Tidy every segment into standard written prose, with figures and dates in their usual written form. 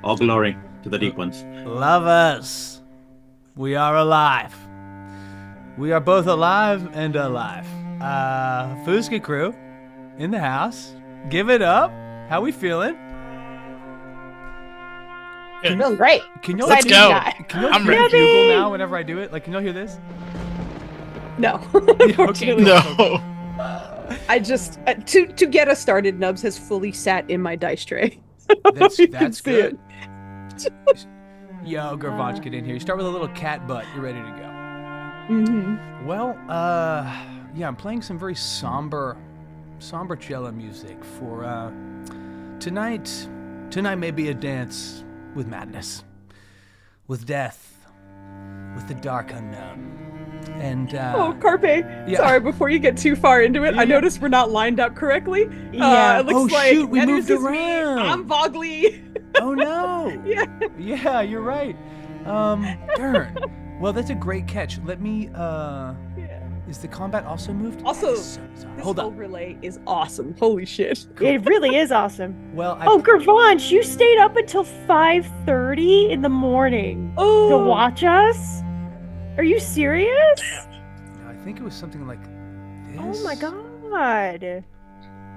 All glory to the deep ones. Lovers, we are alive. We are both alive and alive. Fusca crew in the house. Give it up. How we feeling? Feeling great. Can y'all Let's hear- go. Can y'all I'm hear ready. Bugle now whenever I do it? Like, can y'all hear this? No. Okay. No. I just to get us started, Nubs has fully sat in my dice tray. That's You can see good. it. Yo, Garvanch, get in here. You start with a little cat butt. You're ready to go. Mm-hmm. Well, yeah, I'm playing some very somber cello music for tonight. Tonight may be a dance with madness, with death, with the dark unknown. And Oh, Carpe. yeah. Sorry, before you get too far into it, I noticed we're not lined up correctly. Yeah. It looks like shoot, we Nenners moved is me, around. I'm Vogley. Oh no! Yeah, you're right. Darn. Well, that's a great catch. Let me. Is the combat also moved? Also, So sorry. This Hold on. overlay is awesome. Holy shit. It really is awesome. Well, Oh, Gervanch, you stayed up until 5:30 in the morning to Oh, watch us? Are you serious? I think it was something like this. Oh my god.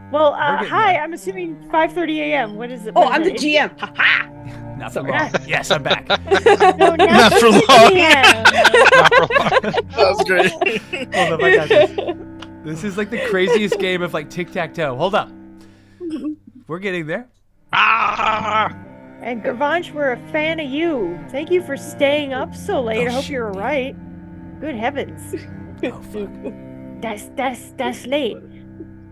Well, getting hi, there. I'm assuming 5:30 a.m. What is it? oh, What is I'm the it? GM. Ha ha. Not for Sorry. long. Yes, I'm back. No, not Not for the long. GM. That was great. Hold up, I got this. This is like the craziest game of like tic-tac-toe. Hold up. We're getting there. Ah! And Gervanch, we're a fan of you. Thank you for staying up so late. Oh, I hope shit. you're alright. Good heavens. Oh fuck. That's late.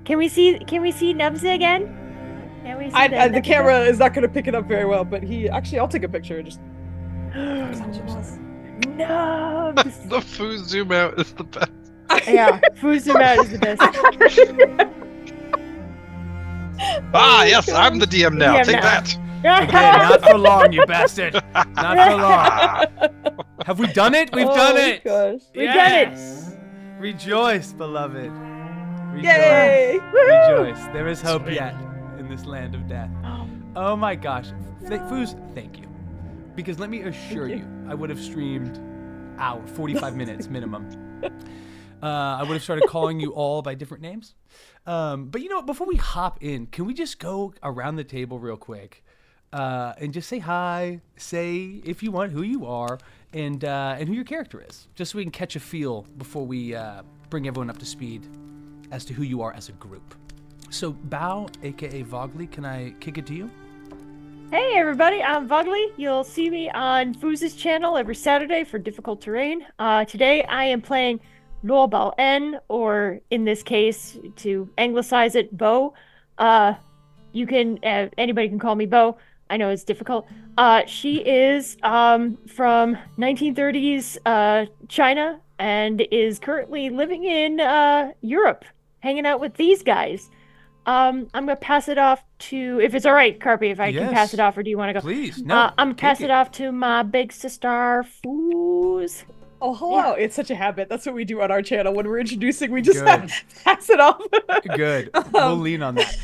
Can we see Nubsy again? Can we see The camera is not going to pick it up very well, but I'll take a picture. Just Nubs. The foo zoom out is the best. Yeah, Fuzumat is the best. Yes, I'm the DM now. DM Take now. that. Okay, not for long, you bastard. Not for long. Have we done it? We've done it. Gosh. We done it. Yes. Rejoice, beloved. Rejoice. Yay! Rejoice. There is hope Sweet. yet in this land of death. Oh my gosh. Foos, thank you. Because let me assure you, I would have streamed 45 minutes minimum. I would have started calling you all by different names. But you know what? Before we hop in, can we just go around the table real quick and just say hi, say, if you want, who you are, and who your character is, just so we can catch a feel before we bring everyone up to speed as to who you are as a group. So, Bao, a.k.a. Vogley, can I kick it to you? Hey everybody, I'm Vogley. You'll see me on Fuz's channel every Saturday for difficult terrain. Today I am playing Luobao N, or in this case, to anglicize it, Bo. You can, anybody can call me Bo. I know it's difficult. She is from 1930s China and is currently living in Europe, hanging out with these guys. I'm gonna pass it off to, if it's all right, Carpe, if I can Yes. pass it off, or do you want to go? Please. No. I'm gonna pass take it off to my big sister, Fuz. Oh, hello. It's such a habit. That's what we do on our channel. When we're introducing, we just Good. pass it off. Good. We'll lean on that.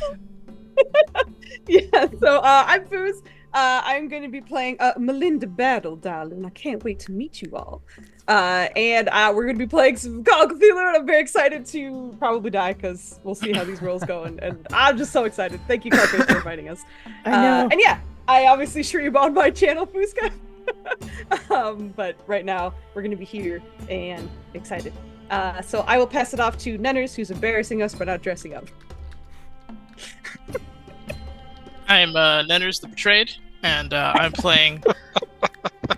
Yeah, so I'm Foos. I'm going to be playing Melinda Battle, darling. I can't wait to meet you all. And we're going to be playing some Call of Cthulhu, and I'm very excited to probably die, because we'll see how these rolls go, and I'm just so excited. Thank you, Carpe, for inviting us. I know. And yeah, I obviously stream on my channel, Fooska. But right now, we're going to be here and excited. So I will pass it off to Nenners, who's embarrassing us for not dressing up. I'm Nenners the Betrayed, and I'm playing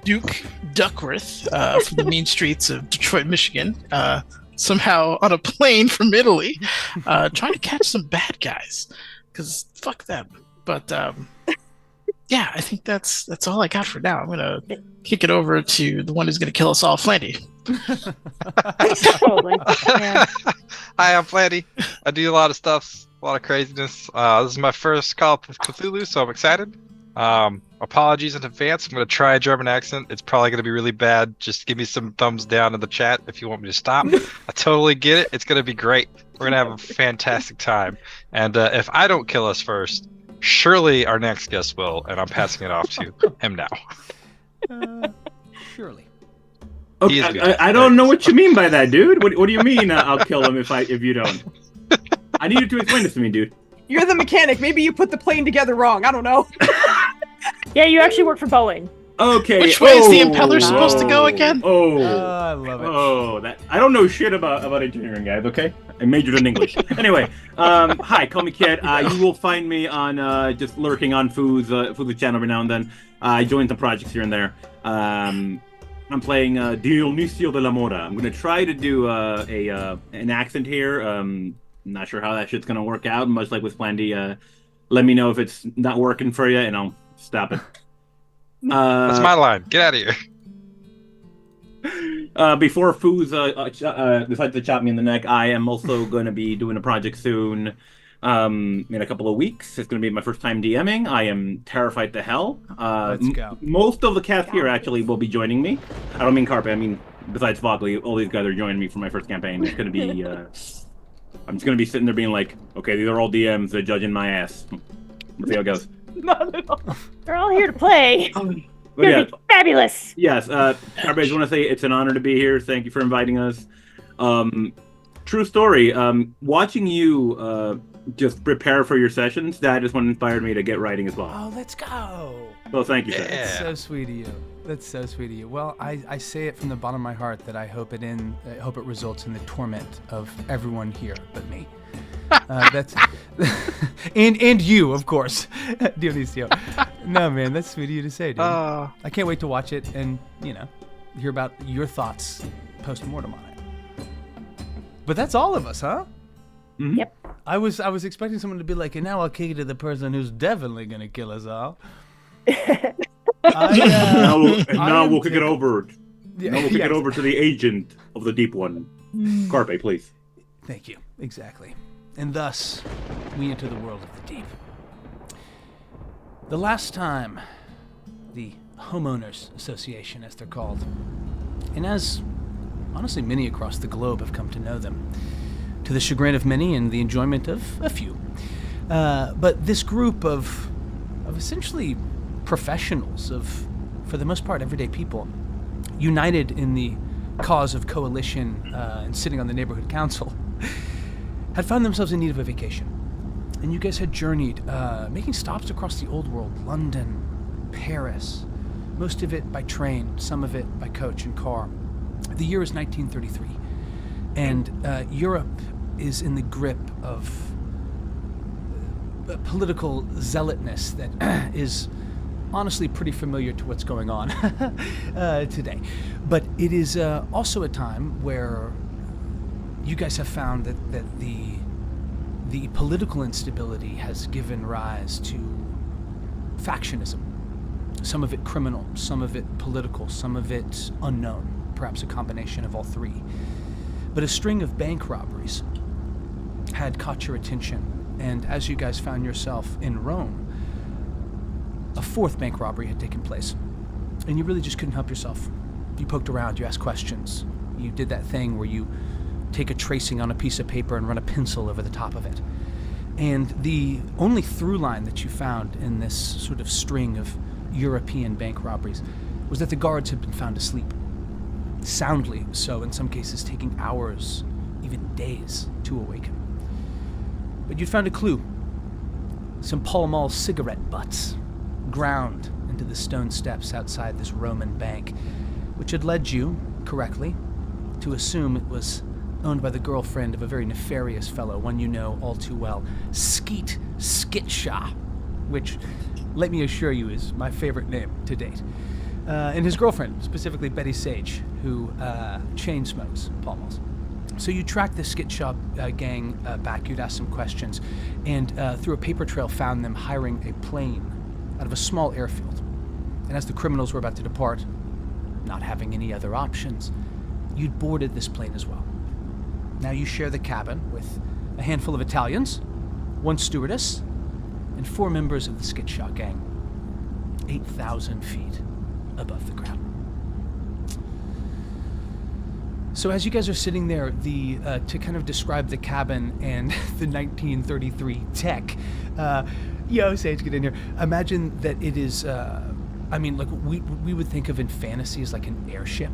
Duke Duckworth from the mean streets of Detroit, Michigan. Somehow on a plane from Italy, trying to catch some bad guys, because fuck them. But yeah, I think that's all I got for now. I'm gonna kick it over to the one who's gonna kill us all, Flandy. Totally. Yeah. Hi, I'm Flandy. I do a lot of stuff, a lot of craziness. This is my first call with Cthulhu, so I'm excited. Apologies in advance. I'm going to try a German accent. It's probably going to be really bad. Just give me some thumbs down in the chat if you want me to stop. I totally get it. It's going to be great. We're going to have a fantastic time. And if I don't kill us first, Surely our next guest will, and I'm passing it off to him now. Surely. He is Okay, good. I don't know what you mean by that, dude. What do you mean I'll kill him if you don't? I need you to explain this to me, dude. You're the mechanic. Maybe you put the plane together wrong. I don't know. Yeah, you actually work for Boeing. Okay. Which way is the impeller supposed to go again? I love it. Oh, that I don't know shit about engineering, guys. Okay, I majored in English. Anyway, hi, call me Kid. You will find me on just lurking on Foo's channel every now and then. I join some projects here and there. I'm playing Dionisio de la Mora. I'm gonna try to do an accent here. Not sure how that shit's gonna work out. Much like with Flandy, let me know if it's not working for you, and I'll stop it. That's my line. Get out of here. Before Foos decides to chop me in the neck, I am also going to be doing a project soon. In a couple of weeks, it's going to be my first time DMing. I am terrified to hell. Let's go. Most of the cast here actually will be joining me. I don't mean Carpe. I mean besides Fogley, all these guys are joining me for my first campaign. It's going to be. I'm just going to be sitting there being like, okay, these are all DMs. They're judging my ass. We'll see how it goes. Not at all. We're all here to play. But You're yeah, gonna be fabulous. yes. Carpe, I just want to say it's an honor to be here. Thank you for inviting us. True story. Watching you just prepare for your sessions, that is what inspired me to get writing as well. Oh, let's go. So thank you, sir. Yeah. That's so sweet of you. That's so sweet of you. Well, I say it from the bottom of my heart that I hope it results in the torment of everyone here but me. That's and you, of course, Dionisio. No, man, that's sweet of you to say, dude. I can't wait to watch it and hear about your thoughts post mortem on it. But that's all of us, huh? Mhm. Yep. I was expecting someone to be like, and now I'll kick it to the person who's definitely gonna kill us all. Now we'll kick it tickled. over. Yeah, Now we'll kick yes. it over to the agent of the deep one. Carpe, please. Thank you. Exactly. And thus, we enter the world of the deep. The last time, the Homeowners Association, as they're called, and as honestly many across the globe have come to know them, to the chagrin of many and the enjoyment of a few. But this group of essentially professionals, of, for the most part, everyday people, united in the cause of coalition and sitting on the neighborhood council, had found themselves in need of a vacation. And you guys had journeyed, making stops across the old world, London, Paris, most of it by train, some of it by coach and car. The year is 1933, and Europe is in the grip of political zealotness that is honestly pretty familiar to what's going on today. But it is also a time where you guys have found that the political instability has given rise to factionism. Some of it criminal, some of it political, some of it unknown, perhaps a combination of all three. But a string of bank robberies had caught your attention, and as you guys found yourself in Rome, a fourth bank robbery had taken place, and you really just couldn't help yourself. You poked around, you asked questions, you did that thing where you take a tracing on a piece of paper and run a pencil over the top of it. And the only through line that you found in this sort of string of European bank robberies was that the guards had been found asleep. Soundly so, in some cases taking hours, even days, to awaken. But you'd found a clue. Some Pall Mall cigarette butts ground into the stone steps outside this Roman bank, which had led you, correctly, to assume it was owned by the girlfriend of a very nefarious fellow, one you know all too well, Skeet Skitshaw, which, let me assure you, is my favorite name to date. And his girlfriend, specifically Betty Sage, who chain smokes Pall Malls. So you tracked the Skitshaw gang back, you'd asked some questions, and through a paper trail found them hiring a plane out of a small airfield. And as the criminals were about to depart, not having any other options, you'd boarded this plane as well. Now you share the cabin with a handful of Italians, one stewardess, and 4 members of the Skitshaw gang, 8,000 feet above the ground. So as you guys are sitting there, to kind of describe the cabin and the 1933 tech, Yo, Sage, get in here. Imagine that it is. I mean, like we would think of in fantasy as like an airship.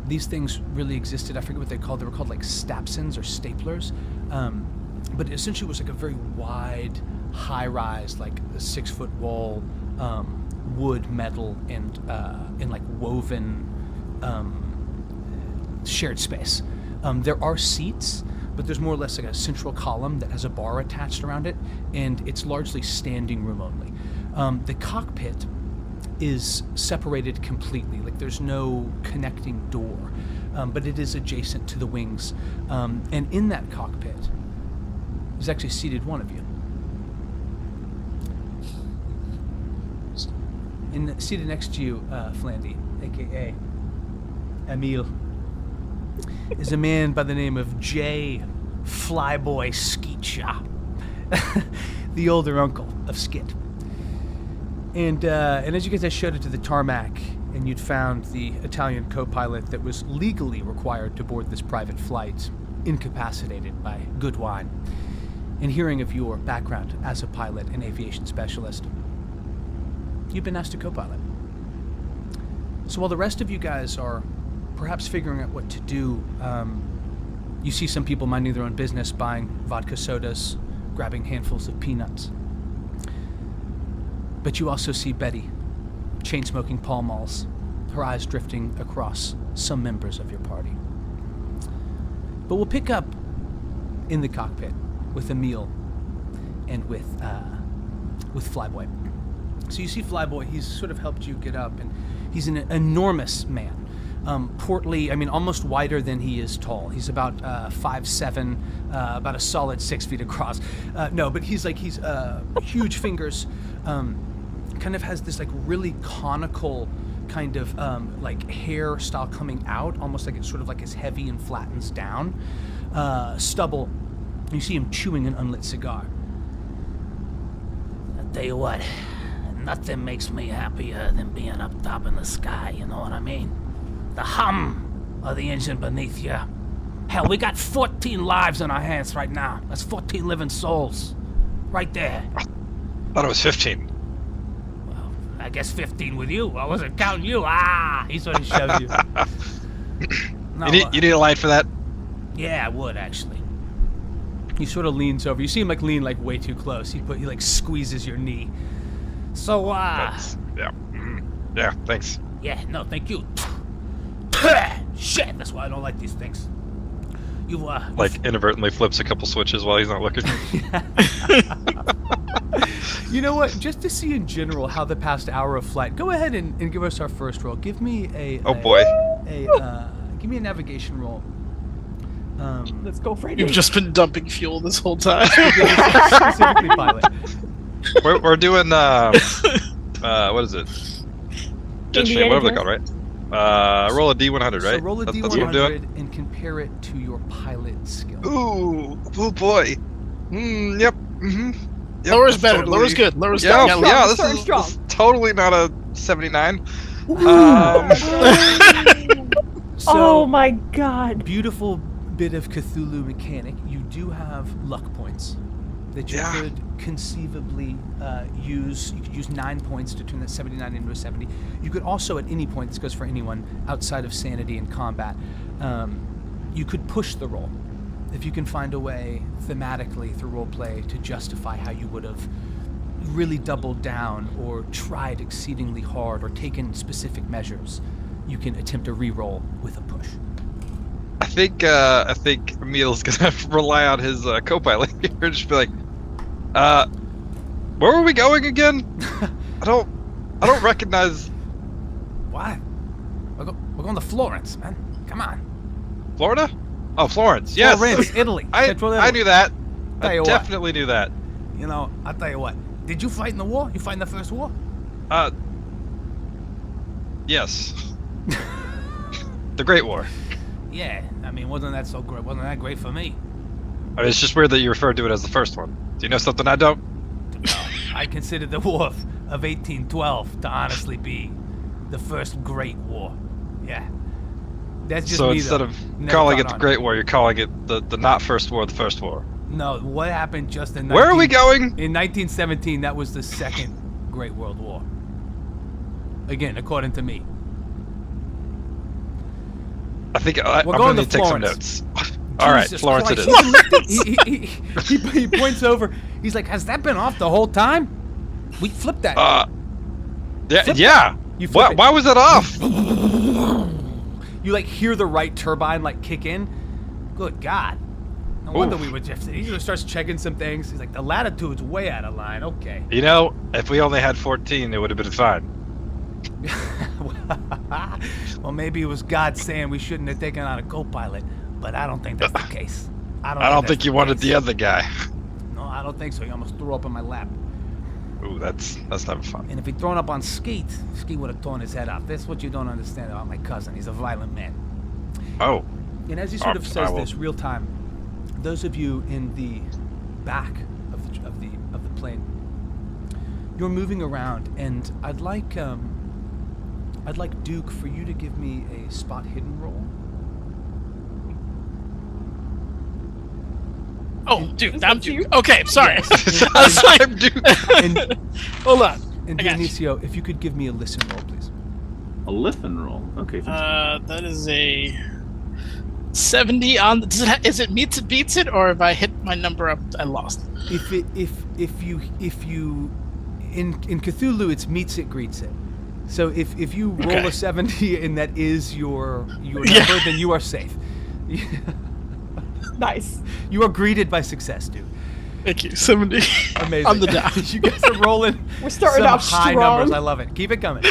These things really existed. I forget what they called. They were called like stapsons or staplers. But it essentially was like a very wide, high-rise, like a 6-foot wall, wood, metal, and like woven shared space. There are seats, but there's more or less like a central column that has a bar attached around it, and it's largely standing room only. The cockpit is separated completely, like there's no connecting door, but it is adjacent to the wings. And in that cockpit is actually seated one of you. And seated next to you, Flandy, aka Emil, is a man by the name of J. Flyboy Skeetshaw, the older uncle of Skit. And as you guys showed it to the tarmac, and you'd found the Italian co-pilot that was legally required to board this private flight, incapacitated by good wine, and hearing of your background as a pilot and aviation specialist, you've been asked to co-pilot. So while the rest of you guys are perhaps figuring out what to do, you see some people minding their own business, buying vodka sodas, grabbing handfuls of peanuts. But you also see Betty, chain-smoking Pall Malls, her eyes drifting across some members of your party. But we'll pick up in the cockpit with Emil and with Flyboy. So you see Flyboy, he's sort of helped you get up, and he's an enormous man. Portly, I mean, almost wider than he is tall. He's about 5'7", about a solid 6 feet across. No, but he's huge fingers, kind of has this like really conical kind of like hairstyle coming out, almost like it's sort of like as heavy and flattens down. Stubble. You see him chewing an unlit cigar. I'll tell you what, nothing makes me happier than being up top in the sky, you know what I mean? The hum of the engine beneath you. Hell, we got 14 lives on our hands right now. That's 14 living souls. Right there. I thought it was 15. Well, I guess 15 with you. I wasn't counting you. He sort of shoves you. No, You need a light for that? yeah, I would, actually. He sort of leans over. You see him like lean like way too close. He like squeezes your knee. So, Yeah. Yeah, thanks. yeah, no, thank you. Shit, that's why I don't like these things. You, Like, inadvertently flips a couple switches while he's not looking. You know what? Just to see in general how the past hour of flight, go ahead and give us our first roll. Give me Oh boy. Give me a navigation roll. Let's go for it. You've just been dumping fuel this whole time. Specifically pilot. We're doing what is it? Jet stream, whatever they're called, right? Roll a D100, right? So roll a That's what I'm doing. D100 and compare it to your pilot skill. Ooh, oh boy. Yep. Yep, Lower's that's better. totally- Lower's good. Lower's Yeah, good. yeah, Strong, this strong. is totally not a 79. So, Oh my god. beautiful bit of Cthulhu mechanic. You do have luck points that you Yeah. could conceivably use. You could use 9 points to turn that 79 into a 70. You could also, at any point, this goes for anyone outside of sanity and combat, you could push the roll. If you can find a way thematically through roleplay to justify how you would have really doubled down or tried exceedingly hard or taken specific measures, you can attempt a re-roll with a push. I think Emil's gonna rely on his co-pilot here and just be like, where were we going again? I don't recognize Why? We're going to Florence, man. Come on. Florida. Oh, Florence. Yes. Florence, Italy. Central Italy. I knew that. Tell I you what. definitely knew that. You know, I'll tell you what. Did you fight in the war? You fight in the first war? Yes. The Great War. Yeah. I mean, wasn't that so great? Wasn't that great for me? I mean, it's just weird that you referred to it as the first one. Do you know something I don't? I consider the war of 1812 to honestly be the first great war. Yeah. That's just So me, instead though. of Never calling caught it the on. Great War, you're calling it the not first war, the first war. No, what happened just in Where are we going? In 1917, that was the Second Great World War. Again, according to me. I think I'm We're going going to to take some Florence. notes. All right, Jesus Florence it Christ. is. He points over. He's like, has that been off the whole time? We flipped that. Yeah. You flip it. Why was it off? You like hear the right turbine like kick in. Good God. No wonder we were just. He just starts checking some things. He's like, the latitude's way out of line. Okay. You know, if we only had 14, it would have been fine. Well, maybe it was God saying we shouldn't have taken on a co-pilot, but I don't think that's the case. I don't think you wanted the other guy. No, I don't think so. He almost threw up in my lap. Ooh, that's never fun. And if he'd thrown up on Skeet, Skeet would have torn his head off. That's what you don't understand about my cousin. He's a violent man. Oh. And as he sort of says I will- this, real time, those of you in the back of the plane, you're moving around, and I'd like Duke for you to give me a spot hidden roll. Oh, Duke, I'm that you? Duke. Okay, sorry. Yes. I was like, I'm Duke. And, hold on. and I got you. Dionisio, if you could give me a listen roll, please. A listen roll. Okay. That is a 70 on. Is it meets it beats it, or if I hit my number up, I lost? If you in Cthulhu, it's meets it greets it. So if you roll Okay. a 70 and that is your number, Yeah. then you are safe. Nice. You are greeted by success, dude. Thank you. 70 Amazing. on the dot. You guys are rolling. We're starting some out high strong. numbers. I love it. Keep it coming.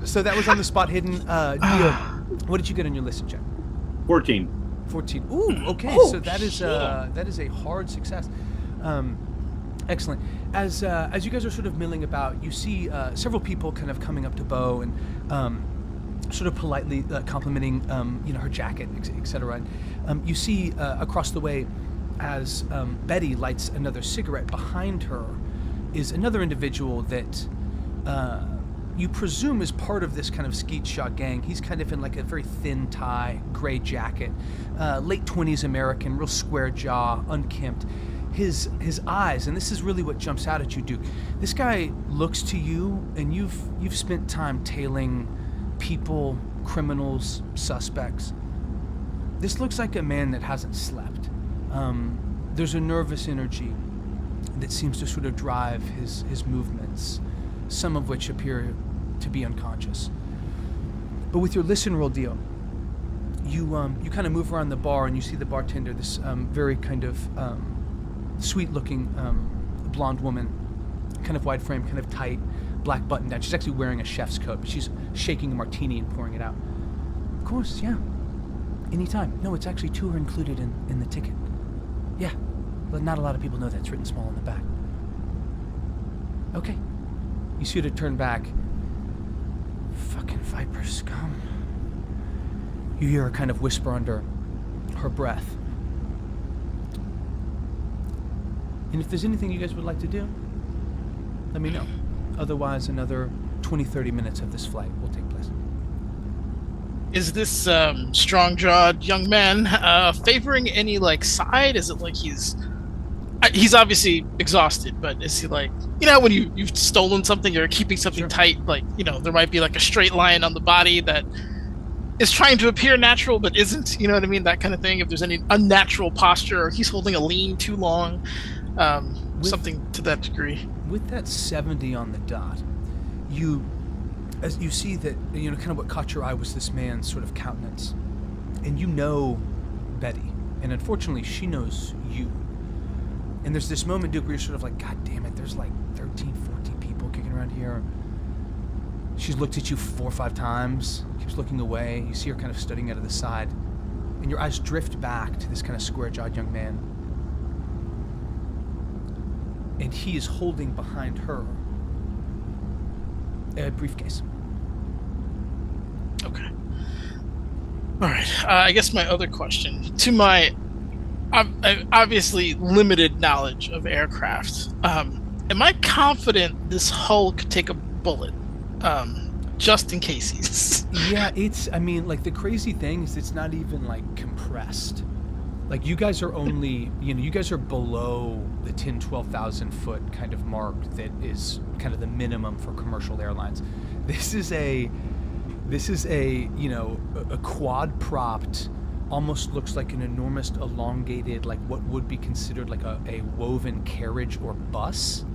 So that was on the spot hidden. Dio, what did you get on your listen check? 14. 14. Ooh, okay. Oh, so that is a hard success. Excellent. As you guys are sort of milling about, you see several people kind of coming up to Bo and sort of politely complimenting her jacket, etc. You see across the way as Betty lights another cigarette. Behind her is another individual that you presume is part of this kind of skeet shot gang. He's kind of in like a very thin tie, gray jacket, late 20s American, real square jaw, unkempt. His eyes, and this is really what jumps out at you, Duke. This guy looks to you, and you've spent time tailing people, criminals, suspects. This looks like a man that hasn't slept. There's a nervous energy that seems to sort of drive his movements, some of which appear to be unconscious. But with your listen roll deal, you kind of move around the bar, and you see the bartender, this very kind of sweet-looking blonde woman, kind of wide frame, kind of tight, black button down. She's actually wearing a chef's coat, but she's shaking a martini and pouring it out. Of course, yeah. Anytime. No, it's actually 2 are included in the ticket. Yeah, but not a lot of people know that. It's written small on the back. Okay. You see her turn back. Fucking viper scum. You hear her kind of whisper under her breath. And if there's anything you guys would like to do, let me know. Otherwise, another 20-30 minutes of this flight will take place. Is this strong-jawed young man favoring any side? Is it like he's obviously exhausted, but is he like, when you've stolen something, you're keeping something Sure. tight, there might be a straight line on the body that is trying to appear natural but isn't, you know what I mean, that kind of thing. If there's any unnatural posture, or he's holding a lean too long, something to that degree. With that 70 on the dot, as you see that, kind of what caught your eye was this man's sort of countenance. And you know Betty, and unfortunately she knows you. And there's this moment, Duke, where you're sort of like, God damn it, there's 13, 14 people kicking around here. She's looked at you 4 or 5 times, keeps looking away. You see her kind of studying out of the side, and your eyes drift back to this kind of square-jawed young man. And he is holding behind her a briefcase. Okay. All right. I guess my other question, to my obviously limited knowledge of aircraft, am I confident this hull could take a bullet, just in case he's... Yeah, the crazy thing is it's not even compressed. Like, you guys are only, you guys are below the 12,000 foot kind of mark that is kind of the minimum for commercial airlines. This is a quad propped, almost looks like an enormous elongated, like what would be considered like a woven carriage or bus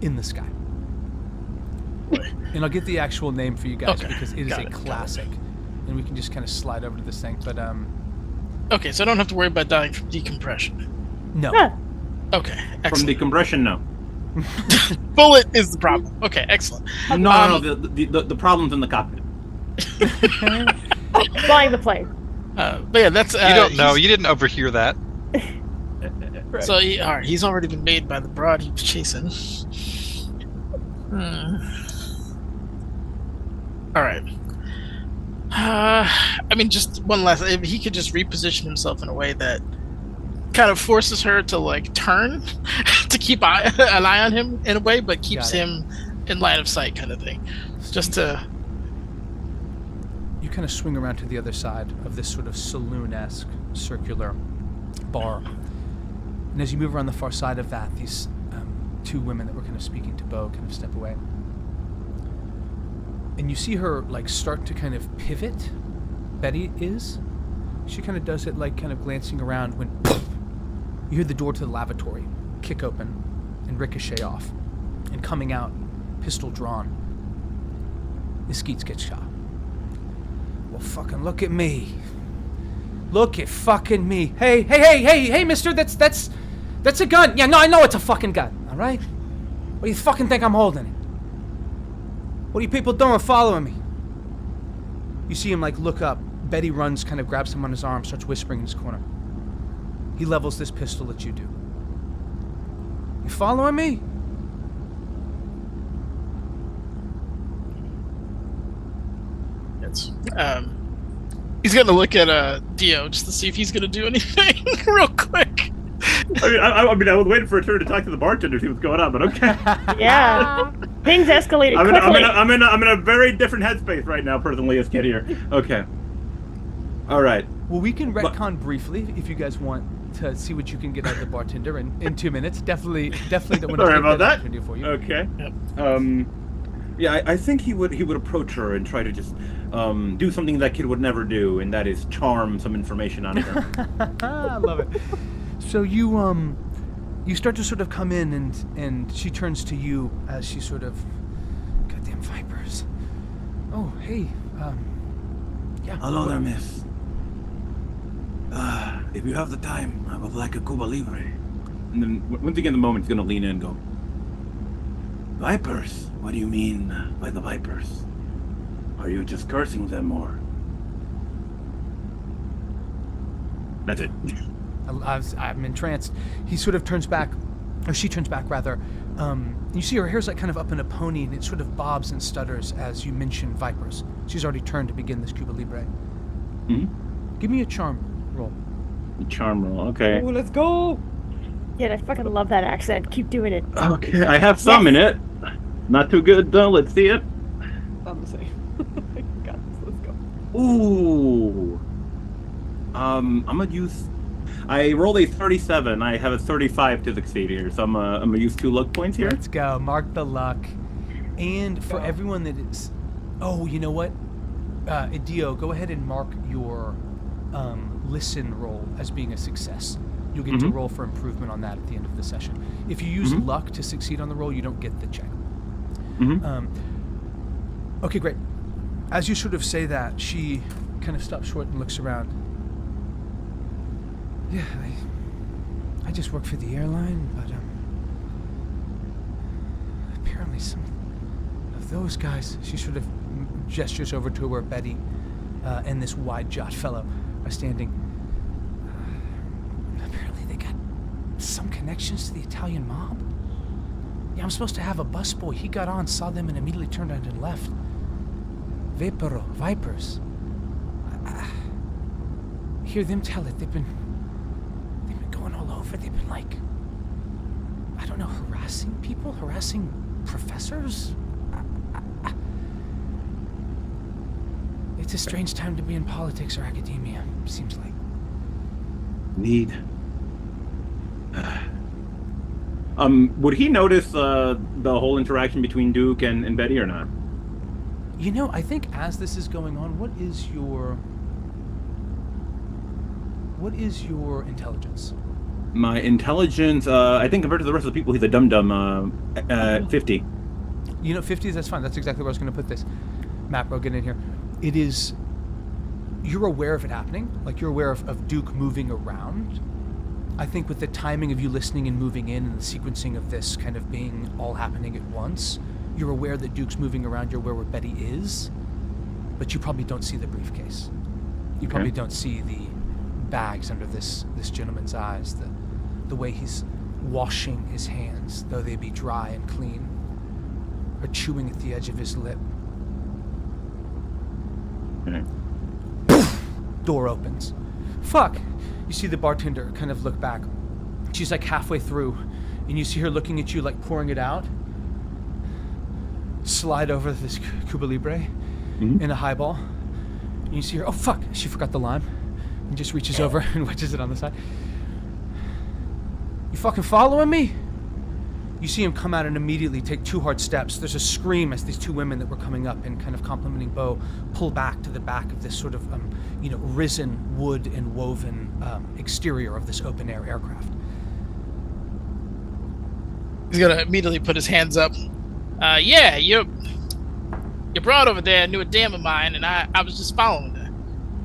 in the sky. And I'll get the actual name for you guys because it is a classic. And we can just kind of slide over to this thing, but Okay, so I don't have to worry about dying from decompression. no. Okay, From excellent. decompression, no. Bullet is the problem. Okay, excellent. No, the problem's in the cockpit. Flying the plane. But yeah, that's You don't know. You didn't overhear that. So all right, he's already been made by the broad he was chasing. All right. I mean, just one last. If he could just reposition himself in a way that kind of forces her to like turn to keep an eye on him in a way, but keeps him in line of sight, kind of thing. Just to. You kind of swing around to the other side of this sort of saloon-esque circular bar. And as you move around the far side of that, these two women that were kind of speaking to Bo kind of step away. And you see her like start to kind of pivot. Betty is. She kind of does it like kind of glancing around when you hear the door to the lavatory kick open and ricochet off. And coming out, pistol drawn, is Skeets gets shot. Well, fucking look at me. Look at fucking me. Hey, mister, that's a gun. Yeah, no, I know it's a fucking gun, all right? What do you fucking think I'm holding it? What are you people doing following me? You see him, like, look up. Betty runs, kind of grabs him on his arm, starts whispering in his corner. He levels this pistol at you, dude. You following me? It's, he's gonna look at Dio just to see if he's gonna do anything real quick. I mean, I was waiting for a turn to talk to the bartender to see what's going on, but okay. Yeah. Things escalated quickly. I'm in a very different headspace right now, personally, as kid here. Okay. All right. Well, we can retcon briefly if you guys want to see what you can get out of the bartender in 2 minutes. Definitely don't want to Sorry take about that. opportunity for you. Okay. Yep. Yeah, I think he would approach her and try to just do something that kid would never do, and that is charm some information out of her. I love it. So you start to sort of come in, and she turns to you as she sort of, goddamn vipers. Oh, hey, yeah. Hello there, miss. If you have the time, I would like a Cuba Libre. And then once again, the moment he's gonna lean in and go, Vipers? What do you mean by the vipers? Are you just cursing them, or? that's it. I'm entranced. He sort of turns back, or she turns back rather. You see her hair's like kind of up in a pony, and it sort of bobs and stutters as you mention vipers. She's already turned to begin this Cuba Libre. Mm-hmm. Give me a charm roll. Charm roll, okay. Oh, let's go. Yeah, I fucking love that accent. Keep doing it. Okay, I have some in it. Not too good though. Let's see it. I'm the same. Got this. Let's go. Ooh. I'm gonna use. I rolled a 37. I have a 35 to succeed here, so I'm gonna use 2 luck points here. Let's go. Mark the luck. And for everyone that is, oh, you know what? Dio, go ahead and mark your listen roll as being a success. You'll get to roll for improvement on that at the end of the session. If you use luck to succeed on the roll, you don't get the check. Okay, great. As you sort of say that, she kind of stops short and looks around. Yeah, I just work for the airline, but apparently some of those guys, she sort of gestures over to where Betty and this wide-jawed fellow are standing. Apparently they got some connections to the Italian mob. Yeah, I'm supposed to have a busboy. He got on, saw them, and immediately turned around and left. Vipers. I hear them tell it. They've been going all over. They've been like, I don't know, harassing people, harassing professors. It's a strange time to be in politics or academia, seems like. Need. Would he notice the whole interaction between Duke and Betty or not? You know, I think as this is going on, what is your intelligence? My intelligence, I think compared to the rest of the people, he's a dum-dum, 50. You know, 50s, that's fine. That's exactly where I was going to put this. Macro, get in here. It is... You're aware of it happening. Like, you're aware of Duke moving around. I think with the timing of you listening and moving in and the sequencing of this kind of being all happening at once, you're aware that Duke's moving around. You're aware where Betty is. But you probably don't see the briefcase. You probably don't see the bags under this gentleman's eyes. The way he's washing his hands, though they be dry and clean. Or chewing at the edge of his lip. Okay. Door opens. Fuck! You see the bartender kind of look back. She's like halfway through, and you see her looking at you like pouring it out. Slide over this Cuba Libre in a highball. And you see her, oh fuck, she forgot the lime. And just reaches over and wedges it on the side. You fucking following me? You see him come out and immediately take 2 hard steps. There's a scream as these 2 women that were coming up and kind of complimenting Bo pull back to the back of this sort of, risen wood and woven exterior of this open-air aircraft. He's gonna immediately put his hands up. Yeah, your broad over there knew a dam of mine, and I was just following her.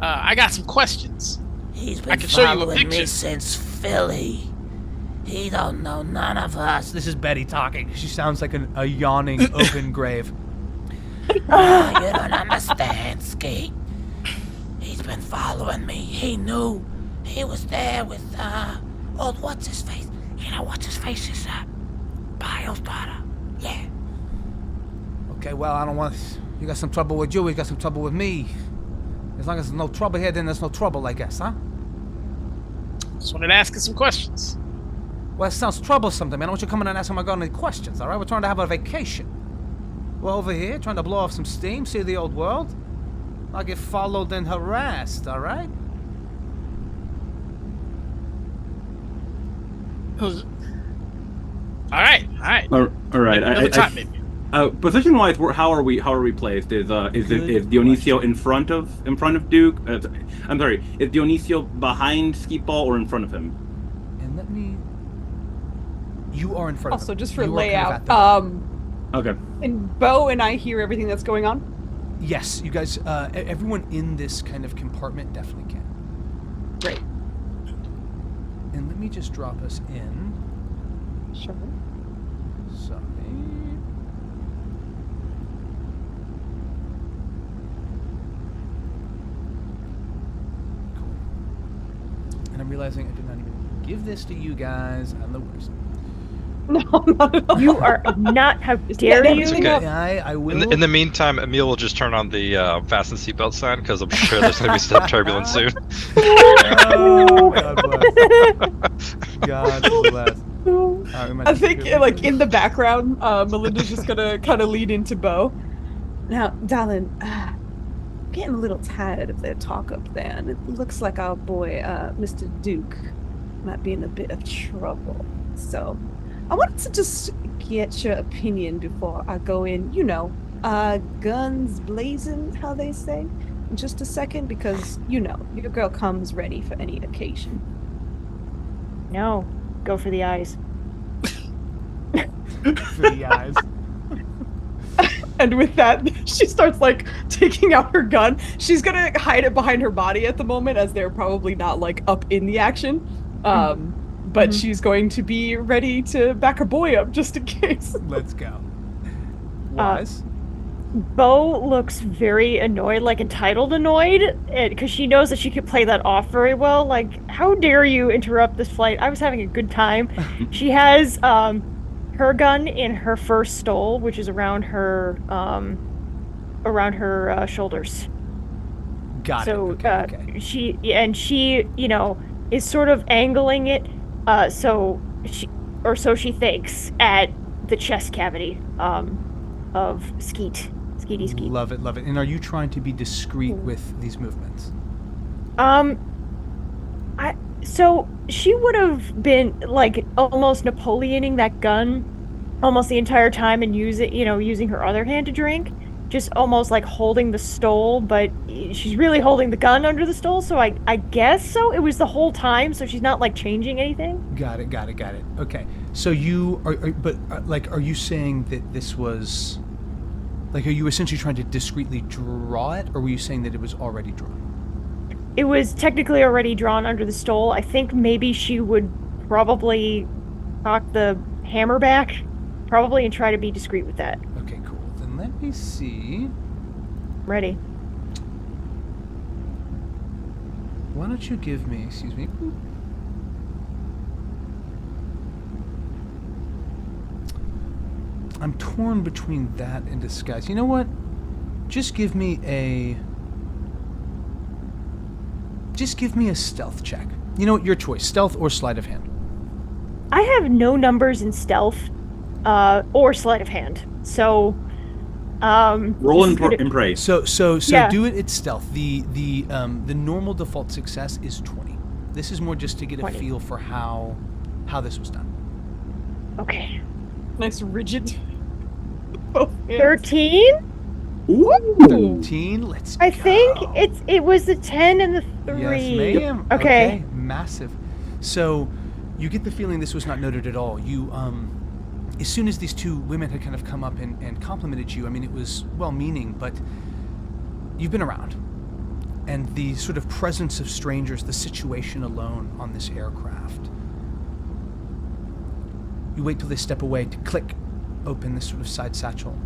I got some questions. He's I been can show you a following picture. me since Philly. He don't know none of us. This is Betty talking. She sounds like a yawning open grave. No, you don't understand, Skeet. He's been following me. He knew he was there with, old what's-his-face. You know what's-his-face is, Bio's daughter. Yeah. Okay, well, I don't want... You got some trouble with you, we got some trouble with me. As long as there's no trouble here, then there's no trouble, I guess, huh? Just wanted to ask you some questions. Well, it sounds troublesome to me. I don't want you coming and asking my God any questions, all right? We're trying to have a vacation. We're over here trying to blow off some steam, see the old world. I'll get followed and harassed, all right? All right. All right. Another time, maybe. Position-wise, how are we placed? Is Dionisio in front of Duke? I'm sorry. Is Dionisio behind Skeetball or in front of him? And let me... You are in front of Also, him. just for You are kind layout, of at the- Okay. and Bo and I hear everything that's going on. Yes, you guys, everyone in this kind of compartment definitely can. Great. And let me just drop us in. Sure. Sorry. Cool. And I'm realizing I did not even give this to you guys. I'm the worst. No, not at all. You are not. How dare you? It's okay. I will. In the meantime, Emil will just turn on the fasten seatbelt sign because I'm sure there's going to be some turbulence soon. Oh, God bless. God bless. I think, like, in the background, Melinda's just gonna kind of lead into Bo. Now, darling, I'm getting a little tired of their talk up there, and it looks like our boy, Mr. Duke, might be in a bit of trouble. So, I wanted to just get your opinion before I go in, guns blazing, how they say, in just a second, because, your girl comes ready for any occasion. No, go for the eyes. For the eyes. And with that, she starts, like, taking out her gun. She's gonna hide it behind her body at the moment, as they're probably not, like, up in the action. But she's going to be ready to back her boy up, just in case. Let's go. Wise? Bo looks very annoyed, like entitled annoyed, because she knows that she could play that off very well. Like, how dare you interrupt this flight? I was having a good time. She has her gun in her first stole, which is around her shoulders. Got it. So Okay. she is sort of angling it, so she thinks, at the chest cavity of Skeet. Skeety Skeet. Love it. And are you trying to be discreet with these movements? So she would have been like almost Napoleoning that gun almost the entire time and using her other hand to drink, just almost like holding the stole, but she's really holding the gun under the stole. So I guess so. It was the whole time, so she's not like changing anything. Got it. Okay. So you are you saying that this was, like, are you essentially trying to discreetly draw it, or were you saying that it was already drawn? It was technically already drawn under the stole. I think maybe she would probably cock the hammer back, probably, and try to be discreet with that. Okay, cool. Then let me see. Ready. Why don't you give me, excuse me. I'm torn between that and disguise. You know what? Just give me a stealth check. You know what? Your choice. Stealth or sleight of hand. I have no numbers in stealth or sleight of hand. So roll and pray. So yeah. do it at stealth. The normal default success is 20. This is more just to get 20. a feel for how this was done. Okay. Nice rigid. 13? Ooh. 13. Let's go. I think it was the 10 and the 3. Yes, ma'am. Okay. Massive. So you get the feeling this was not noted at all. You as soon as these two women had kind of come up and complimented you, I mean, it was well-meaning, but you've been around. And the sort of presence of strangers, the situation alone on this aircraft. You wait till they step away to click open this sort of side satchel,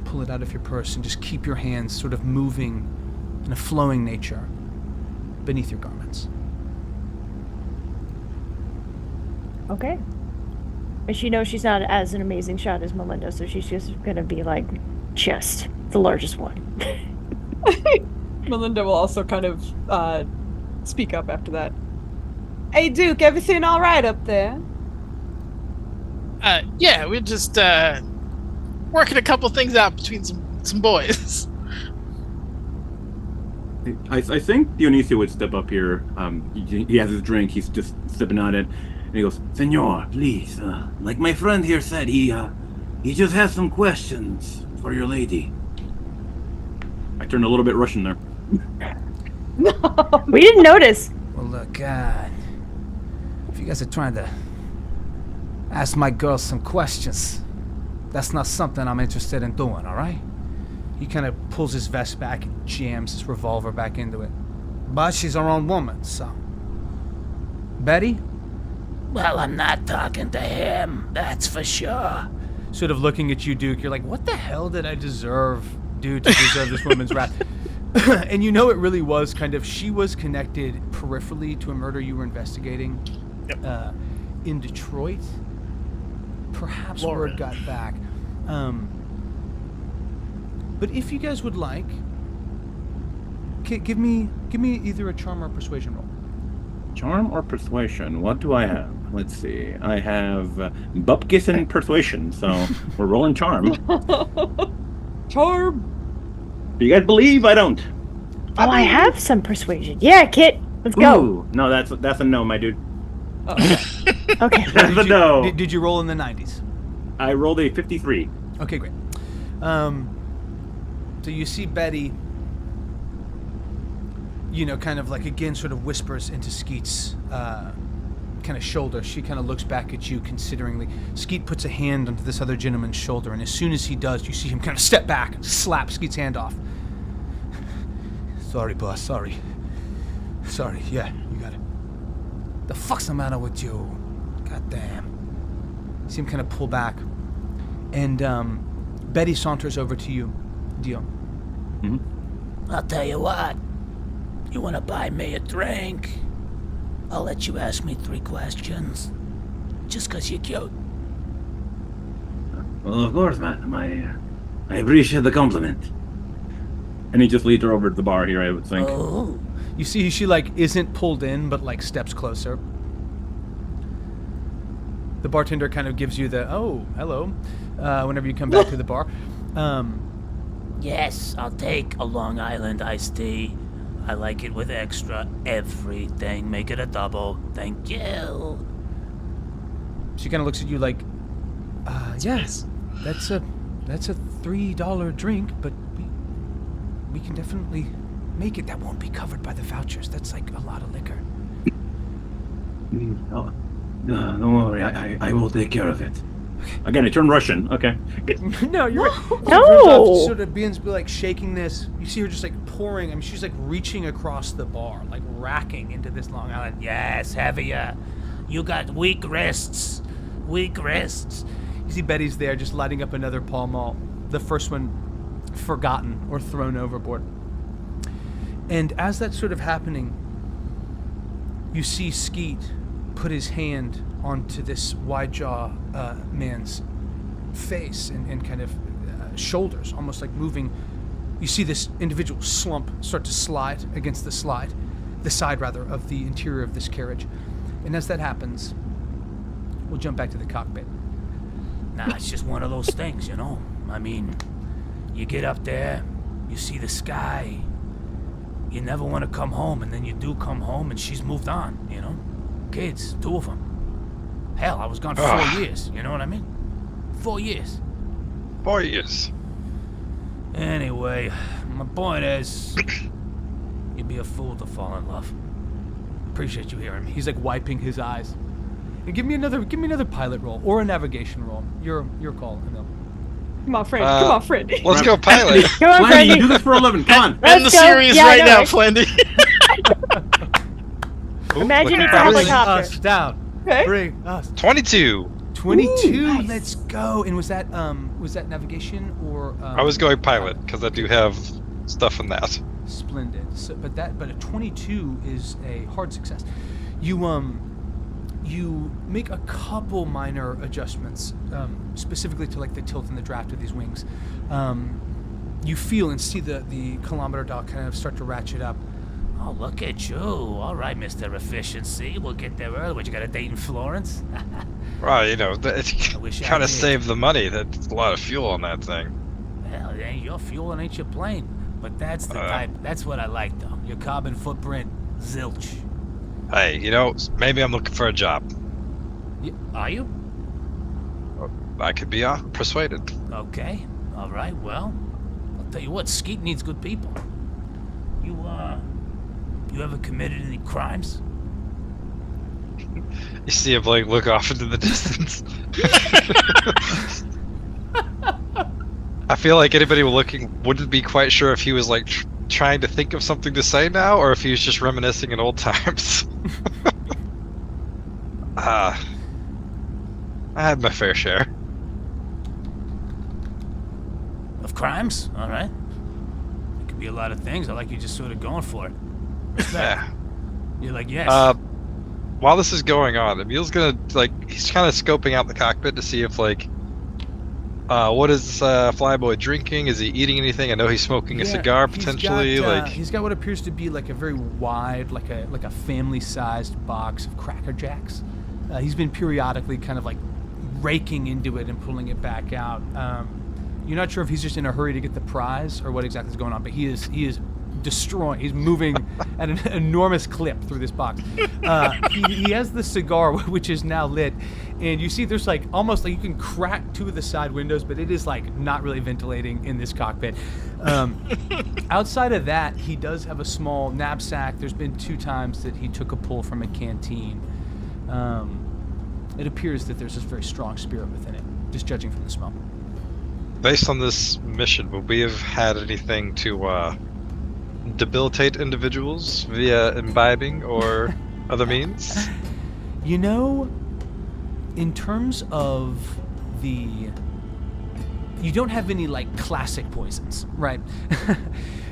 pull it out of your purse, and just keep your hands sort of moving in a flowing nature beneath your garments. Okay. And she knows she's not as an amazing shot as Melinda, so she's just gonna be like, chest, the largest one. Melinda will also kind of speak up after that. Hey, Duke, everything all right up there? Yeah, we're just working a couple things out between some boys. I think Dionisio would step up here. He has his drink. He's just sipping on it. And he goes, "Senor, please. Like my friend here said, he just has some questions for your lady." I turned a little bit Russian there. We didn't notice. Well, look, if you guys are trying to ask my girl some questions, that's not something I'm interested in doing, all right? He kind of pulls his vest back and jams his revolver back into it. But she's her own woman, so. Betty? Well, I'm not talking to him, that's for sure. Sort of looking at you, Duke, you're like, what the hell did I deserve, dude, to deserve this woman's wrath? And you know it really was kind of, she was connected peripherally to a murder you were investigating in Detroit. Perhaps Laura. word got back. But if you guys would like, give me either a charm or a persuasion roll. Charm or persuasion? What do I have? Let's see. I have Bupkis and persuasion, so we're rolling charm. Charm. Do you guys believe? I don't. Oh, I have some persuasion. Yeah, Kit, let's go. Ooh, no, that's a no, my dude. Okay. That's a no. Did you roll in the 90s? I rolled a 53. Okay, great. So you see Betty, kind of like, again, sort of whispers into Skeet's kind of shoulder. She kind of looks back at you consideringly. Skeet puts a hand onto this other gentleman's shoulder, and as soon as he does, you see him kind of step back and slap Skeet's hand off. Sorry, boss, sorry. Sorry, yeah, you got it. The fuck's the matter with you? Goddamn. See him kind of pull back. And Betty saunters over to you, Dio. Mm-hmm. I'll tell you what. You want to buy me a drink? I'll let you ask me 3 questions. Just 'cause you're cute. Well, of course, madam. I appreciate the compliment. And he just leads her over to the bar here, I would think. Oh. You see she, isn't pulled in, but, steps closer. The bartender kind of gives you the, oh, hello, whenever you come back to the bar. Yes, I'll take a Long Island iced tea. I like it with extra everything. Make it a double. Thank you. She kind of looks at you like, yes, that's a $3 drink, but we can definitely make it. That won't be covered by the vouchers. That's like a lot of liquor. No, don't worry. I will take care of it. Again, I turn Russian. Okay. No, you're right. No. Sort of begins like shaking this. You see her just like pouring. I mean, she's like reaching across the bar, like racking into this Long Island. Yes, heavier. You got weak wrists. Weak wrists. You see Betty's there, just lighting up another Pall Mall. The first one forgotten or thrown overboard. And as that's sort of happening, you see Skeet put his hand onto this wide jaw man's face and kind of shoulders, almost like moving. You see this individual slump start to slide against the side rather, of the interior of this carriage. And as that happens, we'll jump back to the cockpit. Nah, it's just one of those things, you know? I mean, you get up there, you see the sky, you never want to come home, and then you do come home and she's moved on, you know? Kids, 2 of them. Hell, I was gone 4 years, you know what I mean? 4 years. 4 years. Anyway, my point is, you'd be a fool to fall in love. Appreciate you hearing me. He's like wiping his eyes. And give me another pilot roll or a navigation roll. Your call, Emil. Come on, Freddy. Come on, Freddy. Let's go pilot. Come on, Flandy, you Freddy. do this for a living. Come on. End the go. series Yeah, I right know, now, right? Flandy. Imagine it's a Bring helicopter. us down. Okay. Bring us. 22. 22. Nice. Let's go. And was that navigation or? I was going pilot because I do have stuff in that. Splendid. So, but a 22 is a hard success. You make a couple minor adjustments, specifically to like the tilt and the draft of these wings. You feel and see the kilometer dial kind of start to ratchet up. Oh, look at you. All right, Mr. Efficiency. We'll get there early. What, you got a date in Florence? Well, you know, it's I wish I kind of did. save the money. That's a lot of fuel on that thing. Well, it ain't your fuel, it ain't your plane. But that's the type. That's what I like, though. Your carbon footprint, zilch. Hey, you know, maybe I'm looking for a job. Are you? I could be persuaded. Okay. All right. Well, I'll tell you what. Skeet needs good people. You ever committed any crimes? You see him like look off into the distance. I feel like anybody looking wouldn't be quite sure if he was like trying to think of something to say now, or if he was just reminiscing in old times. I had my fair share. Of crimes? All right. It could be a lot of things. I like you just sort of going for it. Yeah. You're like, yes. While this is going on, Emil's gonna he's kind of scoping out the cockpit to see if what is Flyboy drinking? Is he eating anything? I know he's smoking a cigar potentially. He's got what appears to be like a very wide, like a family-sized box of Cracker Jacks. He's been periodically kind of like raking into it and pulling it back out. You're not sure if he's just in a hurry to get the prize or what exactly is going on, but he is destroying. He's moving at an enormous clip through this box. He has the cigar, which is now lit, and you see there's like almost like you can crack 2 of the side windows, but it is like not really ventilating in this cockpit. Outside of that, he does have a small knapsack. There's been 2 times that he took a pull from a canteen. It appears that there's this very strong spirit within it, just judging from the smell. Based on this mission, would we have had anything to debilitate individuals via imbibing or other means? You know, in terms of you don't have any like classic poisons, right?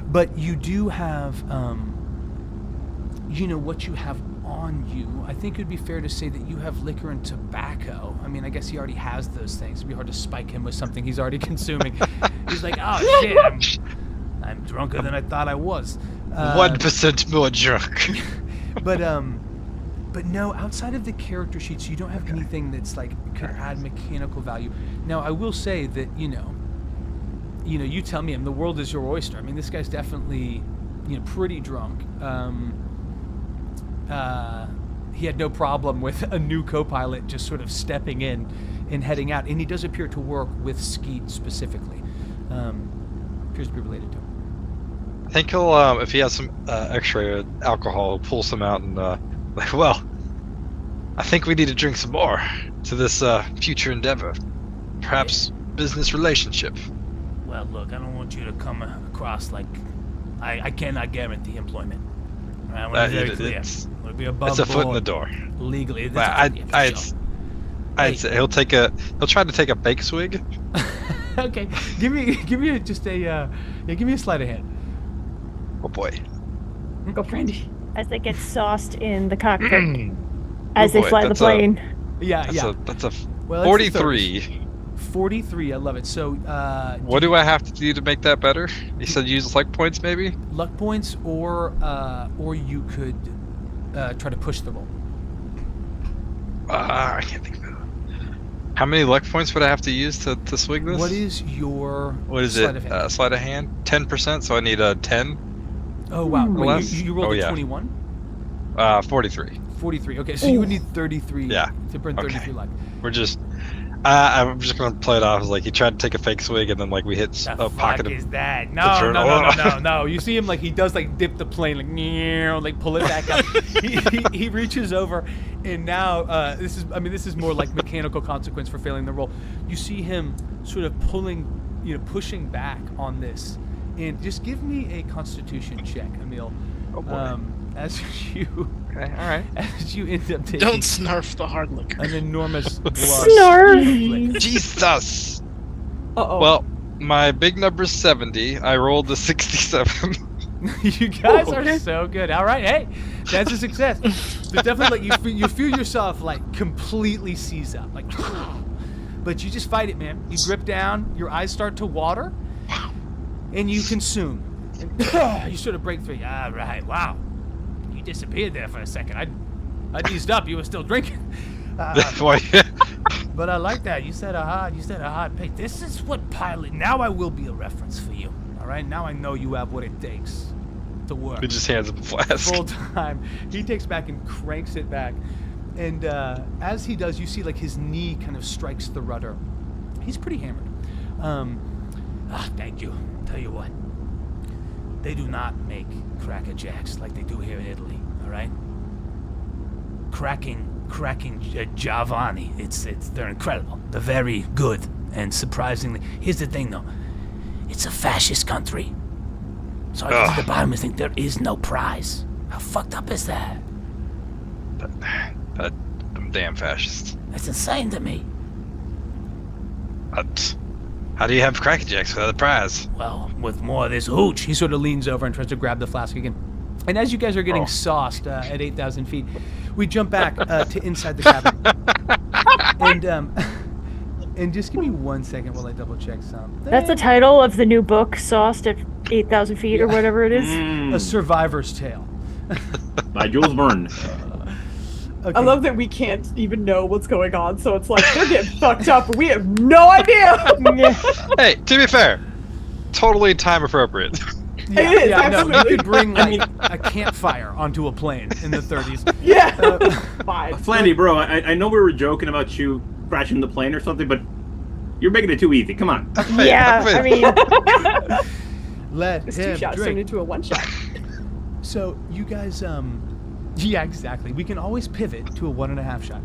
But you do have, what you have on you. I think it would be fair to say that you have liquor and tobacco. I mean, I guess he already has those things. It'd be hard to spike him with something he's already consuming. He's like, oh shit, I'm drunker than I thought I was. 1% more drunk. But no, outside of the character sheets, you don't have anything that's like could add mechanical value. Now, I will say that you tell me, the world is your oyster. I mean, this guy's definitely pretty drunk. He had no problem with a new co-pilot just sort of stepping in and heading out, and he does appear to work with Skeet specifically. Appears to be related to him. I think he'll, if he has some extra alcohol, pull some out and well, I think we need to drink some more to this future endeavor, perhaps business relationship. Well, look, I don't want you to come across like I cannot guarantee employment. I want to be very clear. It'll be above It's a foot in the board door. legally. Well, I'd say he'll try to take a bake swig. Okay, give me just a give me a sleight of hand. Oh boy. Go, Brandy. As they get sauced in the cockpit as they boy, fly the that's plane. That's a Well, it's 43. 43. I love it. So, What do I have to do to make that better? You said use luck points, maybe? luck points, or you could try to push the roll. I can't think of it. How many luck points would I have to use to swing this? What is your What is sleight it? of hand? Sleight of hand? 10%, so I need a 10. Oh wow! Wait, less? you rolled Oh, a yeah. 21. 43. 43. Okay, so you would need 33. Yeah. To burn 33 life. We're just. I'm just gonna play it off as like he tried to take a fake swig and then like we hit The a fuck pocket of. is that? No. You see him like he does like dip the plane like pull it back up. he reaches over, and now this is more like mechanical consequence for failing the roll. You see him sort of pushing back on this, and just give me a Constitution check, Emil. Oh boy. As you Okay, all right. as you end up taking Don't snarf the hard liquor. an enormous blood. Snarf. Jesus. Uh-oh. Well, my big number's 70. I rolled a 67. You guys are so good. All right, hey, that's a success. But definitely, like you feel yourself like completely seize up, like. But you just fight it, man. You grip down. Your eyes start to water, and you consume. And you sort of break through. Ah, right. Wow. You disappeared there for a second. I eased up. You were still drinking. Boy. But I like that. You said a hot pick. This is what pilot. Now I will be a reference for you. All right. Now I know you have what it takes to work. He just hands him a flask. Full time. He takes back and cranks it back, and as he does, you see like his knee kind of strikes the rudder. He's pretty hammered. Thank you. Tell you what. They do not make Cracker Jacks like they do here in Italy, all right? Cracking Giovanni. They're incredible. They're very good, and surprisingly, here's the thing though. It's a fascist country. So I get to the bottom and think there is no prize. How fucked up is that? I'm damn fascist. That's insane to me. How do you have Cracker Jacks without a prize? Well, with more of this hooch. He sort of leans over and tries to grab the flask again. And as you guys are getting sauced at 8,000 feet, we jump back to inside the cabin. And just give me 1 second while I double check something. That's the title of the new book, Sauced at 8,000 feet or whatever it is. A Survivor's Tale. By Jules Verne. Okay. I love that we can't even know what's going on, so it's like they're getting fucked up, but we have no idea. Hey, to be fair, totally time appropriate. It is, No, you absolutely. could bring like a campfire onto a plane in the 30s. Yeah. Fine. Flandy, bro, I know we were joking about you crashing the plane or something, but you're making it too easy. Come on. Yeah, I mean, Let This him 2 shots turned drink. into a 1 shot. So you guys, yeah, exactly. We can always pivot to a 1.5 shot.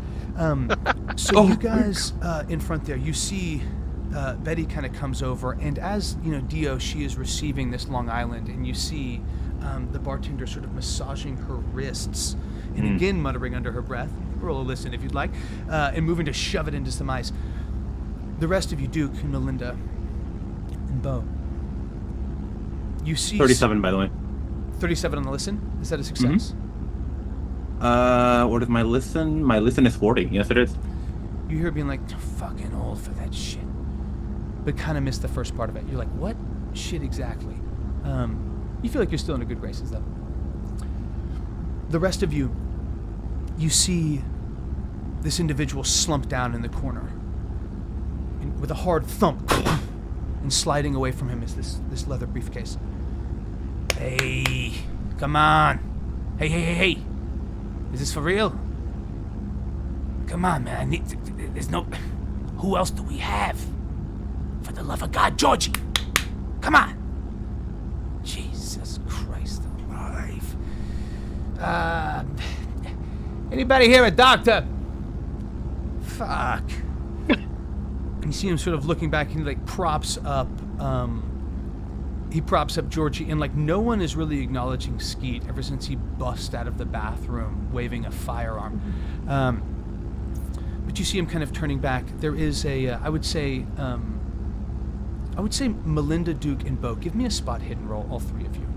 So you guys in front there, you see Betty kind of comes over, and as you know, Dio, she is receiving this Long Island, and you see the bartender sort of massaging her wrists, and again muttering under her breath. Roll a listen if you'd like, and moving to shove it into some ice. The rest of you, Duke and Melinda and Bo, you see 37, by the way. 37 on the listen. Is that a success? What is my listen? My listen is 40. Yes, it is. You hear being like, fucking old for that shit. But kind of missed the first part of it. You're like, what shit exactly? You feel like you're still in a good graces, though. The rest of you, you see this individual slump down in the corner. And with a hard thump, and sliding away from him is this leather briefcase. Hey, come on. Hey. Is this for real? Come on, man. There's no... Who else do we have? For the love of God, Georgie! Come on! Jesus Christ alive. Anybody here a doctor? Fuck. You see him sort of looking back and he like props up Georgie, and like no one is really acknowledging Skeet ever since he bust out of the bathroom waving a firearm. But you see him kind of turning back. There is a I would say Melinda, Duke, and Bo. Give me a spot hidden roll, all three of you.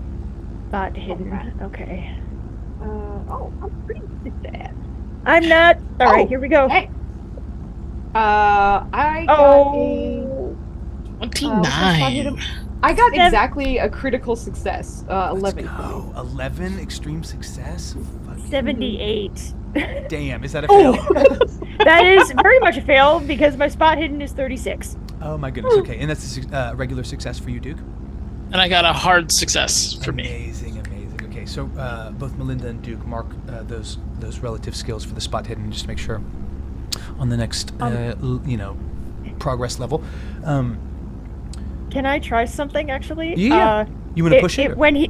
Spot hidden. Okay. I'm pretty good at that. I'm not. All right, here we go. Hey. I got a 29. I got exactly a critical success. 11. Oh, 11 extreme success. Fuck. 78. Damn, is that a fail? That is very much a fail because my spot hidden is 36. Oh my goodness. Okay, and that's a regular success for you, Duke. And I got a hard success for me. Amazing. Okay, so both Melinda and Duke mark those relative skills for the spot hidden, just to make sure on the next progress level. Can I try something actually? Yeah. You want to push it? When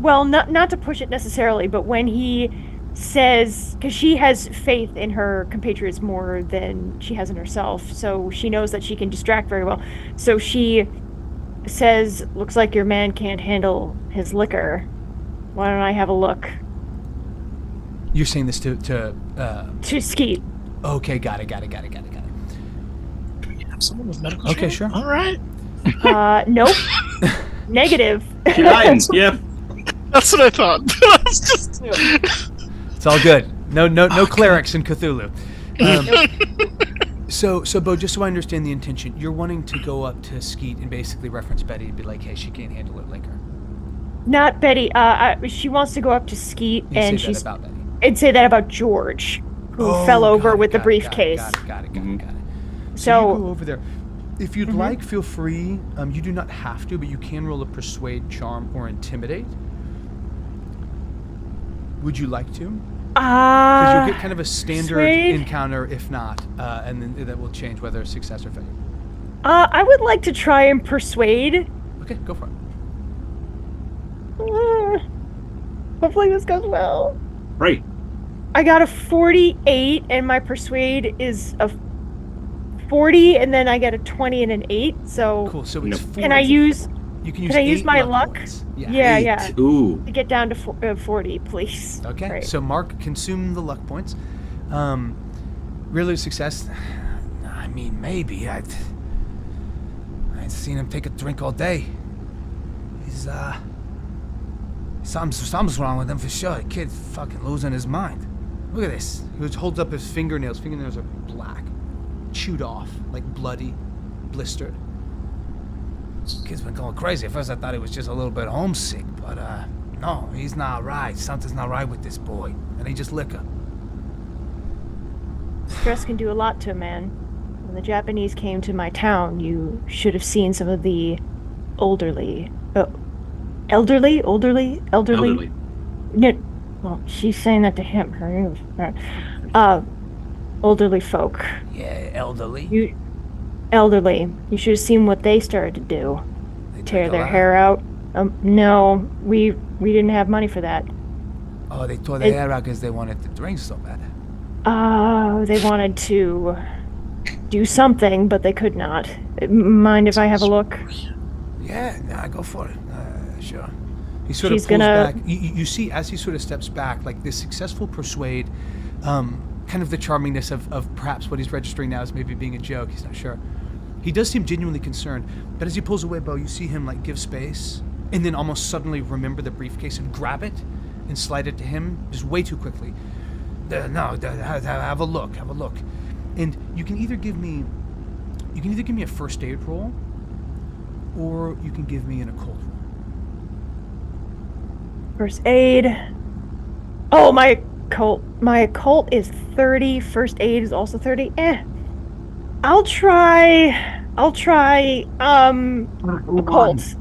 well, not to push it necessarily, but when he says, because she has faith in her compatriots more than she has in herself, so she knows that she can distract very well. So she says, "Looks like your man can't handle his liquor. Why don't I have a look?" You're saying this to Skeet. Okay, got it. Do we have someone with medical Okay, training? sure. All right. Nope. Negative. Lines, yep. That's what I thought. I was just... It's all good. No clerics in Cthulhu. So Bo, just so I understand the intention, you're wanting to go up to Skeet and basically reference Betty and be like, "Hey, she can't handle it, liquor." Not Betty. She wants to go up to Skeet and say that about Betty. And say that about George, who fell over with the briefcase. Got it. So you go over there. If you'd like, feel free. You do not have to, but you can roll a persuade, charm, or intimidate. Would you like to? Because you'll get kind of a standard persuade? encounter, if not, and then that will change whether success or failure. I would like to try and persuade. Okay, go for it. Hopefully this goes well. Right. I got a 48, and my persuade is a 40, and then I get a 20 and an 8. So Cool. So it's 4. can I use? You can use. Can I use 8 my luck luck? points. Yeah. Ooh. To get down to 40, please. Okay. Great. So Mark, consume the luck points. Really success. I mean, maybe. I ain't seen him take a drink all day. He's, something's wrong with him for sure. The kid fucking losing his mind. Look at this. He holds up his fingernails. Fingernails are black, chewed off, like bloody, blistered. Kid's been going crazy. At first I thought he was just a little bit homesick, but, no, he's not right. Something's not right with this boy. And he just liquor. Stress can do a lot to a man. When the Japanese came to my town, you should have seen some of the elderly. No, well, she's saying that to him. Elderly folk. Yeah, elderly. Elderly. You should have seen what they started to do. They Tear took a their lot. hair out. No, we didn't have money for that. Oh, they tore their hair out because they wanted to drink so bad. They wanted to do something, but they could not. Mind if I have a look? Yeah, nah, go for it. Sure. He sort She's of pulls gonna- back. You see, as he sort of steps back, like this successful persuade, kind of the charmingness of perhaps what he's registering now as maybe being a joke. He's not sure. He does seem genuinely concerned, but as he pulls away, Bo, you see him like give space, and then almost suddenly remember the briefcase and grab it and slide it to him just way too quickly. Have a look. And you can either give me a first aid roll, or you can give me an occult roll. First aid. Oh, my occult is 30. First aid is also 30. I'll try occult.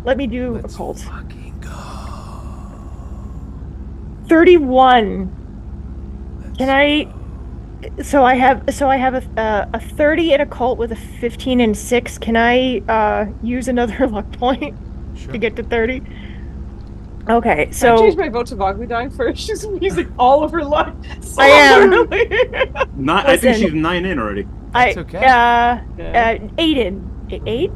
Let me do Let's occult. fucking go. 31. Can I? So I have a 30 and a cult with a 15 and 6. Can I use another luck point to get to 30? Okay, so I changed my vote to Vogly dying first. She's using all of her luck. So I am. early. I think Listen. she's 9 in already. That's okay. 8 in 8.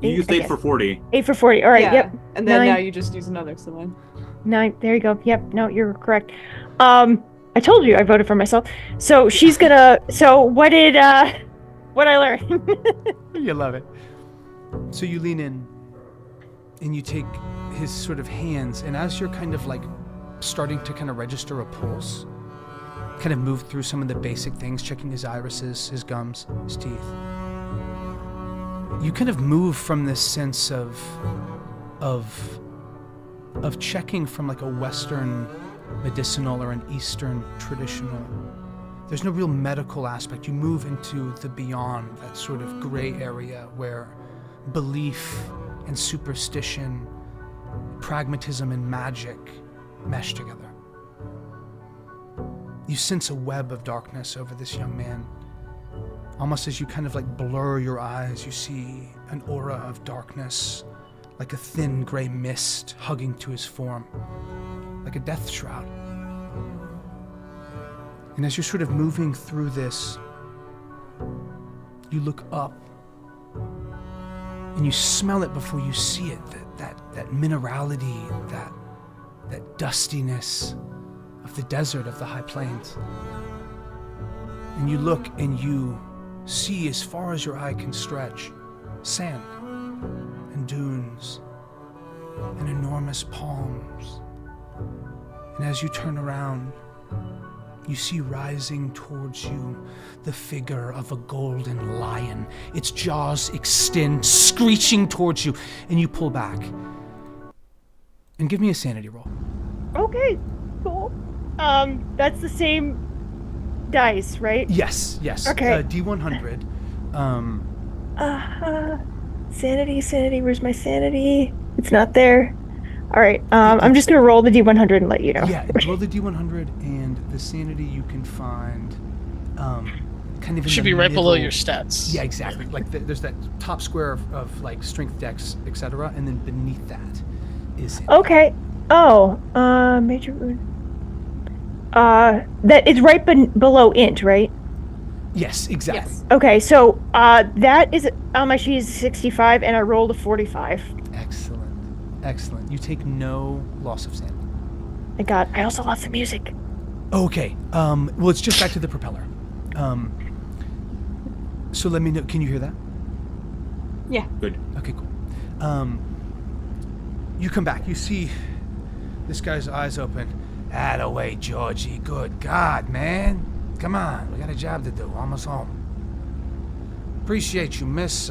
You used 8 for 40. 8 for 40. All right. Yeah. Yep. And then 9. now you just use another, so then. 9. There you go. Yep. No, you're correct. I told you I voted for myself. So she's gonna. So what did what I learn? You love it. So you lean in and you take his sort of hands, and as you're kind of like starting to kind of register a pulse, kind of move through some of the basic things, checking his irises, his gums, his teeth, you kind of move from this sense of checking from like a Western medicinal or an Eastern traditional. There's no real medical aspect. You move into the beyond, that sort of gray area where belief and superstition, pragmatism and magic mesh together. You sense a web of darkness over this young man. Almost as you kind of like blur your eyes, you see an aura of darkness, like a thin gray mist hugging to his form, like a death shroud. And as you're sort of moving through this, you look up and you smell it before you see it, that minerality, that dustiness of the desert, of the high plains. And you look and you see, as far as your eye can stretch, sand and dunes and enormous palms. And as you turn around, you see rising towards you the figure of a golden lion. Its jaws extend, screeching towards you, and you pull back. And give me a sanity roll. Okay, cool. That's the same dice, right? Yes. Okay. D100. Sanity. Where's my sanity? It's not there. All right. I'm just gonna roll the D100 and let you know. Yeah, roll the D100, and the sanity you can find kind of in Should the be right below middle. your stats. Yeah, exactly. Like there's that top square of like strength, dex, etc., and then beneath that is sanity. Okay. Oh, major wound. That it's right below int, right? Yes, exactly. Yes. Okay, so that is on my sheet is 65, and I rolled a 45. Excellent. You take no loss of sanity. Thank God. I also love the music. Okay. Well, it's just back to the propeller. So let me know. Can you hear that? Yeah. Good. Okay, cool. You come back. You see this guy's eyes open. Attaway, Georgie. Good God, man. Come on. We got a job to do. Almost home. Appreciate you, miss.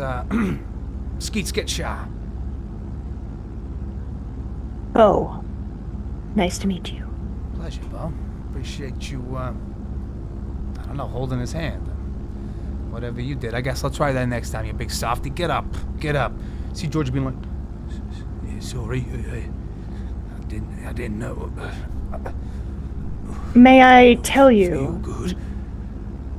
Skeets get shot. Oh, nice to meet you. Pleasure, Bo. Appreciate you, I don't know, holding his hand. Whatever you did. I guess I'll try that next time, you big softy. Get up. See George being like, sorry, I didn't know. May I tell Feel you? good.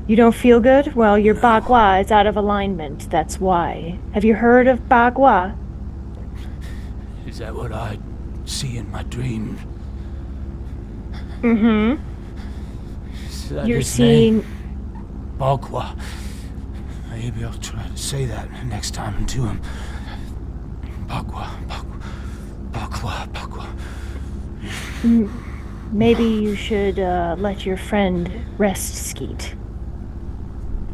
You don't feel good? Well, your bagua is out of alignment. That's why. Have you heard of bagua? Is that what I see in my dreams? Mm-hmm. Is that You're his name? seeing. Bagua. Maybe I'll try to say that next time to him. Bagua. Maybe you should let your friend rest, Skeet.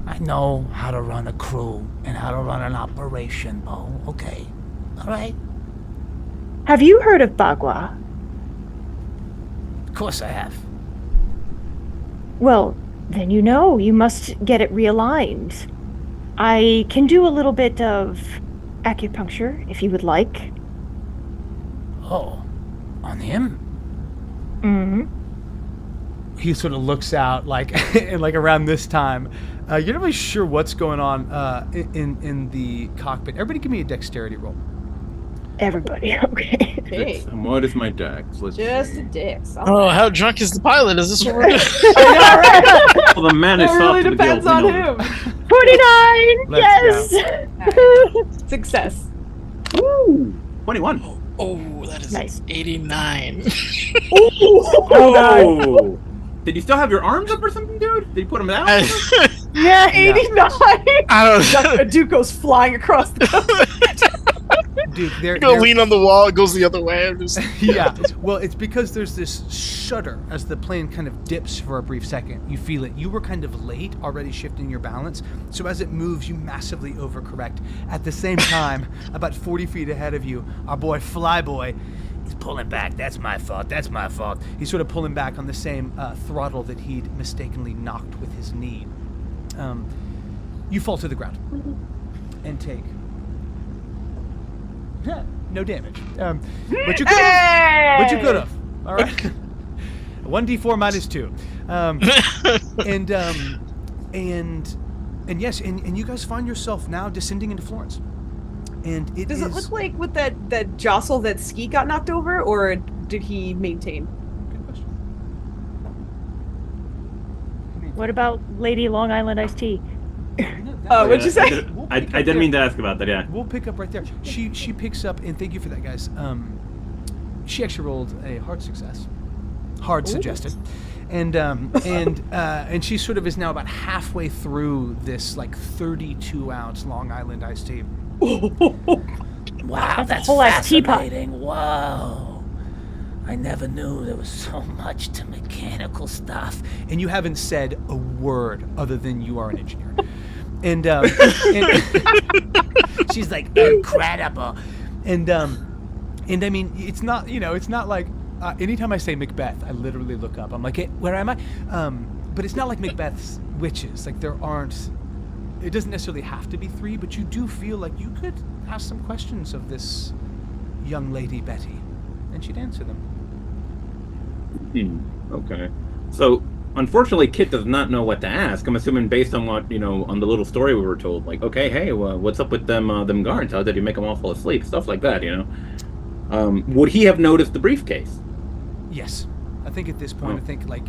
I know how to run a crew and how to run an operation, Bo. Okay. All right? Have you heard of bagua? Of course I have. Well, then you know. You must get it realigned. I can do a little bit of acupuncture, if you would like. Oh, on him? Mm-hmm. He sort of looks out like like around this time. You're not really sure what's going on in the cockpit. Everybody give me a dexterity roll. Everybody, okay. Okay. And what is my dex? Let's Just see. a dicks. Oh, how drunk is the pilot? Is this what we're doing? Well, the man is It really soft to the depends guild, on we know this. him. 49! Let's Yes! Success. Woo! 21. Oh, that is Nice. 89. Oh! Did you still have your arms up or something, dude? Did you put them down? Yeah, 89. I don't Duke goes flying across the Dude, they're, go lean on the wall, it goes the other way. I'm just, yeah. Well, it's because there's this shudder as the plane kind of dips for a brief second. You feel it. You were kind of late, already shifting your balance. So as it moves, you massively overcorrect. At the same time, about 40 feet ahead of you, our boy Flyboy, He's pulling back. That's my fault. That's my fault. he's sort of pulling back on the same throttle that he'd mistakenly knocked with his knee. You fall to the ground and take no damage. But you could have. But you could have. All right. 1d4 minus 2. And yes, and you guys find yourself now descending into Florence. And Does it look like with that jostle that Ski got knocked over, or did he maintain? Good question. What about Lady Long Island Iced Tea? What'd you say? I didn't mean to ask about that, yeah. We'll pick up right there. She picks up, and thank you for that, guys. She actually rolled a hard success, hard suggested, and she sort of is now about halfway through this like 32-ounce Long Island iced tea. Wow, that's whole ass teapot. fascinating. Whoa. I never knew there was so much to mechanical stuff. And you haven't said a word other than you are an engineer. And She's like, incredible. And I mean, it's not, it's not like, anytime I say Macbeth, I literally look up. I'm like, hey, where am I? But it's not like Macbeth's witches. Like, it doesn't necessarily have to be 3, but you do feel like you could ask some questions of this young lady, Betty, and she'd answer them. Okay. So, unfortunately, Kit does not know what to ask. I'm assuming based on what, on the little story we were told. Like, okay, hey, what's up with them guards? How did you make them all fall asleep? Stuff like that, Would he have noticed the briefcase? Yes. I think at this point, I think, like,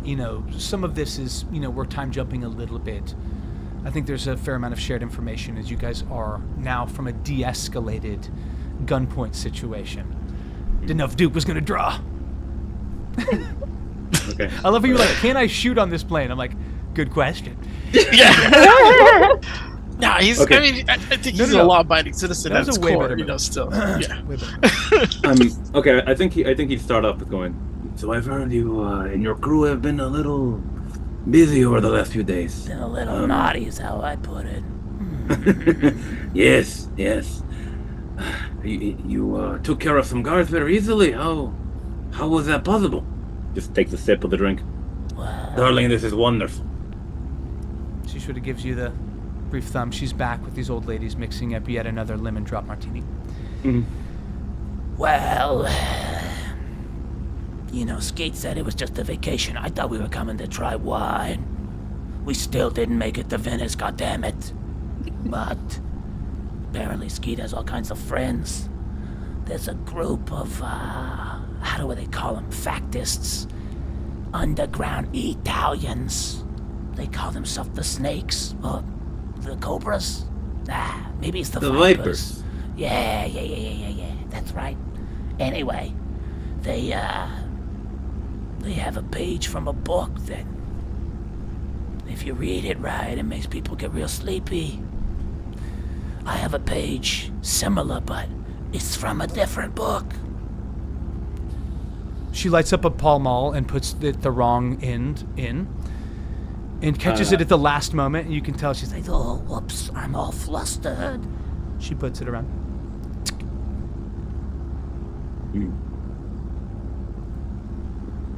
some of this is, we're time jumping a little bit. I think there's a fair amount of shared information as you guys are now from a de-escalated gunpoint situation. Didn't know if Duke was going to draw. Okay. I love how you're like, can I shoot on this plane? I'm like, good question. yeah. No, he's. Okay. I mean, I think No, he's no, a no. law-abiding citizen That at was his a way core. better Still. Yeah. Way better. Okay, I think he'd start off with going, so I've heard you and your crew have been a little busy over the last few days. Been a little naughty is how I put it. Yes. You took care of some guards very easily. How was that possible? Just takes a sip of the drink. Well, Darling, this is wonderful. She sort of gives you the brief thumb. She's back with these old ladies mixing up yet another lemon drop martini. well, Skate said it was just a vacation. I thought we were coming to try wine. We still didn't make it to Venice, goddammit. But apparently Skeet has all kinds of friends. There's a group of, how do they call them? Factists. Underground Italians. They call themselves the Snakes. Or the Cobras. Maybe it's the Vipers. Yeah. That's right. Anyway, they have a page from a book that, if you read it right, it makes people get real sleepy. I have a page similar, but it's from a different book. She lights up a Pall Mall and puts the wrong end in, and catches it at the last moment, and you can tell she's like, Oh, whoops, I'm all flustered. she puts it around.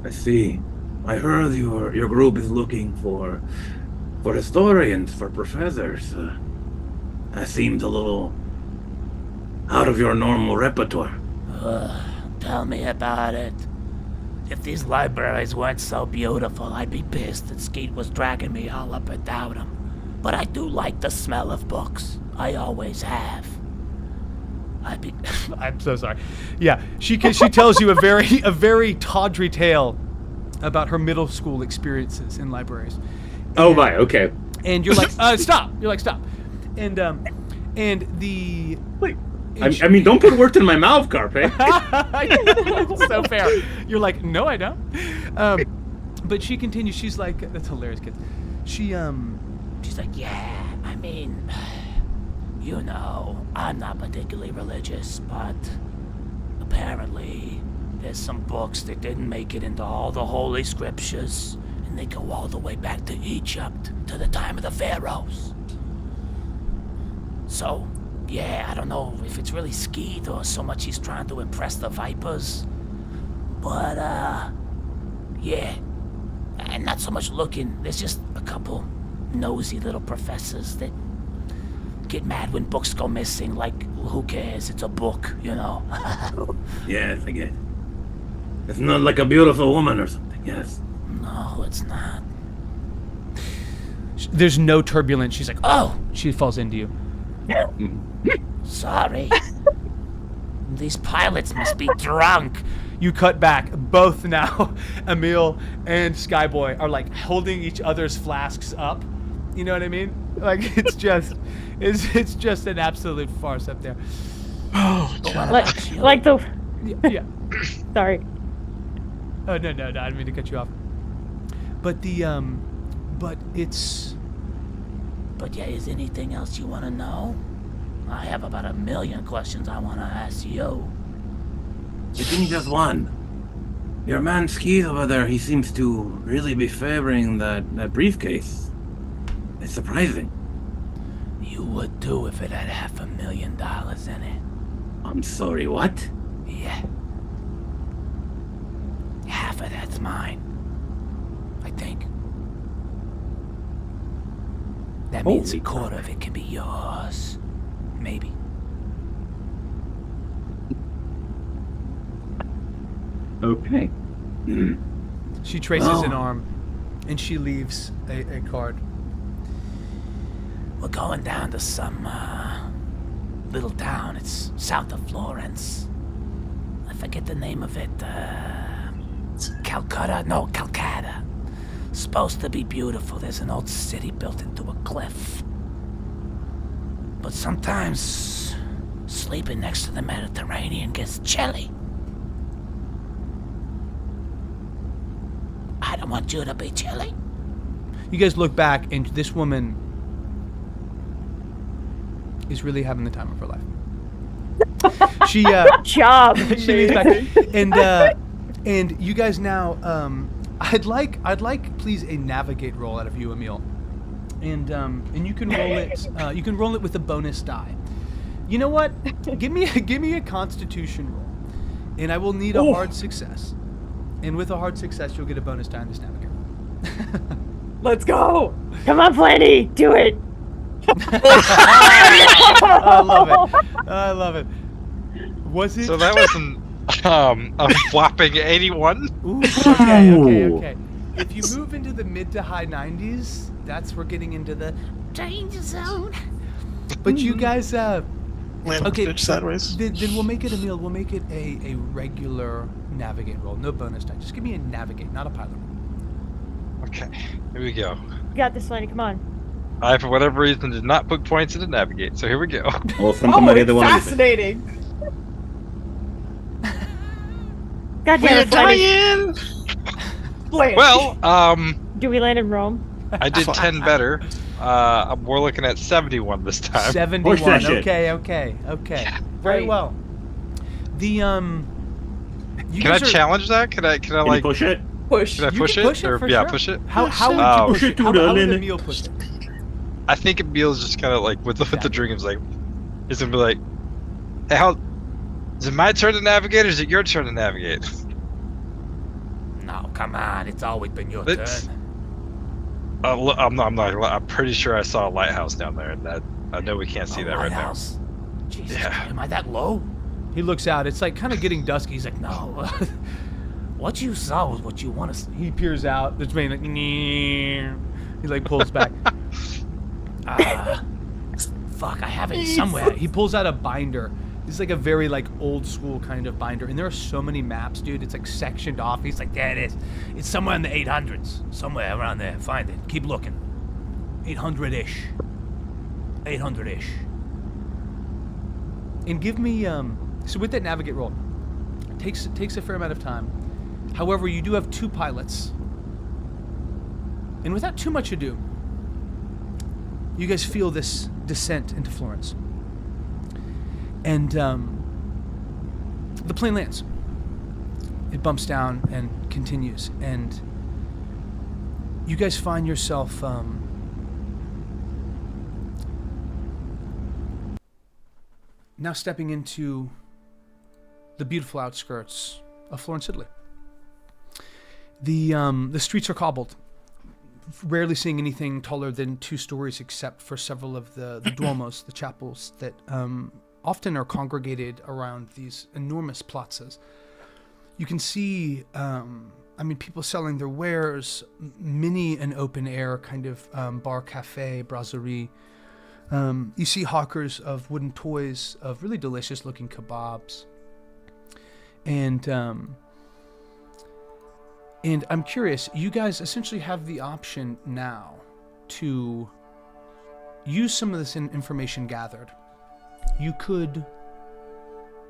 I see. I heard your group is looking for historians, for professors. That seems a little out of your normal repertoire. Tell me about it. If these libraries weren't so beautiful, I'd be pissed that Skeet was dragging me all up and down them. But I do like the smell of books. I always have. I'm so sorry. Yeah, she tells you a very tawdry tale about her middle school experiences in libraries. Oh my, okay. And you're like, stop. You're like, stop. And the. Wait. I mean, don't put words in my mouth, Carpe. It's so fair. You're like, no, I don't. But she continues. She's like, that's hilarious, kids. She's like, yeah, I mean, you know, I'm not particularly religious, but apparently there's some books that didn't make it into all the holy scriptures, and they go all the way back to Egypt, to the time of the pharaohs. So, yeah, I don't know if it's really Skeet or so much he's trying to impress the Vipers, but, yeah, and not so much looking. There's just a couple nosy little professors that get mad when books go missing, like, who cares, it's a book, you know. Yes, I get it. It's not like a beautiful woman or something, yes. No, it's not. There's no turbulence. She's like, oh, she falls into you. Sorry. These pilots must be drunk. You cut back. Both now, Emil and Skyboy are like holding each other's flasks up. You know what I mean? Like it's just an absolute farce up there. Oh, God. Like the. Yeah. Sorry. Oh no, I didn't mean to cut you off. But But yeah, is anything else you want to know? I have about 1 million questions I want to ask you. You think just one? Your man Skeet over there, he seems to really be favoring that briefcase. It's surprising. You would do if it had $500,000 in it. I'm sorry, what? Yeah. Half of that's mine. I think. That means a quarter of it can be yours. Maybe. Okay. she traces an arm, and she leaves a card. We're going down to some little town. It's south of Florence. I forget the name of it. Calcutta? No, Calcutta. Supposed to be beautiful. There's an old city built into a cliff. But sometimes sleeping next to the Mediterranean gets chilly. I don't want you to be chilly. You guys look back, and this woman is really having the time of her life. She Job. she leaves back, and you guys now. I'd like please a navigate roll out of you, Emil, and you can roll it. You can roll it with a bonus die. You know what? give me a Constitution roll, and I will need a hard success. And with a hard success, you'll get a bonus die on this navigate roll. Let's go. Come on, Flanny, do it. I love it. Was it? So that was a whopping 81. Ooh, okay. If you move into the mid to high 90s, we're getting into the Danger zone. But you guys, Land pitch sideways. Then we'll make it, Emil. We'll make it a regular navigate roll. No bonus die. Just give me a navigate, not a pilot roll. Okay, here we go. You got this, Flanny. Come on. I, for whatever reason, did not put points into navigate, so here we go. Well, Santa Maria de Guadalupe. Fascinating. God We're damn it, Flanny. dying. Blanche. Well, Do we land in Rome? I did 10 better. We're looking at 71 this time. 71. Push that shit. Okay. Very well. The you Can I guys are, challenge that? Can I Can you like push it? Push. can I You push can it? push it Or for yeah, sure. push it. How would you Oh. push it? How would Emil push it? I think Emil's just kind of like with the dreams, like he's gonna be like, "Hey, how is it my turn to navigate, or is it your turn to navigate?" No, come on. It's always been your It's- turn. I'm not. I'm pretty sure I saw a lighthouse down there, and that I know we can't see that right now. Lighthouse. Jesus, Yeah. am I that low? He looks out. It's like kind of getting dusky. He's like, No. What you saw was what you want to see. he peers out. There's being like, he like pulls back. Fuck, I have it somewhere. He pulls out a binder It's like a very like old school kind of binder, and there are so many maps, dude. It's like sectioned off. He's like, there it is. It's somewhere in the 800s, somewhere around there. Find it. Keep looking. 800-ish. 800-ish. And give me so with that navigate roll, it takes a fair amount of time. However, you do have 2 pilots, and without too much ado, you guys feel this descent into Florence. And the plane lands. It bumps down and continues. And you guys find yourself now stepping into the beautiful outskirts of Florence, Italy. The streets are cobbled. Rarely seeing anything taller than 2 stories except for several of the duomos, the chapels that often are congregated around these enormous plazas. You can see, people selling their wares, many an open air kind of bar, cafe, brasserie. You see hawkers of wooden toys, of really delicious looking kebabs. And I'm curious, you guys essentially have the option now to use some of this information gathered. You could,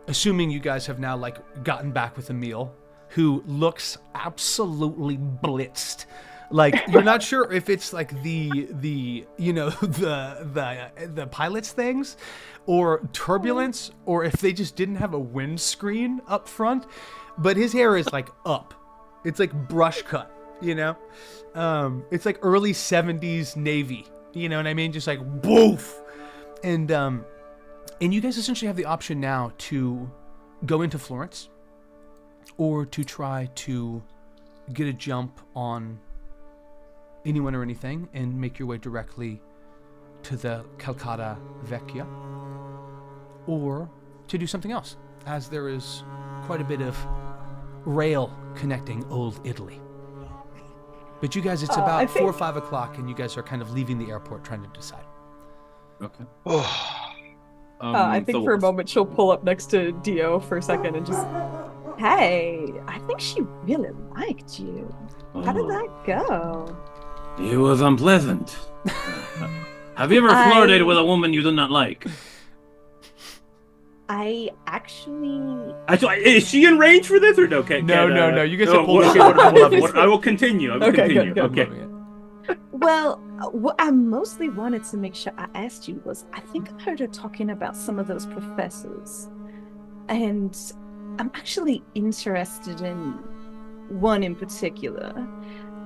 assuming you guys have now like gotten back with Emil, who looks absolutely blitzed. Like you're not sure if it's like the pilot's things or turbulence, or if they just didn't have a windscreen up front, but his hair is like up. It's like brush cut, you know? It's like early 70s Navy, you know what I mean? Just like boof. And you guys essentially have the option now to go into Florence or to try to get a jump on anyone or anything and make your way directly to the Calcata Vecchia, or to do something else, as there is quite a bit of rail connecting old Italy. But you guys, it's about 4 or 5 o'clock, and you guys are kind of leaving the airport trying to decide. Okay. I think for a moment she'll pull up next to Dio for a second and just, hey, I think she really liked you. How did that go? It was unpleasant. Have you ever flirted with a woman you do not like? I actually... Is she in range for this or no? No. You guys have pulled I will continue. Continue. Good. Okay. Well, what I mostly wanted to make sure I asked you was, I think I heard her talking about some of those professors. And I'm actually interested in one in particular.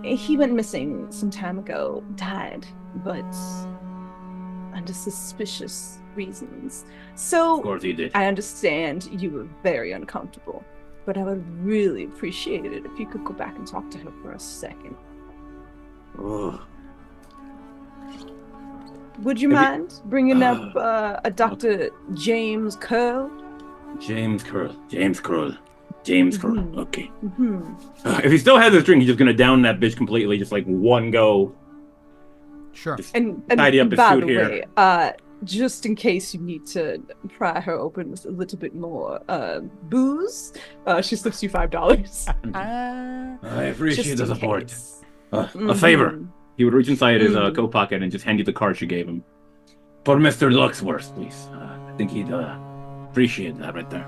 He went missing some time ago, died, but under suspicious reasons. So, Of course he did. I understand you were very uncomfortable, but I would really appreciate it if you could go back and talk to her for a second. Oh. Would you mind bringing up a Dr. James Curl? James Curl. Mhm. Okay. If he still has his drink, he's just gonna down that bitch completely, just like one go. Sure. And Tidy up his by suit the here. way, just in case you need to pry her open with a little bit more booze, she slips you $5. I appreciate Just the in support. case. A favor. He would reach inside his coat pocket and just hand you the card she gave him. For Mr. Luxworth, please. I think he'd appreciate that right there.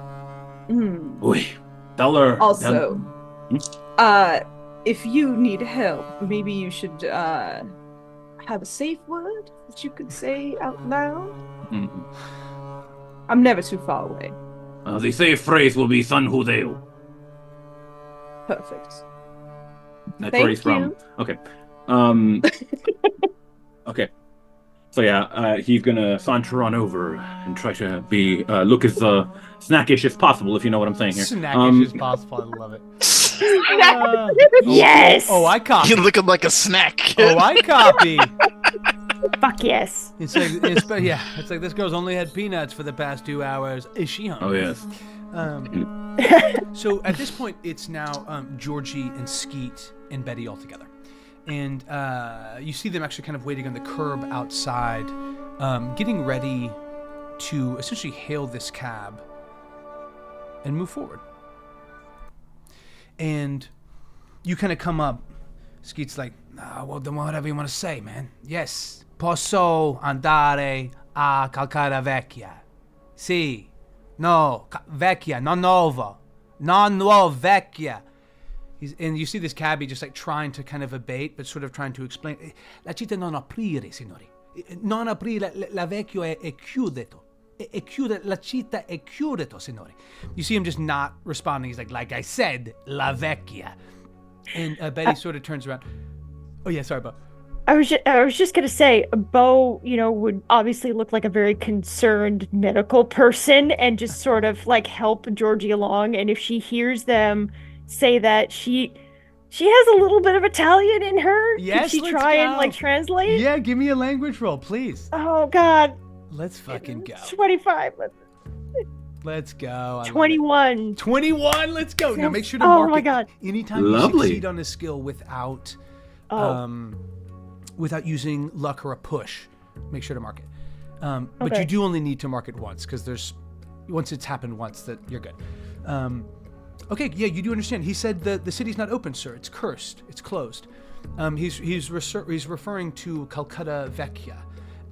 Oy. Tell her. Also, if you need help, maybe you should have a safe word that you could say out loud. I'm never too far away. The safe phrase will be San Judeo. Perfect. That's Thank where he's from. you. Okay. Okay. So yeah, he's gonna saunter on over and try to be look as snackish as possible, if you know what I'm saying here. Snackish as possible. I love it. Yes! Oh, I copy. You're looking like a snack. Oh, I copy. Fuck yes. It's like this girl's only had peanuts for the past 2 hours. Is she hungry? Oh, yes. So at this point, it's now Georgie and Skeet and Betty all together. And you see them actually kind of waiting on the curb outside, getting ready to essentially hail this cab and move forward. And you kind of come up. Skeet's like, well, then whatever you want to say, man. Yes. Posso andare a Calcata Vecchia? Sì. No. Vecchia. Non nuovo. Non nuovo vecchia. And you see this cabbie just like trying to kind of abate, but sort of trying to explain. La città non aprire, signori. Non aprire, la vecchio è chiudeto. È chiude, la città è chiudeto, signori. You see him just not responding. He's like I said, la vecchia. And Betty sort of turns around. Oh yeah, sorry, Bo. I was just gonna say, Bo, would obviously look like a very concerned medical person and just sort of like help Georgie along. And if she hears them say that she has a little bit of Italian in her, yes, can she try and like translate? Yeah, give me a language roll, please. Oh God. Let's fucking go. 25. Let's go. 21. 21. Let's go. Now make sure to mark my it God. anytime you succeed on a skill without using luck or a push. Make sure to mark it. But you do only need to mark it once because once it's happened once that you're good. Okay, yeah, you do understand. He said the city's not open, sir. It's cursed. It's closed. He's referring to Calcutta Vecchia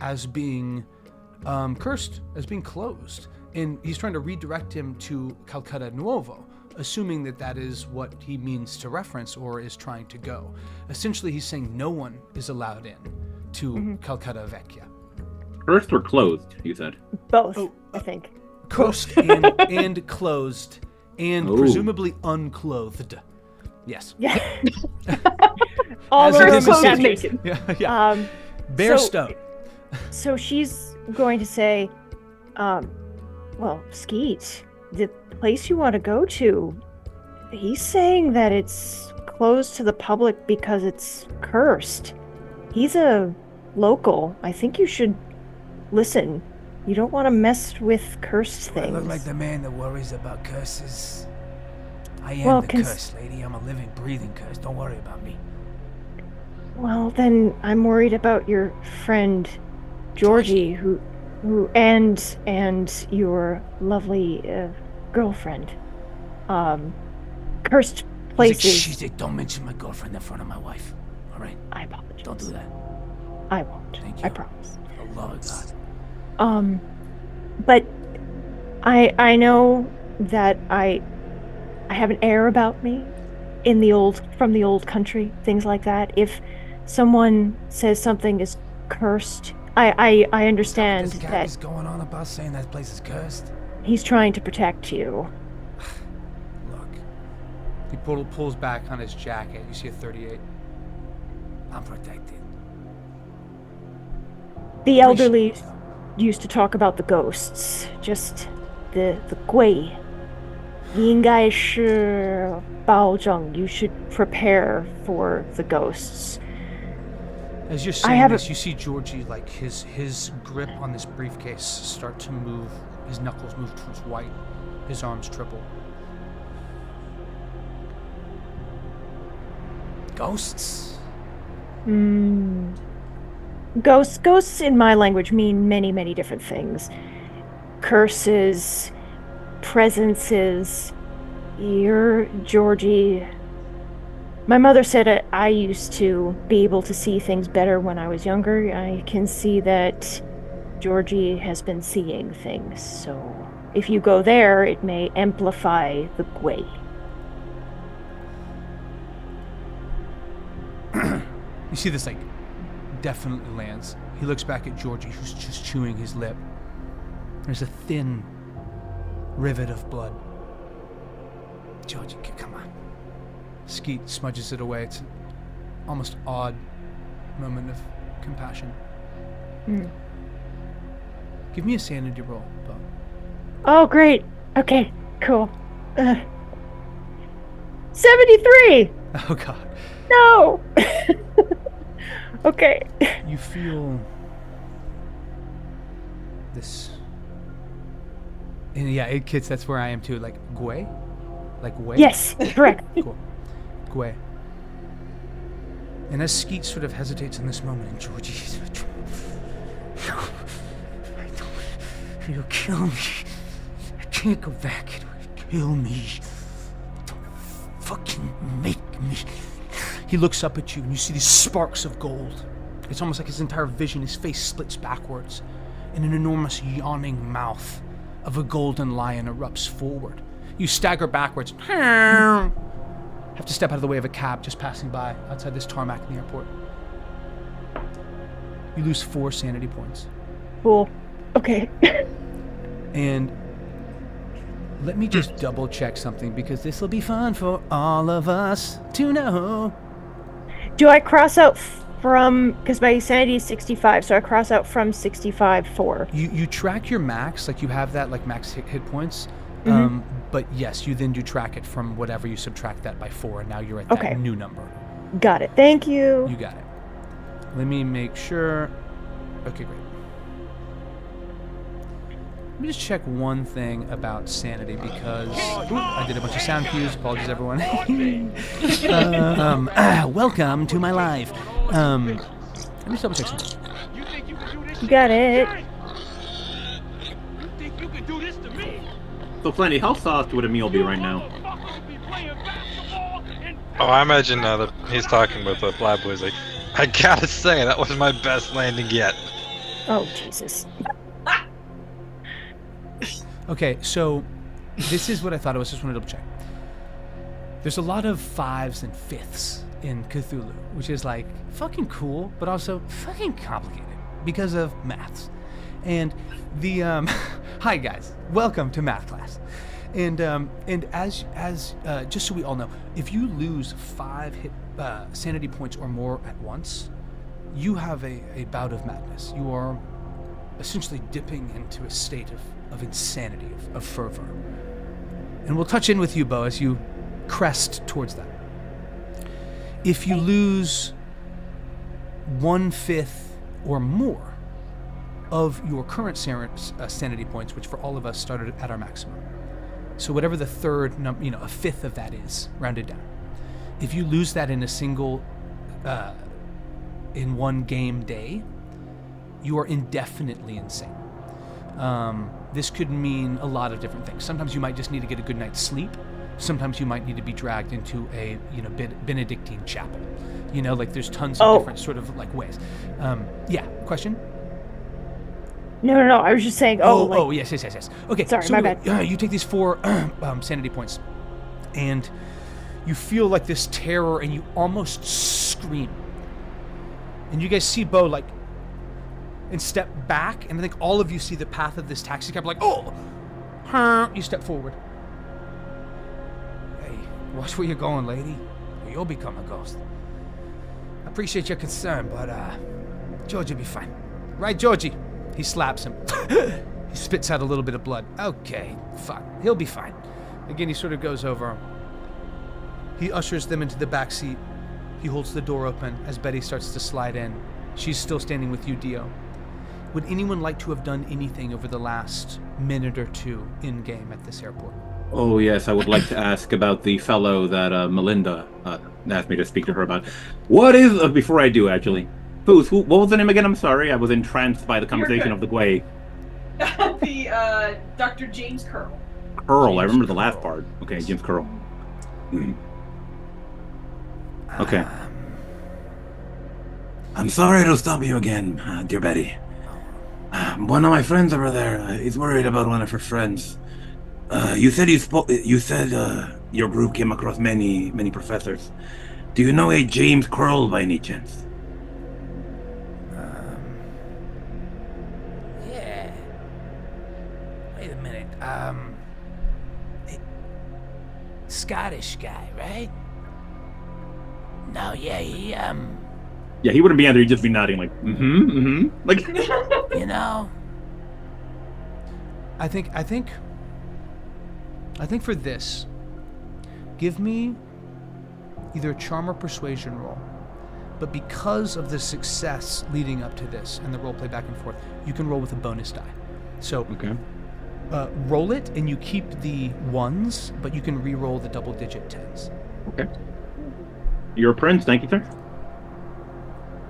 as being cursed, as being closed. And he's trying to redirect him to Calcutta Nuovo, assuming that is what he means to reference or is trying to go. Essentially, he's saying no one is allowed in to Calcutta Vecchia. Cursed or closed, you said? Both, I think. Cursed and closed. And presumably unclothed. Yes. Yeah. All those those naked. Yeah. Bare stone. So she's going to say, well, Skeet, the place you want to go to, he's saying that it's closed to the public because it's cursed. He's a local. I think you should listen. You don't want to mess with cursed things. I look like the man that worries about curses. I am the curse, lady. I'm a living, breathing curse. Don't worry about me. Well, then I'm worried about your friend Georgie, who and your lovely girlfriend. Cursed places. Don't mention my girlfriend in front of my wife. All right. I apologize. Don't do that. I won't. Thank you. I promise. For the love of God. But I know that I have an air about me from the old country, things like that. If someone says something is cursed, I understand this guy is going on about saying that place is cursed. He's trying to protect you. Look. He pulls back on his jacket. You see a 38. I'm protected. The elderly used to talk about the ghosts, just the鬼 应该是保证. You should prepare for the ghosts. As you're saying this, you see Georgie, like his grip on this briefcase start to move. His knuckles move towards white. His arms triple. Ghosts? Ghosts in my language mean many, many different things. Curses, presences. You're Georgie. My mother said I used to be able to see things better when I was younger. I can see that Georgie has been seeing things. So if you go there, it may amplify the way. You see this, like, definitely lands. He looks back at Georgie, who's just chewing his lip. There's a thin rivet of blood. Georgie, come on. Skeet smudges it away. It's an almost odd moment of compassion. Give me a sanity roll, Bo. Oh, great. Okay, cool. 73! Oh, God. No! Okay. You feel this. And yeah, kids, that's where I am too. Like, Gwe? Like, way? Yes, correct. Cool. Gwe. And as Skeet sort of hesitates in this moment, and Georgie's. You'll kill me. I can't go back. kill me. Don't fucking make me. He looks up at you, and you see these sparks of gold. It's almost like his entire vision, his face splits backwards, and an enormous yawning mouth of a golden lion erupts forward. You stagger backwards. Have to step out of the way of a cab just passing by outside this tarmac in the airport. You lose 4 sanity points. Cool. Okay. And let me just double check something, because this will be fun for all of us to know. Do I cross out from, because my sanity is 65, so I cross out from 65 4. You track your max, like you have that like max hit points. But yes, you then do track it from whatever you subtract that by 4, and now you're at that new number. Got it. Thank you. You got it. Let me make sure. Okay, great. Let me just check one thing about sanity, because I did a bunch of sound cues. Apologies, everyone. Welcome to my live. Let me just double check something. You got it. So, Plenty, how soft would a meal be right now? Oh, I imagine that he's talking with Blab Boy. He's like, I gotta say, that was my best landing yet. Oh, Jesus. Okay, so this is what I thought. I was just wanted to double check. There's a lot of 5s and 5ths in Cthulhu, which is like fucking cool, but also fucking complicated because of maths. And the hi guys, welcome to math class. And as just so we all know, if you lose 5 sanity points or more at once, you have a bout of madness. You are essentially dipping into a state of insanity, of fervor. And we'll touch in with you, Bo, as you crest towards that. If you lose 1/5 or more of your current sanity points, which for all of us started at our maximum, so whatever the third number, a 5th of that is, rounded down. If you lose that in a single, in one game day, you are indefinitely insane. This could mean a lot of different things. Sometimes you might just need to get a good night's sleep. Sometimes you might need to be dragged into a, Benedictine chapel. Like there's tons of different sort of like ways. Yeah, question? No. I was just saying. Yes. Okay. Sorry, so my anyway, bad. You take these 4 sanity points, and you feel like this terror, and you almost scream. And you guys see Bo and step back, and I think all of you see the path of this taxi cab. Like, you step forward. Hey, watch where you're going, lady, or you'll become a ghost. I appreciate your concern, but Georgie'll be fine, right, Georgie? He slaps him. He spits out a little bit of blood. Okay, fine. He'll be fine. Again, he sort of goes over. He ushers them into the back seat. He holds the door open as Betty starts to slide in. She's still standing with you, Dio. Would anyone like to have done anything over the last minute or two in-game at this airport? Oh, yes, I would like to ask about the fellow that Melinda asked me to speak to her about. What is... before I do, actually. What was the name again? I'm sorry. I was entranced by the conversation of the Gwei. The Dr. James Curl. Curl. I remember the last part. Okay, James Curl. Okay. I'm sorry to stop you again, dear Betty. One of my friends over there is worried about one of her friends. You said your group came across many professors. Do you know a James Curl by any chance? Yeah. Wait a minute. Scottish guy, right? No, yeah, he Yeah, he wouldn't be there. He'd just be nodding like, like. I think for this, give me either a charm or persuasion roll. But because of the success leading up to this and the role play back and forth, you can roll with a bonus die. So Okay. Roll it and you keep the 1s, but you can re-roll the double-digit 10s. Okay. You're a prince. Thank you, sir.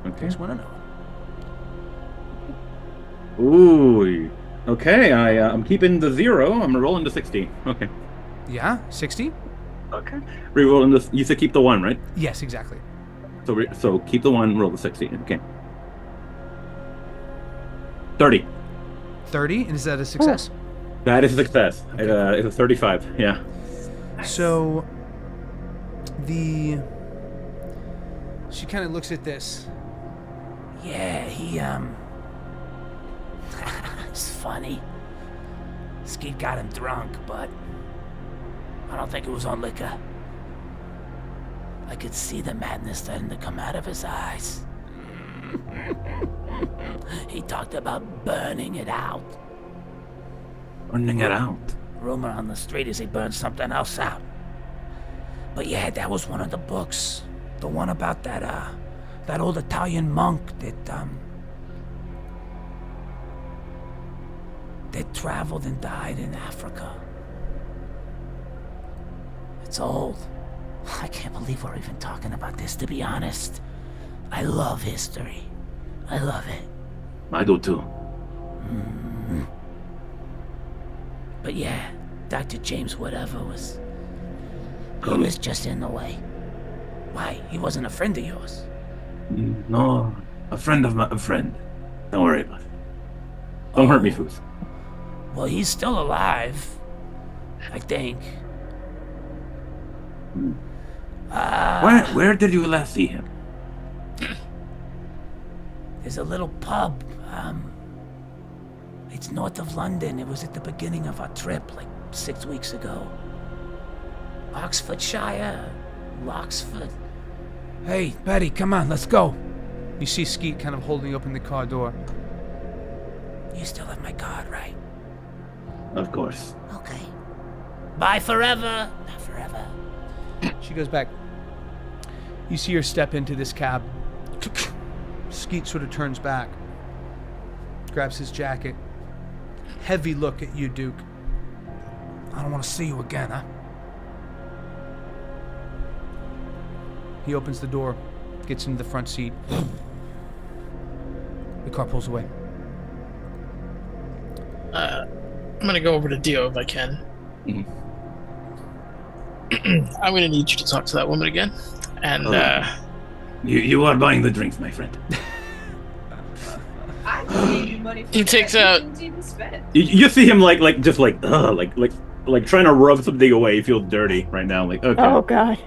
Okay. Just want to know. Ooh. Okay, I'm keeping the 0. I'm rolling to 60. Okay. Yeah, 60? Okay. Reroll in this. You said keep the 1, right? Yes, exactly. So keep the 1, roll the 60. Okay. 30. 30, and is that a success? That is a success. It's a 35. Yeah. So she kind of looks at this. Yeah, he, it's funny. Skeet got him drunk, but I don't think it was on liquor. I could see the madness starting to come out of his eyes. He talked about burning it out. Burning it out. Rumor on the street is he burned something else out. But yeah, that was one of the books. The one about that old Italian monk that traveled and died in Africa. It's old. I can't believe we're even talking about this, to be honest. I love history. I love it. I do too. But yeah, Dr. James whatever he was just in the way. Why? He wasn't a friend of yours. No, a friend of a friend. Don't worry about it. Don't hurt me, Foos. Well, he's still alive, I think. Where did you last see him? There's a little pub. It's north of London. It was at the beginning of our trip, like 6 weeks ago. Oxfordshire, Loxford. Hey, Betty, come on, let's go. You see Skeet kind of holding open the car door. You still have my card, right? Of course. Okay. Bye forever. Not forever. She goes back. You see her step into this cab. Skeet sort of turns back, grabs his jacket. Heavy look at you, Duke. I don't want to see you again, huh? He opens the door, gets into the front seat. The car pulls away. I'm gonna go over to Dio if I can. Mhm. I'm gonna need you to talk to that woman again. And You are buying the drinks, my friend. I gave you money for He that takes you out- didn't even spend. You see him like trying to rub something away. He feels dirty right now. Like, okay. Oh God.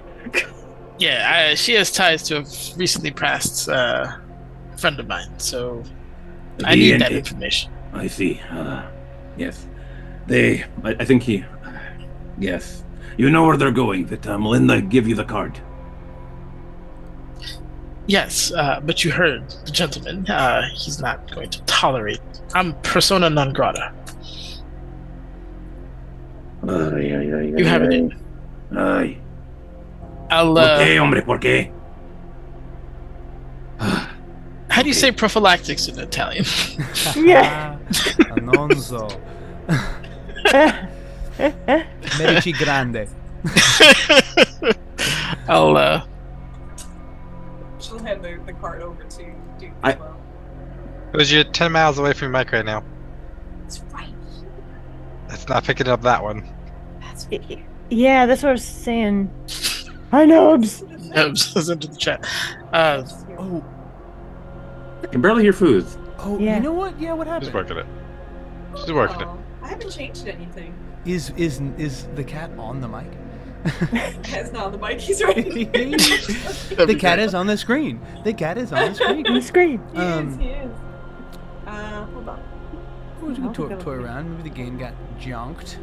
yeah, she has ties to a recently passed friend of mine, so I need that information. I see. Yes. I think he. Yes. You know where they're going. That Melinda give you the card. Yes, but you heard the gentleman. He's not going to tolerate. I'm persona non grata. You have it in. Ay. I'll. ¿Por qué, hombre? ¿Por qué? How do you say prophylactics in Italian? Yeah. Annonzo. Medici Grande. I'll. She'll hand the card over to Duke I- as well. Because you're 10 miles away from your mic right now. It's right. It's not picking up that one. That's Yeah, that's what I was saying. Hi, Nobs. Nobs into the chat. Oh, I can barely hear Foos. oh, Yeah. you know what? Yeah, what She's happened? working it. She's working it. Oh, I haven't changed anything. Is the cat on the mic? Cat's not on the mic. He's right. The cat is on the screen. The cat is on the screen. On the screen. He is. He is. Hold on. We can toy around. Maybe the game got junked.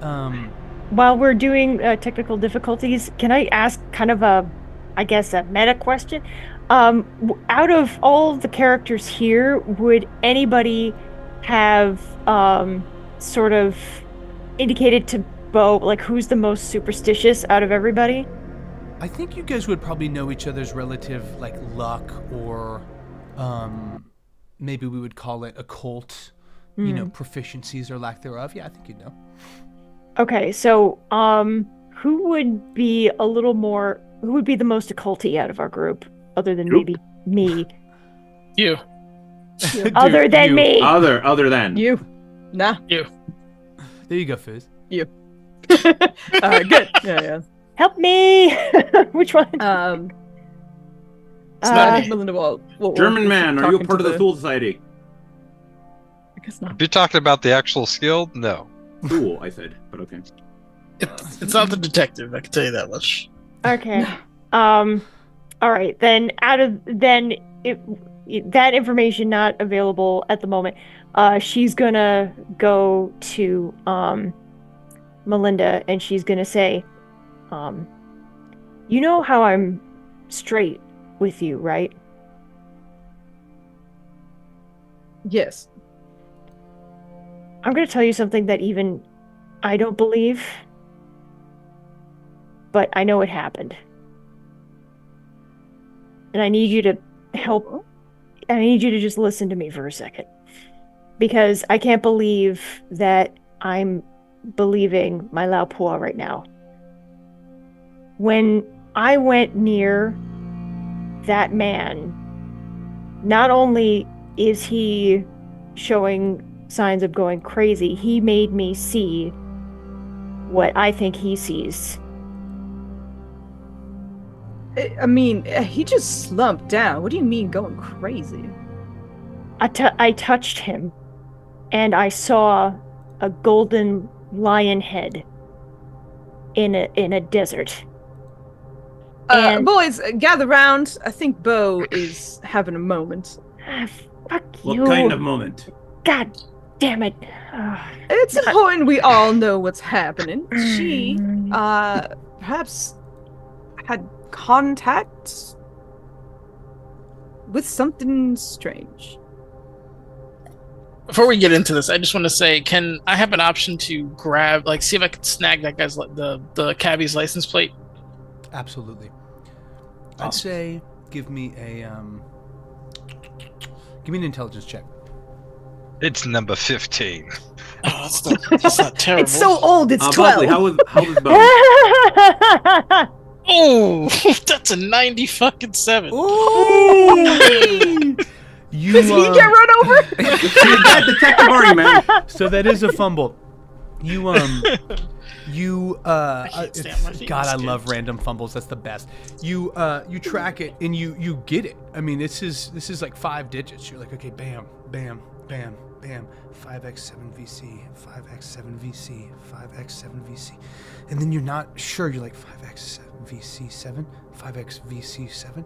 While we're doing technical difficulties, can I ask kind of a meta question? Out of all the characters here, would anybody have sort of indicated to Bo, like, who's the most superstitious out of everybody? I think you guys would probably know each other's relative, like, luck or maybe we would call it occult, proficiencies or lack thereof. Yeah, I think you'd know. Okay, so who would be the most occulty out of our group, other than maybe me? You. Other than me. Other than. You. Nah. You. There you go, Fizz. Good. Yeah. Help me! Which one? It's not I think Melinda will German man, are you a talking part to of the Thule Society? I guess not. If you're talking about the actual skill, no. Thule, I said, but okay. It's not the detective. I can tell you that much. Okay. All right. Then that information not available at the moment. She's gonna go to Melinda and she's gonna say, you know how I'm straight with you, right? Yes. I'm gonna tell you something that even I don't believe, but I know it happened. And I need you to help. I need you to just listen to me for a second. Because I can't believe that I'm believing my lao pua right now. When I went near that man, not only is he showing signs of going crazy, he made me see what I think he sees. I mean, he just slumped down. What do you mean going crazy? I touched him, and I saw a golden lion head in a desert. And Boys, gather round. I think Bo is having a moment. Fuck What you. kind of moment? God damn it. It's important we all know what's happening. She, perhaps had contact with something strange. Before we get into this, I just want to say, can I have an option to grab, see if I can snag that guy's the cabbie's license plate? Absolutely. Awesome. I'd say give me an intelligence check. It's number 15. Oh, that's not terrible. It's so old, it's 12. Bosley, how was Bo? Oh, that's a 90-fucking-7. Ooh! Does he get run over? You're dead, Detective Artie, man. So that is a fumble. You can't stand my feet God, I in love skins. random fumbles. That's the best. You track it and you get it. I mean, this is like 5 digits. You're like, okay, bam, bam, bam, bam. 5x7 VC, 5x7 VC, 5x7 VC, and then you're not sure. You're like 5x7 VC 7, 5x VC 7.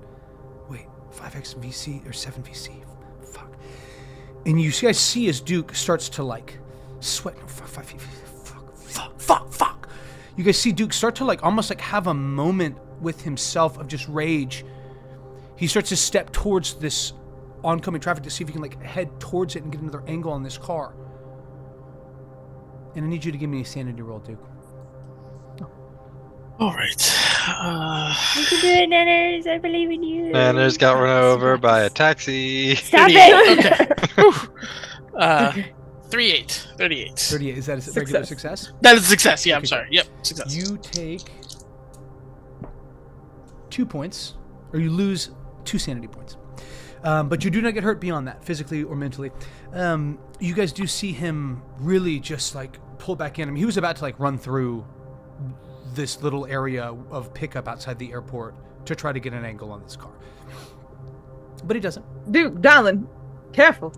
Wait, 5x VC or 7 VC? Fuck. And you guys see as Duke starts to like sweat. No, fuck. You guys see Duke start to like almost like have a moment with himself of just rage. He starts to step towards this oncoming traffic to see if he can like head towards it and get another angle on this car. And I need you to give me a sanity roll, Duke. All right. You can do it, Nanners. I believe in you. Nanners got run over by a taxi. Stop it! Okay. 38. 38. 38. Is that a regular success? That is a success. Yeah, I'm Okay. sorry. Yep, success. You take 2 points, or you lose 2 sanity points. But you do not get hurt beyond that, physically or mentally. You guys do see him really just like pull back in. I mean, he was about to like run through this little area of pickup outside the airport to try to get an angle on this car. But he doesn't. Dude, darling, careful.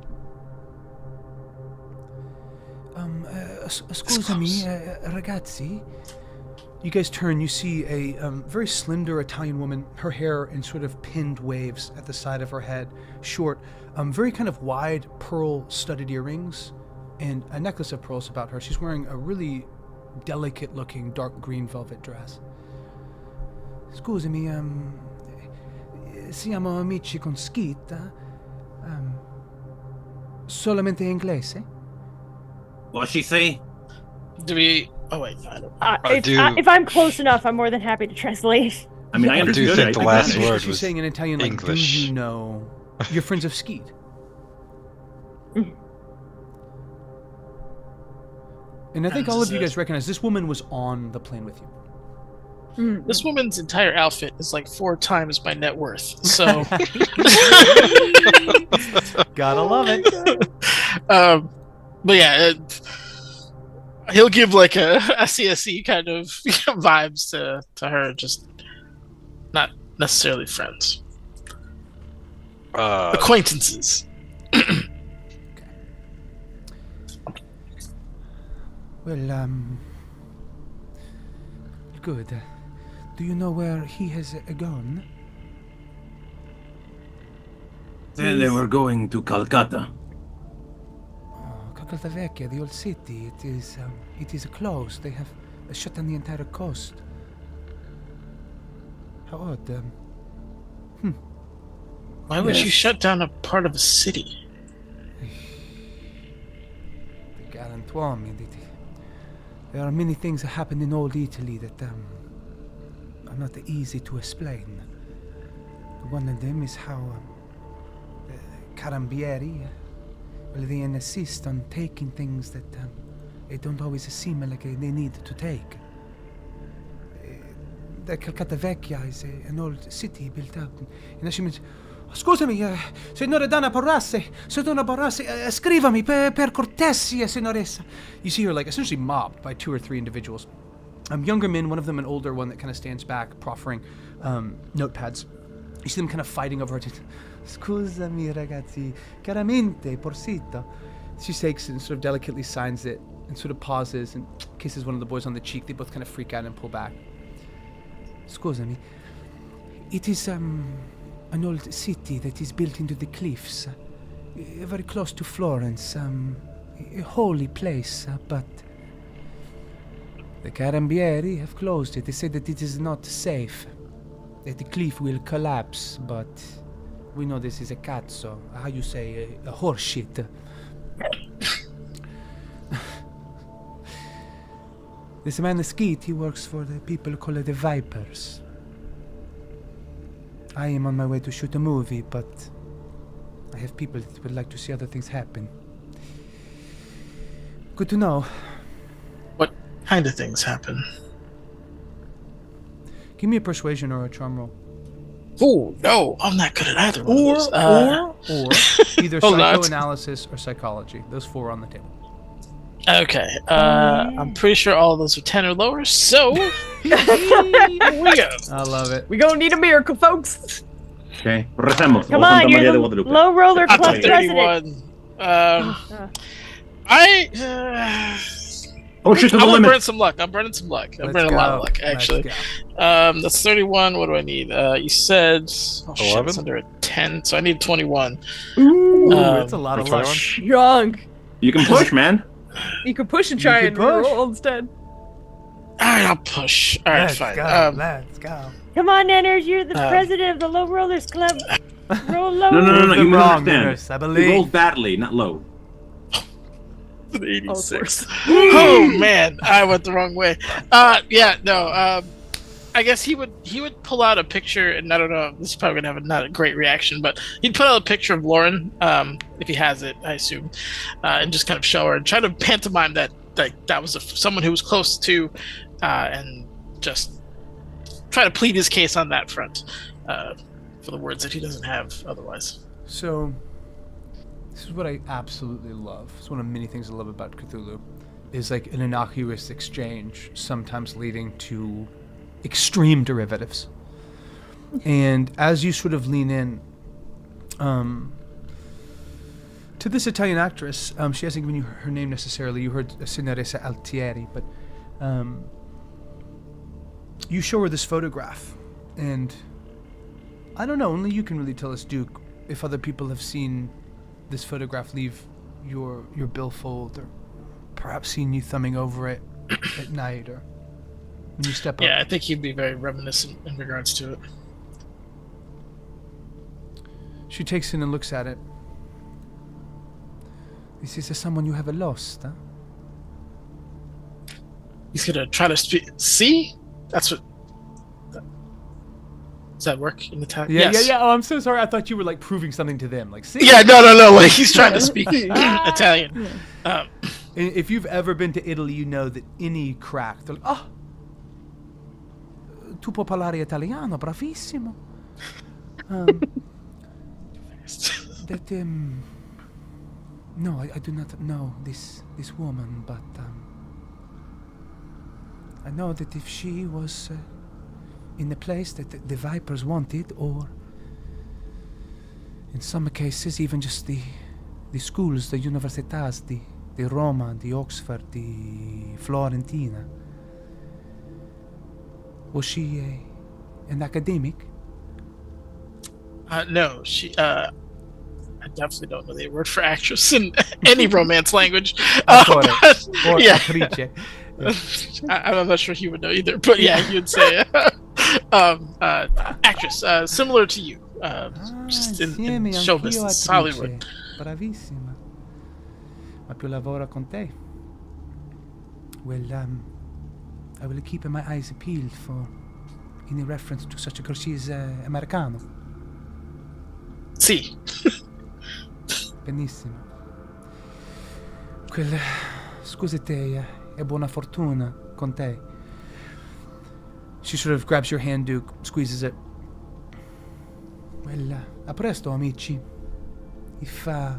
Scusami, ragazzi. You guys turn, you see a very slender Italian woman, her hair in sort of pinned waves at the side of her head, short, very kind of wide pearl-studded earrings, and a necklace of pearls about her. She's wearing a really delicate-looking dark green velvet dress. Scusami, siamo amici con Skita. Solamente inglese? What'd she say? Do we? Oh wait, I don't. If I'm close enough, I'm more than happy to translate. I mean, I I do understood think it. the I last got it. word She's was saying in Italian, like, English. do you know you're friends of Skeet? And I think all of you guys recognize this woman was on the plane with you. This woman's entire outfit is like 4 times my net worth. So. Gotta love it. But yeah, He'll give like a CSE kind of vibes to her, just not necessarily friends, acquaintances. Well, good. Do you know where he has gone? They were going to Calcutta. Oh, Calcutta Vecchia, the old city. It is closed. They have shut down the entire coast. How odd. Why would you shut down a part of a city? The Galantuomi. There are many things that happen in old Italy that are not easy to explain. One of them is how Carambieri, well, they insist on taking things that they don't always seem like they need to take. The Calcutta Vecchia is an old city built up. And she means, scusami, signore Donna Porrasse, scrivami per cortesia, signoressa. You see her like essentially mobbed by 2 or 3 individuals. Younger men, one of them an older one that kind of stands back, proffering notepads. You see them kind of fighting over her. Scusami ragazzi, caramente, porsito. She takes it and sort of delicately signs it and sort of pauses and kisses one of the boys on the cheek. They both kind of freak out and pull back. Scusami. It is an old city that is built into the cliffs, very close to Florence, a holy place, but the Carambieri have closed it. They say that it is not safe, that the cliff will collapse, but we know this is a cazzo, how you say, a horse shit. This man Skeet, he works for the people called the Vipers. I am on my way to shoot a movie, but I have people that would like to see other things happen. Good to know. What kind of things happen? Give me a persuasion or a charm roll. Oh no, I'm not good at either one of those. Or either Hold on. psychoanalysis or psychology. Those 4 are on the table. Okay, I'm pretty sure all of those are 10 or lower, so here we go. I love it. We gonna need a miracle, folks. Okay, recemos. Come on, you're the low roller That's club a president. 31. Oh shit, to I'm the gonna limit. burn some luck. I'm burning some luck. I'm Let's burning a lot of go. luck, actually. Let's go. That's 31. What do I need? You said 11? it's under a 10, so I need 21. Ooh, that's a lot of luck. 21? Drunk. You can push, man. You could push and try You and could push. roll instead. Alright, I'll push. Alright, Let's fine. go. Let's go. Come on, Nanners, you're the president of the Low Rollers Club. Roll low. No. You Wrong, misunderstand. nurse, I You believe. rolled badly, not low. An 86. Oh, Oh man, I went the wrong way. Yeah, no. I guess he would pull out a picture, and I don't know. This is probably gonna have not a great reaction, but he'd put out a picture of Lauren, if he has it, I assume, and just kind of show her and try to pantomime that was someone who was close to, and just try to plead his case on that front, for the words that he doesn't have otherwise. So, this is what I absolutely love. It's one of many things I love about Cthulhu, is like an innocuous exchange, sometimes leading to extreme derivatives. And as you sort of lean in, to this Italian actress, she hasn't given you her name necessarily. You heard Signoressa Altieri, but you show her this photograph, and I don't know, only you can really tell us, Duke, if other people have seen this photograph leave your billfold, or perhaps seen you thumbing over it at night, or when you step up. Yeah, I think he'd be very reminiscent in regards to it. She takes it and looks at it. This is someone you have lost, huh? He's gonna try to speak. See, that's what. Does that work in Italian? Yes. Yeah. Oh, I'm so sorry. I thought you were like proving something to them. Like, see? Yeah, no. Like he's trying to speak Italian. If you've ever been to Italy, you know that any crack, they're like, tu puoi parlare italiano, bravissimo. No, I do not know this woman, but I know that if she was in the place that the Vipers wanted, or in some cases even just the schools, the universitas, the Roma, the Oxford, the Florentina. Was she an academic? No, she. I definitely don't know the word for actress in any Romance language. Or yeah. attrice. I'm not sure he would know either, but yeah, he would say actress, similar to you, just in insieme show anch'io business, attrice. Hollywood. Bravissima. Ma più lavora con te. Well, I will keep my eyes peeled for any reference to such a girl. She is Americano. Sì. Benissimo. Quel, scusi te, e buona fortuna con te. She sort of grabs your hand, Duke, squeezes it. Well, a presto, amici. If I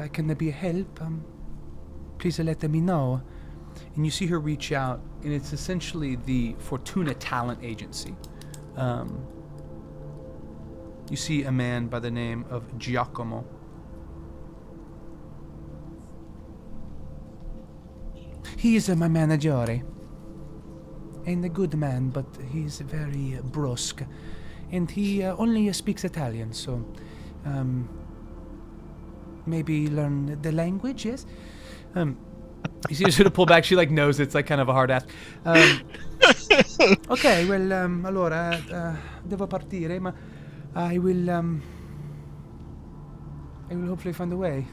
can be a help, please let me know. And you see her reach out, and it's essentially the Fortuna Talent Agency. You see a man by the name of Giacomo. He is my manager, and a good man, but he's very brusque, and he only speaks Italian, so maybe learn the language, yes? You see her sort of pull back, she like knows it's like kind of a hard ask. Ok, well, allora, devo partire, ma I will hopefully find a way.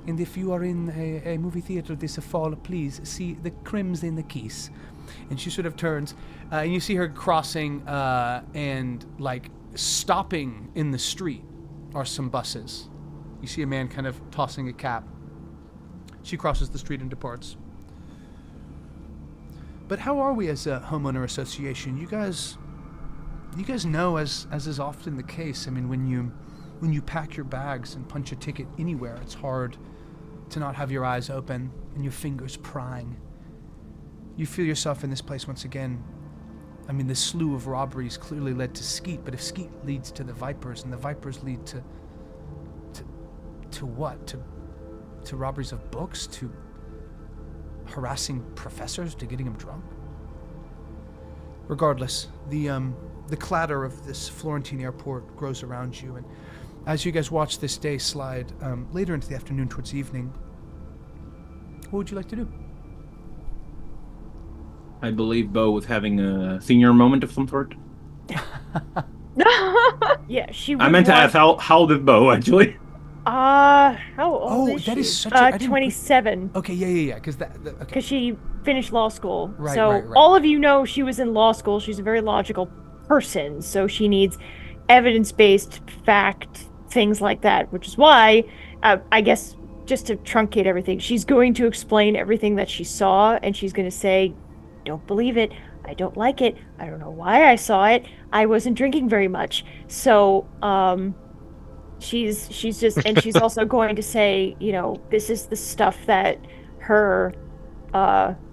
And if you are in a movie theater this fall, please see The Crimson Kiss. And she sort of turns, and you see her crossing and like stopping in the street are some buses. You see a man kind of tossing a cap. She crosses the street and departs. But how are we as a homeowner association? You guys know, as is often the case, I mean, when you pack your bags and punch a ticket anywhere, it's hard to not have your eyes open and your fingers prying. You feel yourself in this place once again. I mean, this slew of robberies clearly led to Skeet, but if Skeet leads to the Vipers, and the Vipers lead to what? To robberies of books? To harassing professors? To getting them drunk? Regardless, the clatter of this Florentine airport grows around you, and as you guys watch this day slide later into the afternoon towards evening, what would you like to do? I believe Bo was having a senior moment of some sort. Yeah, she. I meant to ask how old is Bo actually? How old is that she? is such a... I didn't 27. Okay, yeah, because that... Okay. Because she finished law school. Right, so right. all of you know she was in law school. She's a very logical person, so she needs evidence-based fact, things like that, which is why, I guess, just to truncate everything, she's going to explain everything that she saw, and she's going to say, don't believe it, I don't like it, I don't know why I saw it, I wasn't drinking very much. So, she's just, and she's also going to say, you know, this is the stuff that her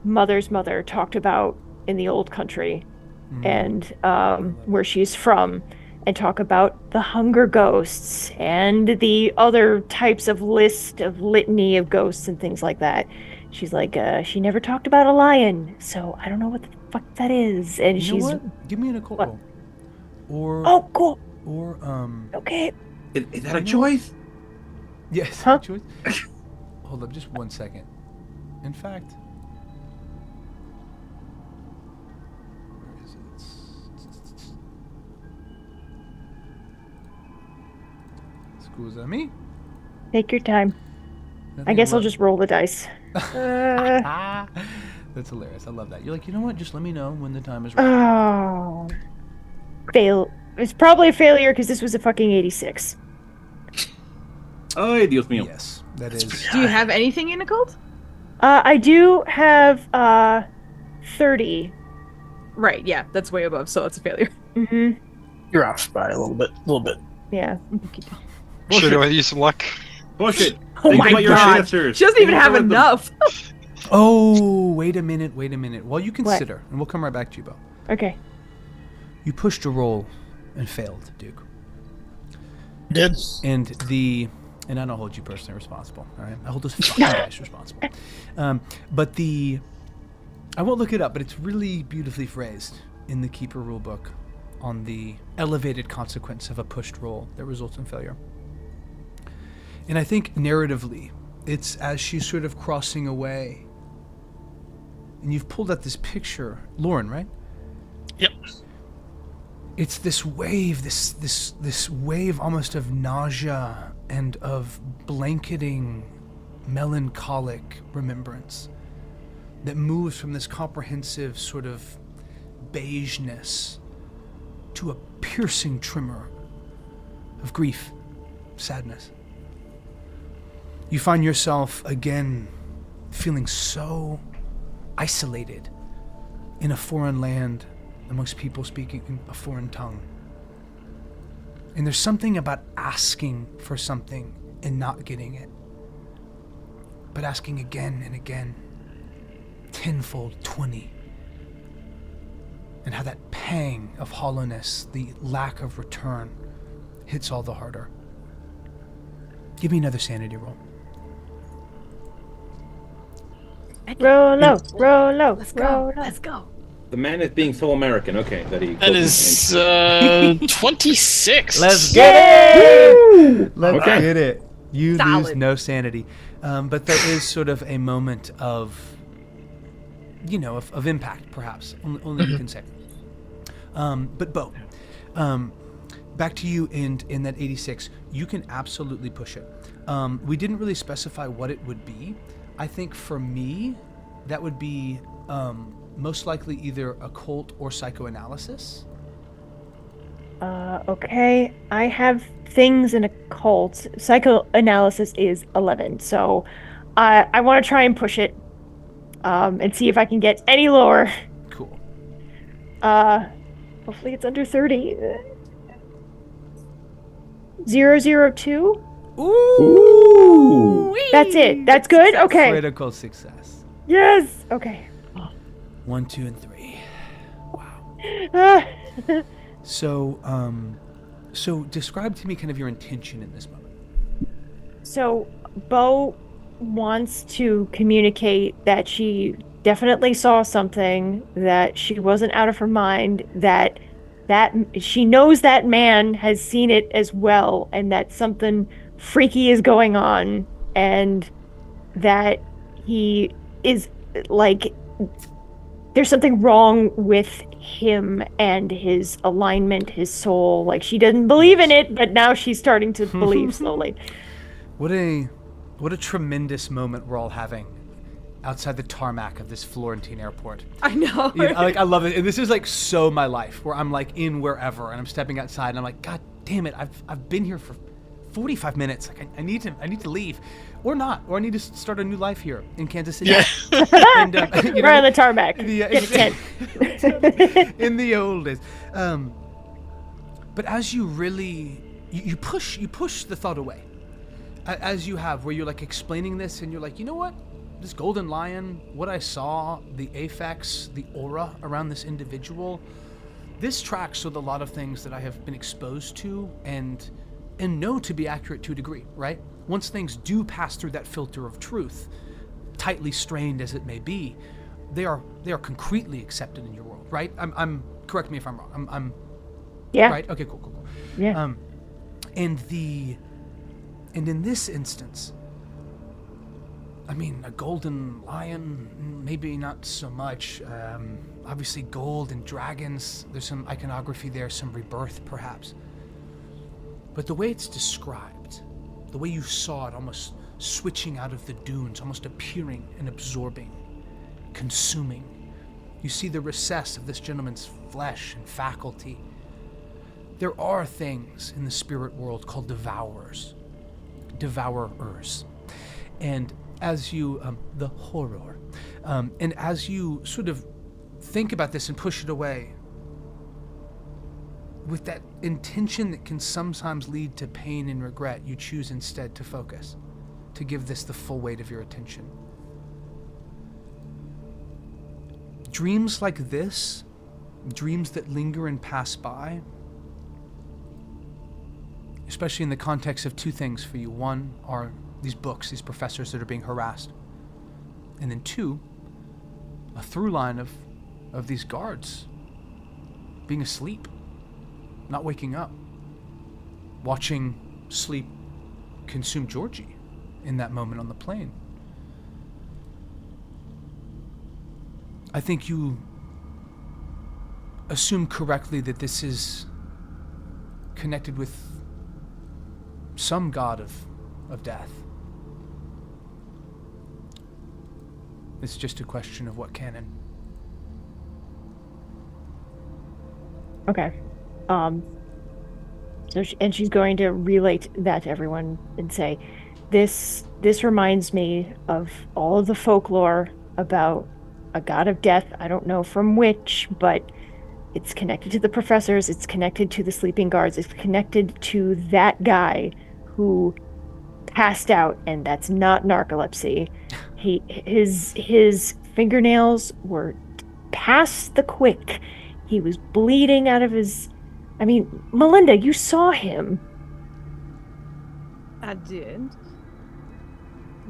mother's mother talked about in the old country, and where she's from, and talk about the hunger ghosts and the other types of litany of ghosts and things like that. She's like, she never talked about a lion, so I don't know what the fuck that is. And you know what? Give me an occult roll. Or oh, cool. Or okay. Is that a choice? Yes. Huh? Choice. Hold up, just 1 second. In fact, where is it? Scusami. Take your time. I guess I'll just roll the dice. That's hilarious. I love that. You're like, you know what? Just let me know when the time is right. Oh. Fail. It's probably a failure because this was a fucking 86. Oh, Dios mío. Yes, that is. Do you have anything in occult? I do have 30. Right, yeah, that's way above, so it's a failure. Mm-hmm. You're off by a little bit. Yeah. Should I use some luck? Bullshit. Oh Think my about your god. ancestors. She doesn't even Think have about them. enough. Oh, wait a minute. While you consider, and we'll come right back to you, Bo. Okay. You pushed a roll and failed, Duke. Did. And I don't hold you personally responsible, all right? I hold those fucking guys responsible. But I won't look it up, but it's really beautifully phrased in the Keeper rulebook on the elevated consequence of a pushed roll that results in failure. And I think narratively, it's as she's sort of crossing away, and you've pulled out this picture, Lauren, right? Yep. It's this wave, this wave almost of nausea and of blanketing melancholic remembrance that moves from this comprehensive sort of beigeness to a piercing tremor of grief, sadness. You find yourself again feeling so isolated in a foreign land amongst people speaking a foreign tongue. And there's something about asking for something and not getting it, but asking again and again, tenfold, 20. And how that pang of hollowness, the lack of return, hits all the harder. Give me another sanity roll. Roll low, roll low, Let's roll go. low. Let's go. The man is being so American. Okay, that he. That is 26. Let's get it! Let's Okay. get it. You lose Solid. no sanity. But there is sort of a moment of, of impact, perhaps. Only you can say. But Bo, back to you in that 86. You can absolutely push it. We didn't really specify what it would be. I think for me, that would be most likely either occult or psychoanalysis. Okay. I have things in occult. Psychoanalysis is 11, so I want to try and push it and see if I can get any lower. Cool. Hopefully it's under 30. 002? Ooh. That's it. That's good? Okay. Critical success. Yes. Okay. 1, 2, and 3. Wow. Ah. So describe to me kind of your intention in this moment. So, Bo wants to communicate that she definitely saw something, that she wasn't out of her mind, that she knows that man has seen it as well, and that something freaky is going on, and that he is like, there's something wrong with him and his alignment, his soul. Like, she didn't believe in it, but now she's starting to believe slowly. What a tremendous moment we're all having outside the tarmac of this Florentine airport. I know. I love it. And this is like so my life, where I'm like in wherever and I'm stepping outside and I'm like, God damn it, I've been here for 45 minutes. Like I need to leave, or not, or I need to start a new life here in Kansas City. Yeah. And, We're on the tarmac. Get 10. In the old days. But as you really you push the thought away, as you have, where you're like explaining this and you're like, you know what, this golden lion, what I saw, the affects, the aura around this individual, this tracks with a lot of things that I have been exposed to and know to be accurate to a degree, right? Once things do pass through that filter of truth, tightly strained as it may be, they are concretely accepted in your world, right? I'm correct me if I'm wrong. I'm Yeah. right. Okay, cool. Yeah. And in this instance, I mean, a golden lion, maybe not so much. Obviously, gold and dragons. There's some iconography there, some rebirth, perhaps. But the way it's described, the way you saw it almost switching out of the dunes, almost appearing and absorbing, consuming. You see the recess of this gentleman's flesh and faculty. There are things in the spirit world called devourers. And as you, the horror, and as you sort of think about this and push it away, with that intention that can sometimes lead to pain and regret, you choose instead to focus, to give this the full weight of your attention. dreams like this, dreams that linger and pass by, especially in the context of two things for you. One are these books, these professors that are being harassed. And then two, a through line of these guards being asleep, not waking up, watching sleep consume Georgie in that moment on the plane. I think you assume correctly that this is connected with some god of death. It's just a question of what canon. Okay. So she's going to relate that to everyone and say, this reminds me of all of the folklore about a god of death. I don't know from which, but it's connected to the professors. It's connected to the sleeping guards. It's connected to that guy who passed out, and that's not narcolepsy. His fingernails were past the quick. He was bleeding out of his... I mean, Melinda, you saw him. I did.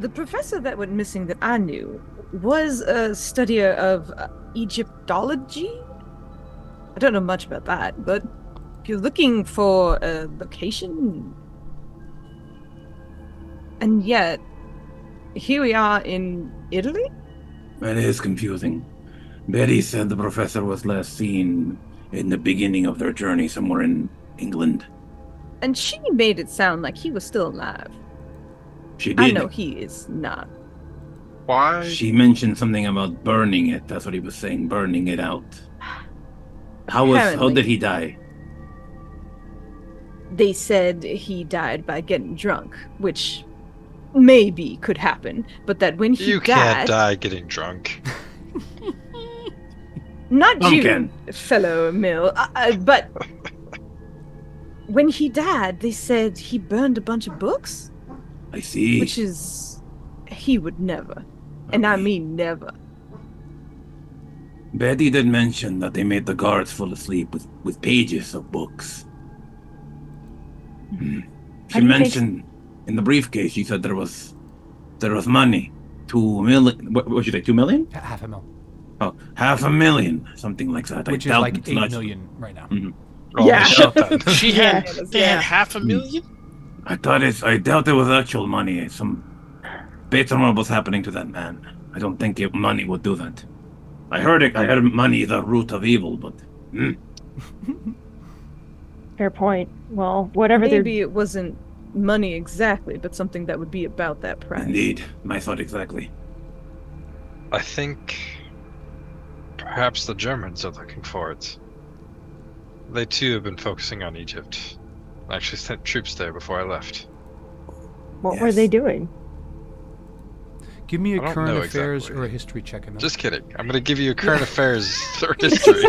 The professor that went missing that I knew was a studier of Egyptology. I don't know much about that, but if you're looking for a location... And yet, here we are in Italy? It is confusing. Betty said the professor was last seen in the beginning of their journey somewhere in England. And she made it sound like he was still alive. She did. I know he is not. Why? She mentioned something about burning it. That's what he was saying, burning it out. How Apparently. did he die? They said he died by getting drunk, which maybe could happen, but that when he You died... can't die getting drunk. Not you, Pumpkin. fellow Mill, but when he died, they said he burned a bunch of books, I see. which is... he would never. And I mean never. Betty did mention that they made the guards fall asleep with pages of books. How She do you think- mentioned in the briefcase, she said there was money. 2 million. What should you say? 2 million? Half a mil. Oh, 500,000, something like that. Which I is doubt like it's 8 not- million right now. Oh, Yeah. shut that. She had Yeah. they had 500,000. I doubt it was actual money. Based on what was happening to that man, I don't think money would do that. I heard money is the root of evil, but Fair point. Well, whatever Maybe it wasn't money exactly, but something that would be about that price. indeed, my thought exactly. I think perhaps the Germans are looking for it. They too have been focusing on Egypt. I actually sent troops there before I left. what were they Yes. doing? Give me a I don't current know affairs exactly. or a history check. Emil. Just kidding. I'm gonna give you a current affairs or history.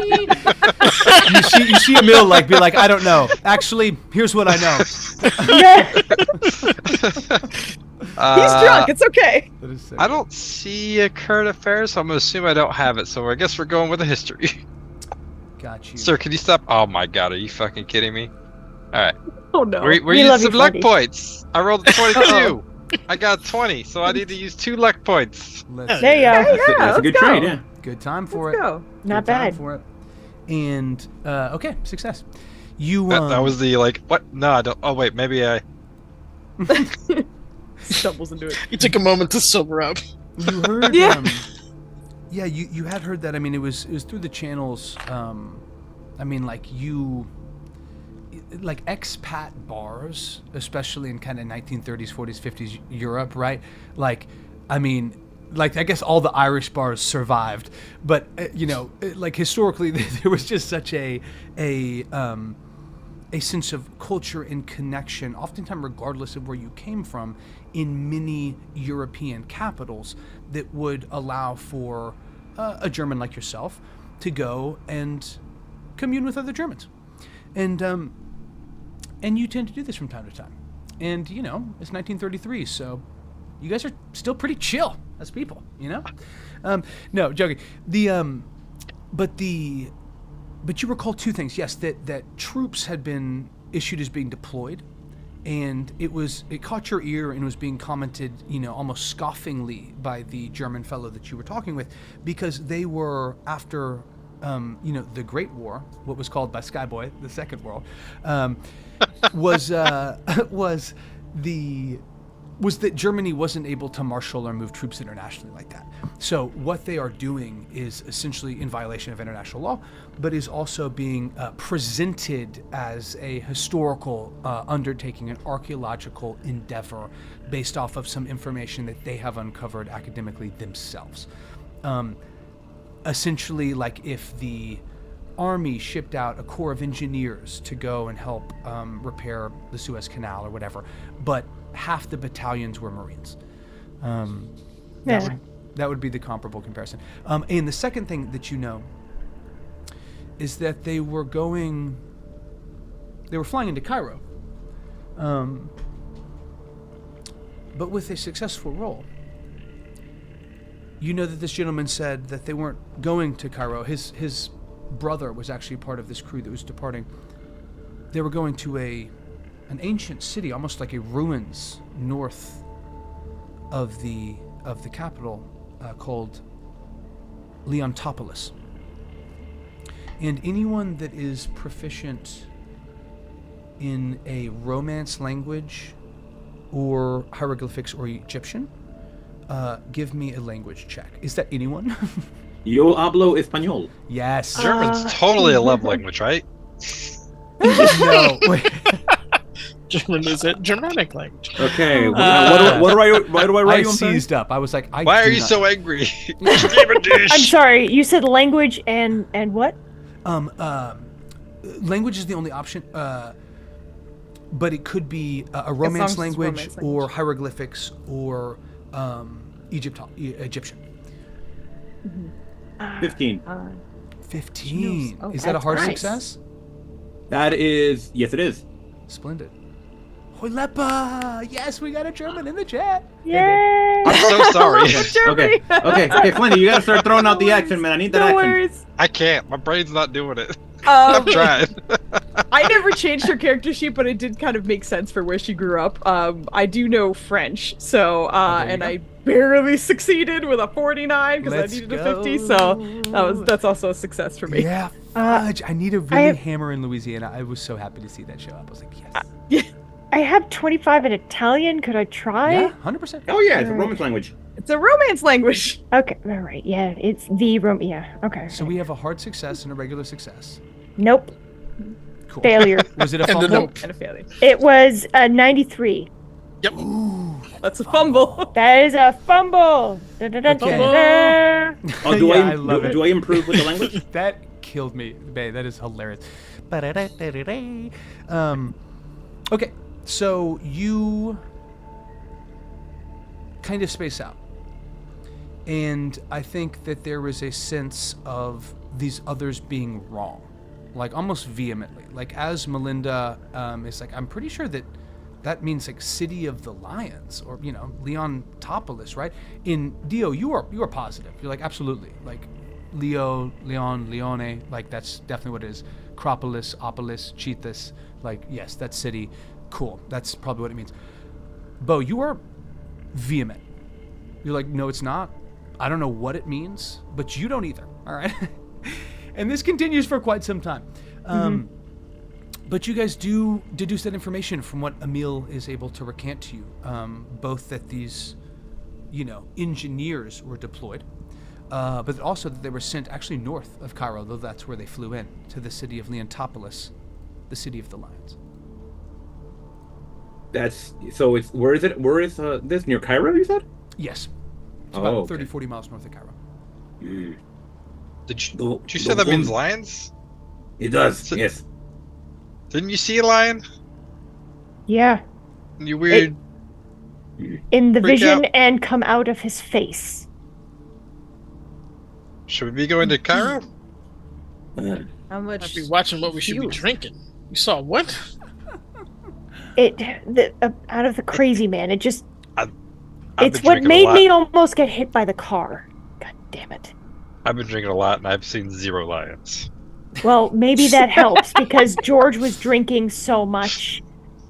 you see Emil like be like, I don't know. Actually, here's what I know. He's drunk, it's okay. That is sick. I don't see a current affairs, so I'm gonna assume I don't have it. So I guess we're going with a history. Got you. Sir, can you stop? Oh my god, are you fucking kidding me? Alright. Oh no. We're We using love you, some luck Freddy. points. I rolled a 22. I got 20, so I need to use 2 luck points. Let's There you go. Yeah, That's a good let's go. trade, yeah. Good time for Let's it. go. Not Good time bad. for it. And okay, success. You That was the like what? No, I don't. Oh wait, maybe I. Stumbles into it. You took a moment to sober up. you heard Yeah. yeah, you had heard that. I mean, it was through the channels. I mean, like expat bars, especially in kind of 1930s, 40s, 50s Europe, right? Like, I mean, like I guess all the Irish bars survived, but like historically, there was just such a sense of culture and connection, oftentimes regardless of where you came from, in many European capitals that would allow for a German like yourself to go and commune with other Germans. And you tend to do this from time to time. And, it's 1933, so you guys are still pretty chill as people, No, joking. But you recall two things. Yes, that troops had been issued as being deployed, and it caught your ear and was being commented, almost scoffingly by the German fellow that you were talking with, because they were after, the Great War, what was called by Skyboy the Second World, was that Germany wasn't able to marshal or move troops internationally like that. So what they are doing is essentially in violation of international law, but is also being presented as a historical undertaking, an archaeological endeavor based off of some information that they have uncovered academically themselves. Essentially, like if the army shipped out a corps of engineers to go and help repair the Suez Canal or whatever, but half the battalions were Marines. That would be the comparable comparison. And the second thing that you know is that they were flying into Cairo, but with a successful roll. You know that this gentleman said that they weren't going to Cairo. His brother was actually part of this crew that was departing. They were going to an ancient city, almost like a ruins north of the capital, called Leontopolis. And anyone that is proficient in a Romance language or hieroglyphics or Egyptian, give me a language check. Is that anyone? Yo hablo español. Yes. German's totally a love language, right? No. Wait. German is a Germanic language. Okay. What do I write I you on seized up. I was like, Why are you so angry? I'm sorry, you said language and what? Language is the only option, but it could be a Romance language or hieroglyphics or Egyptian. Mm-hmm. 15. 15. Oh, Is that a hard nice. success? That is, yes, it is. Splendid. Hoilepa! Yes, we got a German in the chat. Yay! I'm so sorry. Okay, Flinty, you gotta start throwing out the action, man. I need that No action. worries. I can't. My brain's not doing it. I'm trying. I never changed her character sheet, but it did kind of make sense for where she grew up. I do know French, so and I barely succeeded with a 49 because I needed a 50. So that's also a success for me. Yeah, fudge. I need a really hammer in Louisiana. I was so happy to see that show up. I was like, yes. I have 25 in Italian. Could I try? Yeah, 100%. Oh yeah, it's a Romance language. It's a Romance language. Okay, all right. Yeah, it's the Yeah, okay. So we have a hard success and a regular success. Nope. Cool. Failure. Was it a And the fumble? nope. And a failure. It was 93. Yep. That's a fumble. That is a fumble. Da-da-da-da-da. Oh, Yeah, I love it. do I improve with the language? That killed me. Babe, that is hilarious. Okay, so you kind of space out. And I think that there is a sense of these others being wrong. Like, almost vehemently. Like, as Melinda is like, I'm pretty sure that means, like, City of the Lions, or, Leontopolis, right? In Dio, you are positive. You're like, absolutely. Like, Leone, like, that's definitely what it is. Acropolis, Opolis, Cheethas, like, yes, that's city. Cool. That's probably what it means. Bo, you are vehement. You're like, no, it's not. I don't know what it means, but you don't either. All right. And this continues for quite some time. But you guys do deduce that information from what Emil is able to recant to you. Both that these, engineers were deployed, but also that they were sent actually north of Cairo, though that's where they flew in, to the city of Leontopolis, the city of the lions. Where is it? Where is this? Near Cairo, you said? Yes. It's about okay. 30, 40 miles north of Cairo. Did you say that means lions? It does, yes. Didn't you see a lion? Yeah. You weird. In the Freak vision out. and come out of his face. Should we be going to Cairo? How much? I'd be watching what we should be drinking. You saw what? Out of the crazy man. It just. I've It's been what drinking a made lot. me almost get hit by the car. God damn it. I've been drinking a lot, and I've seen 0 lions. Well, maybe that helps because George was drinking so much.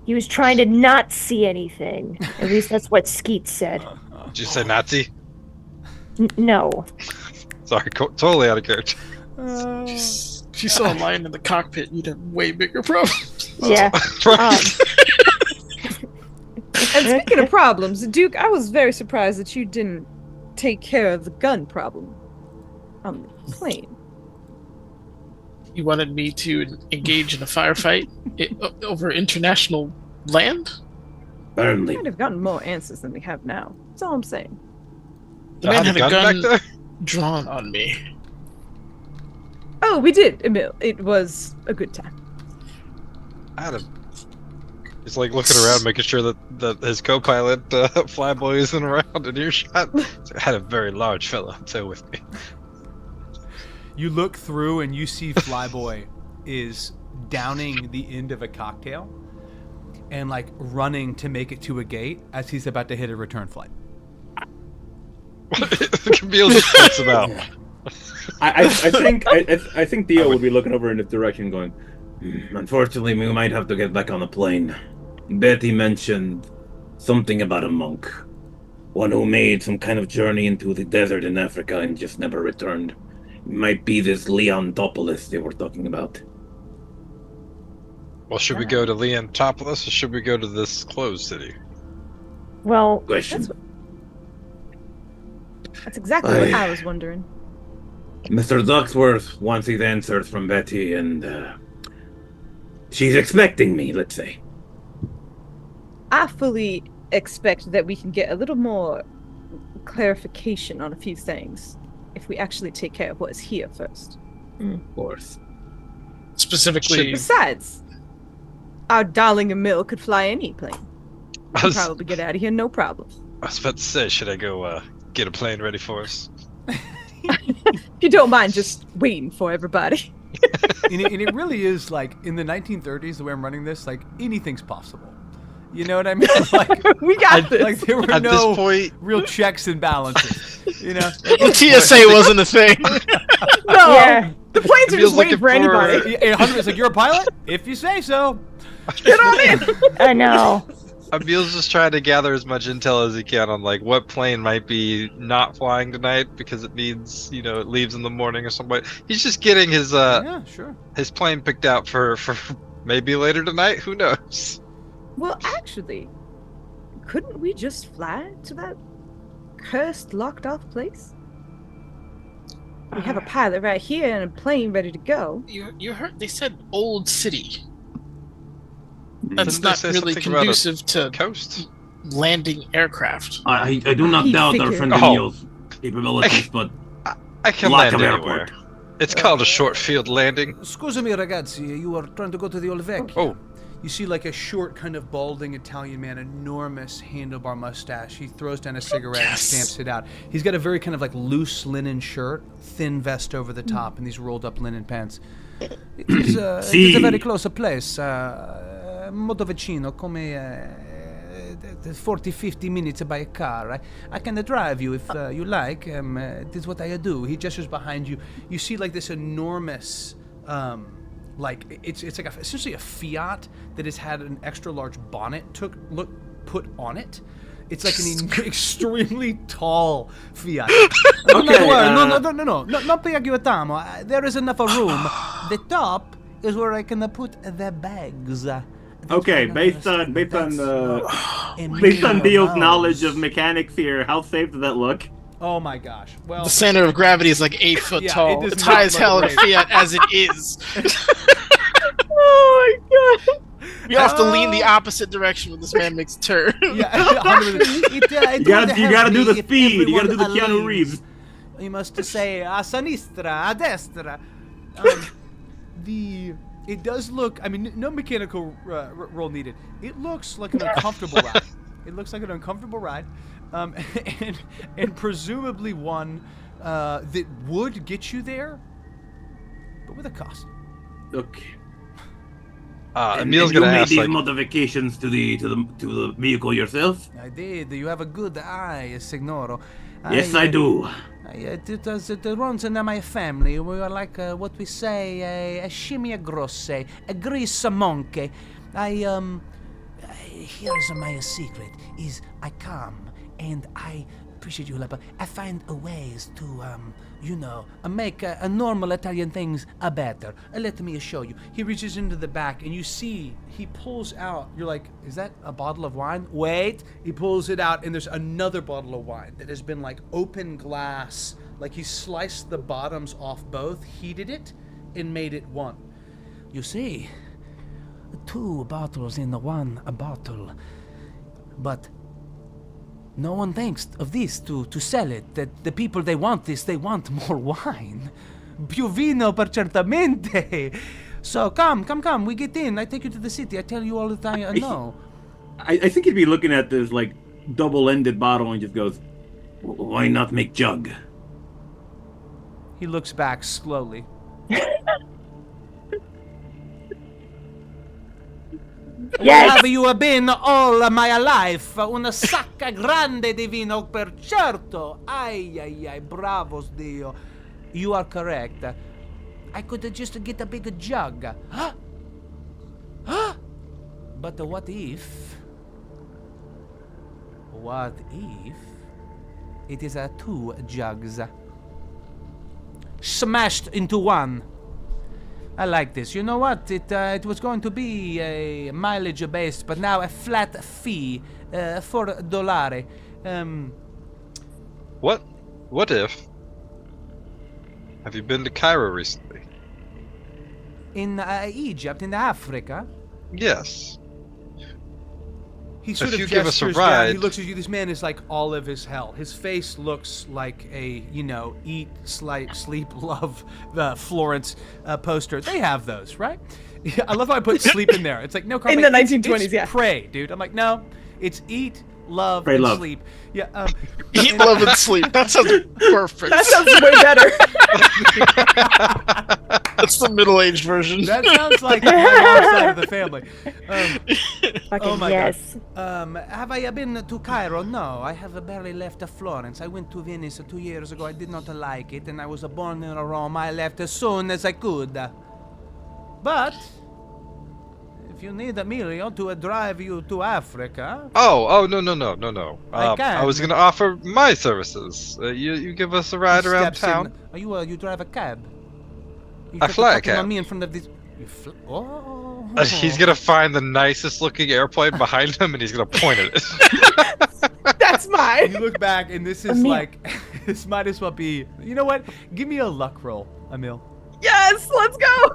He was trying to not see anything. At least that's what Skeet said. Did you say Nazi? No. Sorry, totally out of character. If you saw a lion in the cockpit, you'd have way bigger problems. Yeah. Right. And speaking of problems, Duke, I was very surprised that you didn't take care of the gun problem on the plane. You wanted me to engage in a firefight over international land? We Apparently. might have gotten more answers than we have now. That's all I'm saying. The man had a back gun there? drawn on me. Oh, we did, Emil. It was a good time. He's like looking around, making sure that his co-pilot Flyboy isn't around in earshot. I had a very large fella up there with me. You look through and you see Flyboy is downing the end of a cocktail and like running to make it to a gate as he's about to hit a return flight. Camille just thinks about. I think Theo would be looking over in this direction going, unfortunately, we might have to get back on the plane. Betty mentioned something about a monk. One who made some kind of journey into the desert in Africa and just never returned. It might be this Leontopoulos they were talking about. Well, should we go to Leontopolis or should we go to this closed city? Well, Question. That's exactly what I was wondering. Mr. Ducksworth wants these answers from Betty, and she's expecting me, let's say. I fully expect that we can get a little more clarification on a few things if we actually take care of what's here first. Of course. Specifically, Besides, our darling Emil could fly any plane. We I can was, probably get out of here, no problem. I was about to say, should I go get a plane ready for us? If you don't mind just waiting for everybody. And it really is like in the 1930s, the way I'm running this, like anything's possible. You know what I mean? Like, We got this. like there were At no this point, real checks and balances. You know? the TSA wasn't a thing. No, Yeah. the planes are Emil's just waiting looking for anybody. Yeah, 100 is like, you're a pilot? If you say so. Get on in. I know. Emil's just trying to gather as much intel as he can on like what plane might be not flying tonight because it needs, it leaves in the morning or something. He's just getting his Yeah, sure. his plane picked out for maybe later tonight. Who knows? Well, actually, couldn't we just fly to that cursed, locked-off place? We have a pilot right here and a plane ready to go. You heard they said old city. That's Didn't they not say really something about conducive to Coast? landing aircraft. I do not He doubt our figured. friend Oh. Emil's capabilities, but I can lack land of anywhere. airport. It's called a short field landing. Scusa me, ragazzi, you are trying to go to the Old Vecchio. Oh, You see like a short, kind of balding Italian man, enormous handlebar mustache. He throws down a cigarette and Yes. stamps it out. He's got a very kind of like loose linen shirt, thin vest over the top, and these rolled up linen pants. It is a very close place. Molto vicino, come 40-50 minutes by a car. I can drive you if you like. This is what I do. He gestures behind you. You see like this enormous... like it's like essentially a Fiat that has had an extra large bonnet put on it. It's like an extremely tall Fiat. Okay, No, not piagiotamo. There is enough room. The top is where I can put the bags. Okay, based on Dio's knowledge of mechanics here, how safe does that look? Oh my gosh. Well, The center of gravity is like 8 foot Yeah, it tall. does It's not high as look hell in a great. Fiat as it is. Oh my god. You have to lean the opposite direction when this man makes a turn. yeah, 100%. You gotta do the speed. You gotta do the Keanu Reeves. You must say a sinistra, a destra. It does look. I mean, no mechanical roll needed. It looks like an uncomfortable ride. It looks like an uncomfortable ride, and presumably one that would get you there, but with a cost. Okay. Emil's you gonna made ask these like, modifications to the vehicle yourself? I did. You have a good eye, Signoro. Yes, I do. It runs in my family. We are like what we say a scimmia grosse, a grease monkey. Here's my secret: is I come and I appreciate you, but I find ways to make normal Italian things better. Let me show you. He reaches into the back, and you see he pulls out. You're like, is that a bottle of wine? Wait. He pulls it out, and there's another bottle of wine that has been like open glass. Like he sliced the bottoms off both, heated it, and made it one. You see, 2 bottles in one bottle, but no one thinks of this to sell it. That the people they want this, they want more wine. Più vino per certamente. So come, we get in. I take you to the city. I tell you all the time. No. I think he'd be looking at this like double-ended bottle and just goes, "Why not make jug?" He looks back slowly. Yes. Where have you been all my life? Una sacca grande di vino per certo. Ai, bravos Dio. You are correct. I could just get a big jug. But what if it is 2 jugs smashed into one? I like this. You know what? It was going to be a mileage based, but now a flat fee for $4. What if? Have you been to Cairo recently? In Egypt, in Africa. Yes. He sort If of you give us a gestures down. He ride- looks at you. This man is like olive as hell. His face looks like a, eat, sleep, love, the Florence poster. They have those, right? I love how I put sleep in there. It's like, no, Carmen, In the it's 1920s, yeah. pray, dude. I'm like, no, it's eat, love, Pray, and love. sleep. Yeah. Eat, love, and sleep. That sounds perfect. That sounds way better. That's the middle-aged version. That sounds like my mom's side of the family. Fucking Oh my yes. Have I been to Cairo? No, I have barely left Florence. I went to Venice 2 years ago. I did not like it, and I was born in Rome. I left as soon as I could. But if you need Emilio to drive you to Africa, Oh, no. I can. I was gonna offer my services. You give us a ride around steps in- town. you drive a cab. You I got to fly a talking cab. On me in front of this. Oh. He's gonna find the nicest looking airplane behind him, and he's gonna point at it. That's mine. You look back, and this is like, this might as well be. You know what? Give me a luck roll, Emil. Yes, let's go.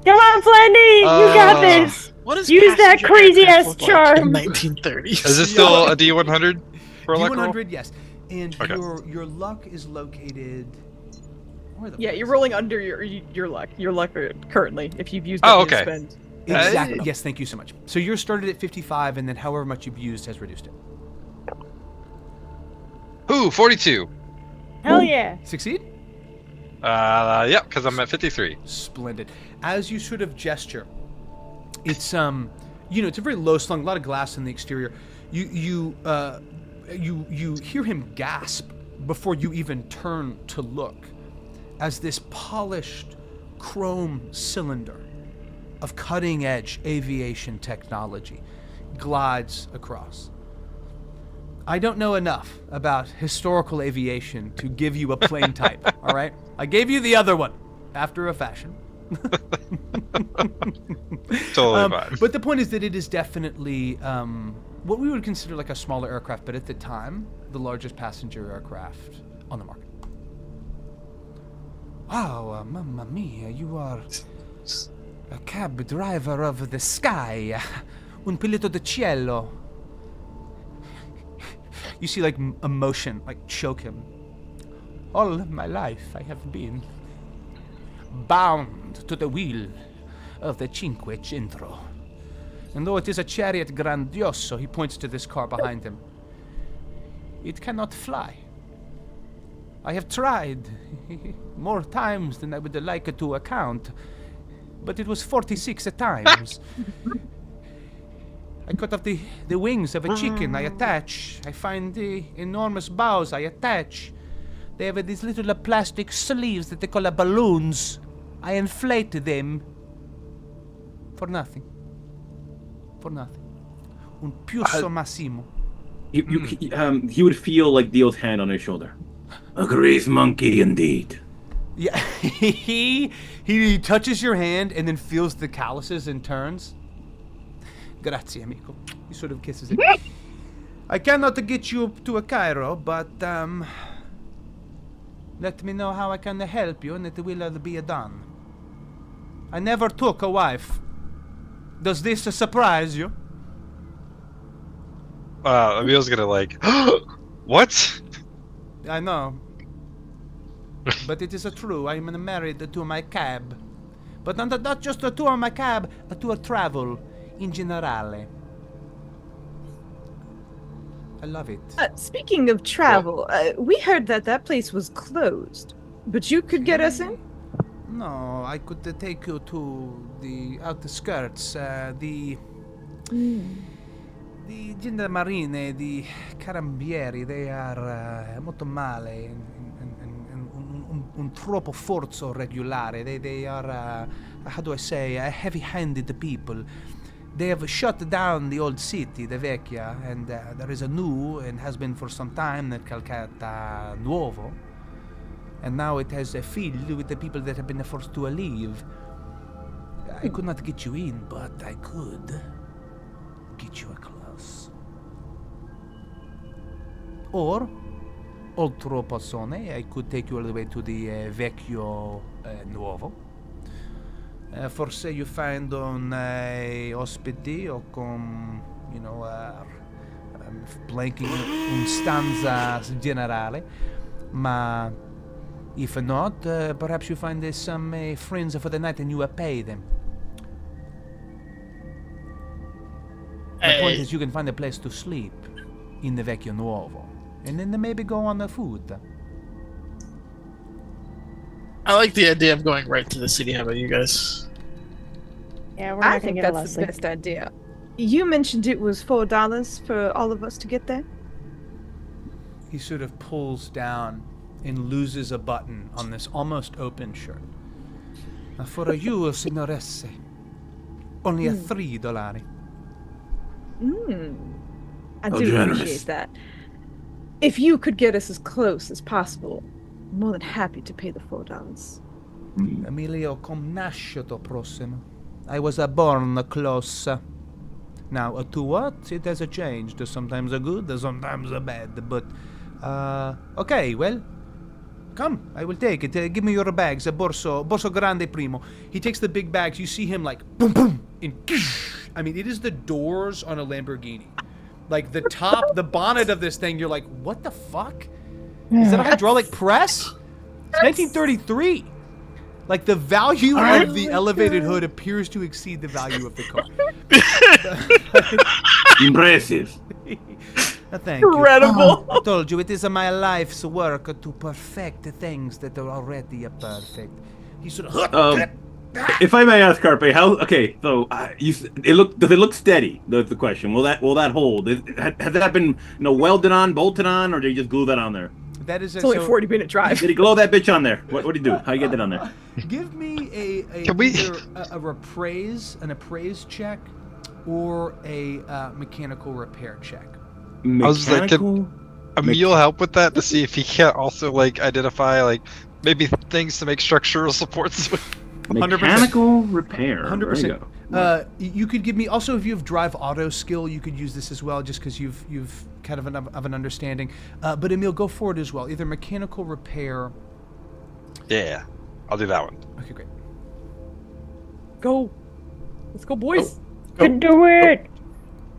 Come on, Flandy. You got this. What is Use that passenger crazy aircraft ass look charm. like in 1930s? Is this still a D100 for a luck roll? D100, yes. And Okay. your luck is located. Where the Yeah, fuck you're is rolling under your luck. Your luck currently, if you've used Oh, up your okay. spend. it? Exactly. Yes, thank you so much. So you're started at 55, and then however much you've used has reduced it. Ooh, 42. Hell yeah. Succeed? Yep, because I'm at 53. Splendid. As you sort of gesture, it's it's a very low slung, a lot of glass in the exterior. You hear him gasp before you even turn to look, as this polished chrome cylinder of cutting edge aviation technology glides across. I don't know enough about historical aviation to give you a plane type, all right? I gave you the other one after a fashion. Totally fine. But the point is that it is definitely what we would consider like a smaller aircraft, but at the time, the largest passenger aircraft on the market. Wow, mamma mia, you are a cab driver of the sky, un piloto de cielo. You see, like, emotion, like, choke him. All my life I have been bound to the wheel of the Cinquecento. And though it is a chariot grandioso, he points to this car behind him, it cannot fly. I have tried more times than I would like to account, but it was 46 times. I cut off the wings of a chicken, I attach. I find the enormous bows, I attach. They have these little plastic sleeves that they call balloons. I inflate them. For nothing. For nothing. Un piuso massimo. He would feel like Dio's hand on his shoulder. A grease monkey indeed. Yeah, he touches your hand and then feels the calluses and turns. Grazie, amico. He sort of kisses it. I cannot get you to a Cairo, but let me know how I can help you, and it will be done. I never took a wife. Does this surprise you? Emil's gonna like, what? I know. But it is true. I am married to my cab. But not just a tour my cab, a tour travel in generale. I love it. Speaking of travel, we heard that place was closed, but you could get us in? No, I could take you to the outskirts, the gendarmerie, the carabinieri, they are molto male, un troppo forzo regolare. They are, how do I say, heavy-handed people. They have shut down the old city, the Vecchia, and there is a new, and has been for some time, the Calcutta Nuovo. And now it has filled with the people that have been forced to leave. I could not get you in, but I could get you close. Or, altro persone, I could take you all the way to the Vecchio Nuovo. Forse you find un ospiti o con, blanking un stanza generale, ma if not, perhaps you find some friends for the night and you pay them. The point is you can find a place to sleep in the Vecchio Nuovo, and then maybe go on the food. I like the idea of going right to the city. How about you guys? Yeah, we're I not gonna think get a that's the Leslie. best idea. You mentioned it was $4 for all of us to get there? He sort of pulls down and loses a button on this almost open shirt. For you, signoresse, only $3. I How do generous. appreciate that. If you could get us as close as possible, I'm more than happy to pay the $4. Emilio, come nascito prossimo. I was born close. Now, to what? It has changed. Sometimes good, sometimes bad. But, okay, well, come, I will take it. Give me your bags, borso grande primo. He takes the big bags. You see him like, boom, boom, and I mean, it is the doors on a Lamborghini. Like, the top, the bonnet of this thing, you're like, what the fuck? Is that a hydraulic press? It's 1933. Like, the value of the elevated hood appears to exceed the value of the car. Impressive. Thank you. Incredible. I told you, it is my life's work to perfect things that are already perfect. He sort of... If I may ask, Carpe, how? Okay, so does it look steady? That's the question. Will that hold? Has that been welded on, bolted on, or did you just glue that on there? That is It's only a 40-minute drive. Did he glue that bitch on there? What did he do? How you get that on there? Give me Can we- either an appraise check, or a mechanical repair check. was like, Mechanical. Emil help with that to see if he can't also identify maybe things to make structural supports with. 100%. Mechanical repair. 100%. There you go. You could give me also, if you have drive auto skill, you could use this as well, just because you've kind of an understanding. But Emil, go forward as well. Either mechanical repair. Yeah, I'll do that one. Okay, great. Go. Let's go, boys. Can do it.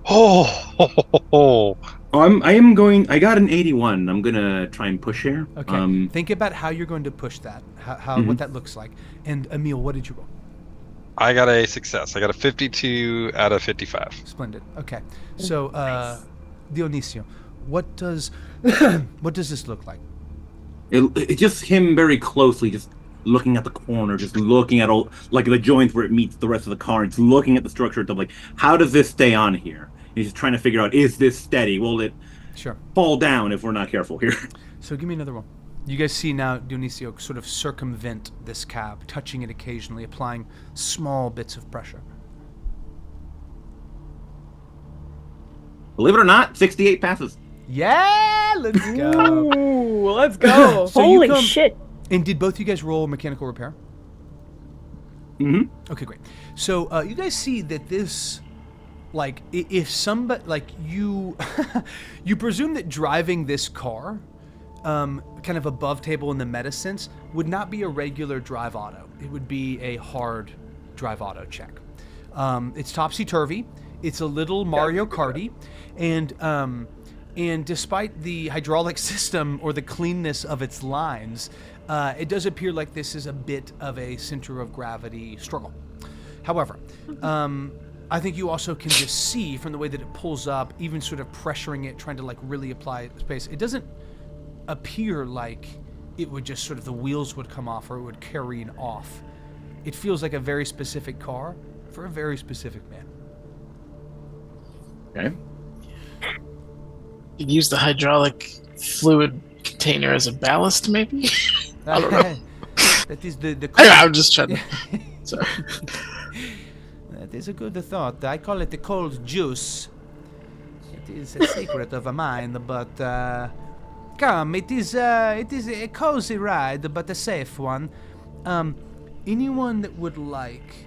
Oh, I am going. I got an 81. I'm gonna try and push here. Okay. Think about how you're going to push that. How what that looks like. And Emil, what did you roll? I got a success. I got a 52 out of 55. Splendid. Okay. So, Dionisio, what does this look like? It's just him very closely, just looking at the corner, just looking at all the joints where it meets the rest of the car, and just looking at the structure of how does this stay on here? He's just trying to figure out, is this steady? Will it Sure. fall down if we're not careful here? So give me another roll. You guys see now Dionisio sort of circumvent this cab, touching it occasionally, applying small bits of pressure. Believe it or not, 68 passes. Yeah, let's go. Ooh, let's go. So you Holy come- shit. And did both you guys roll mechanical repair? Mm-hmm. Okay, great. So you guys see that this, like, if somebody, like, you, you presume that driving this car, kind of above table in the meta sense, would not be a regular drive auto. It would be a hard drive auto check. It's topsy-turvy. It's a little Mario Karty, and despite the hydraulic system or the cleanness of its lines, it does appear like this is a bit of a center of gravity struggle. However, I think you also can just see from the way that it pulls up, even sort of pressuring it, trying to like really apply space. It doesn't appear like it would just sort of the wheels would come off or it would careen off. It feels like a very specific car for a very specific man. Okay. You use the hydraulic fluid container as a ballast, maybe? I don't know. That is the I'm just trying to. Sorry. That is a good thought. I call it the cold juice. It is a secret of mine, but come, it is a cozy ride, but a safe one. Anyone that would like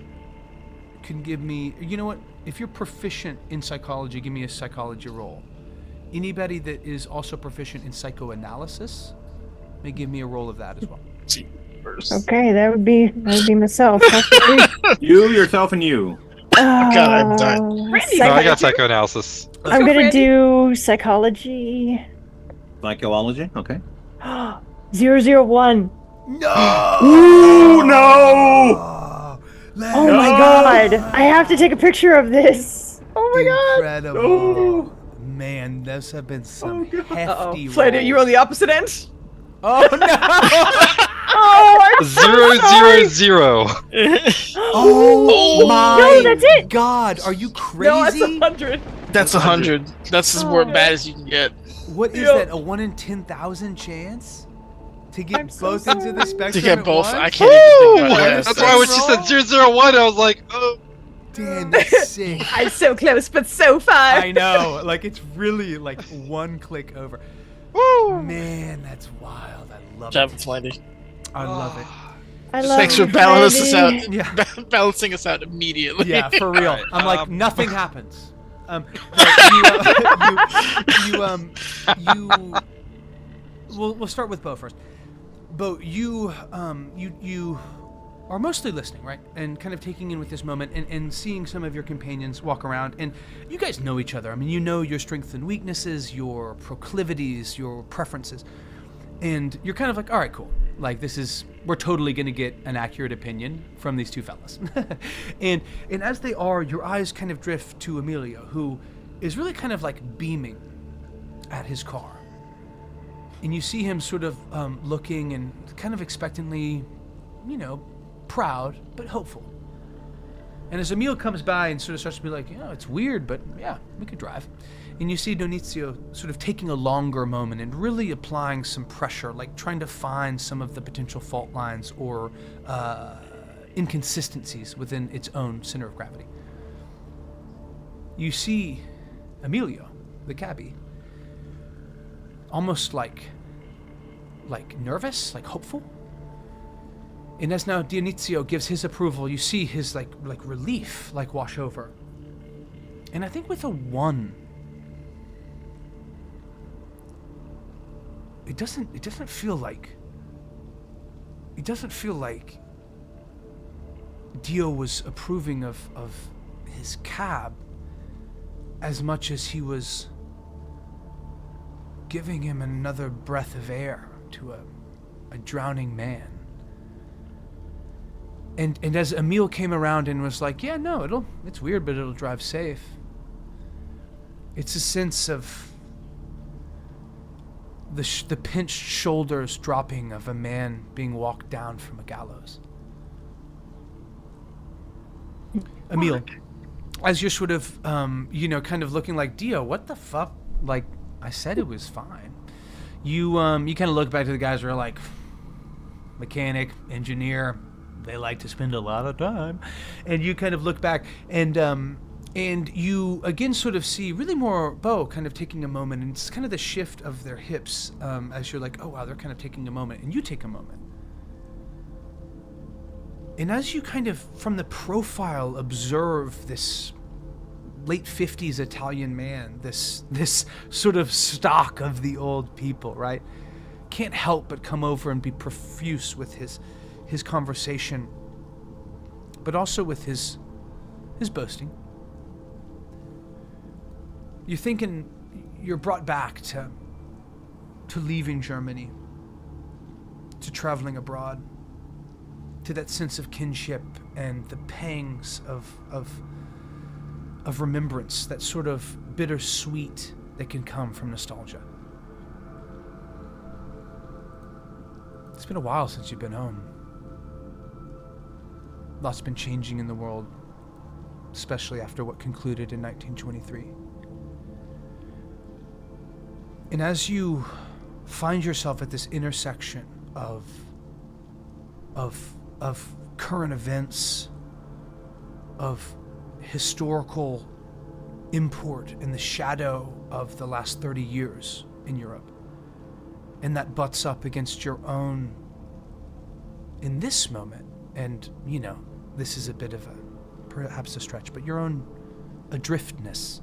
can give me. You know what? If you're proficient in psychology, give me a psychology roll. Anybody that is also proficient in psychoanalysis may give me a roll of that as well. Okay, that would be myself. You, yourself, and you. God, I'm done. No, I got psychoanalysis. I'm go, gonna Randy. do psychology. Psychoology. Okay. 001. No! Ooh, no! Oh my god! I have to take a picture of this. Oh my god! Incredible. Oh. Man, those have been some Oh, God. hefty Flanny, rolls. you on the opposite end? Oh no! Oh, I'm so 000. Oh my No, that's it. God, are you crazy? No, that's 100. That's 100. That's as bad as you can get. What is Yeah. that? A 1 in 10,000 chance to get I'm so both into the sorry. spectrum To get at both, once? I can't even think about Woo! it. That's why when she said 001, I was like, oh. Damn, that's sick. I'm so close, but so far. I know, like it's really like one click over. Woo! Man, that's wild. I love Job, it. Flandy. I love it. I love Thanks for you, balancing us out. Freddy. Yeah. Balancing us out immediately. Yeah, for real. Alright, I'm like nothing happens. We'll start with Bo first. Bo, you are mostly listening, right? And kind of taking in with this moment and seeing some of your companions walk around. And you guys know each other. I mean, you know your strengths and weaknesses, your proclivities, your preferences. And you're kind of like, all right, cool. Like we're totally going to get an accurate opinion from these two fellas. and as they are, your eyes kind of drift to Emilio, who is really kind of like beaming at his car. And you see him sort of looking and kind of expectantly, proud, but hopeful. And as Emil comes by and sort of starts to be like, it's weird, but yeah, we could drive. And you see Donizio sort of taking a longer moment and really applying some pressure, like trying to find some of the potential fault lines or inconsistencies within its own center of gravity. You see Emilio, the cabbie, almost like nervous, like hopeful. And as now Dionizio gives his approval, you see his like relief wash over. And I think with a 1, it doesn't feel like Dio was approving of his cab as much as he was giving him another breath of air to a drowning man. And as Emil came around and was like, yeah, no, it's weird, but it'll drive safe. It's a sense of the pinched shoulders dropping of a man being walked down from a gallows. Emil, as you're sort of, kind of looking like, Dio, what the fuck? Like, I said it was fine. You kind of look back to the guys who are like mechanic, engineer. They like to spend a lot of time, and you kind of look back and you again sort of see really more Bo kind of taking a moment, and it's kind of the shift of their hips as you're like, oh wow, they're kind of taking a moment, and you take a moment. And as you kind of, from the profile, observe this late 50s Italian man, this sort of stock of the old people, right? Can't help but come over and be profuse with his conversation, but also with his boasting. You're thinking, you're brought back to leaving Germany, to traveling abroad, to that sense of kinship and the pangs of remembrance, that sort of bittersweet that can come from nostalgia. It's been a while since you've been home. Lots been changing in the world, especially after what concluded in 1923. And as you find yourself at this intersection of current events, of historical import in the shadow of the last 30 years in Europe, and that butts up against your own in this moment, and this is a bit of perhaps a stretch, but your own adriftness,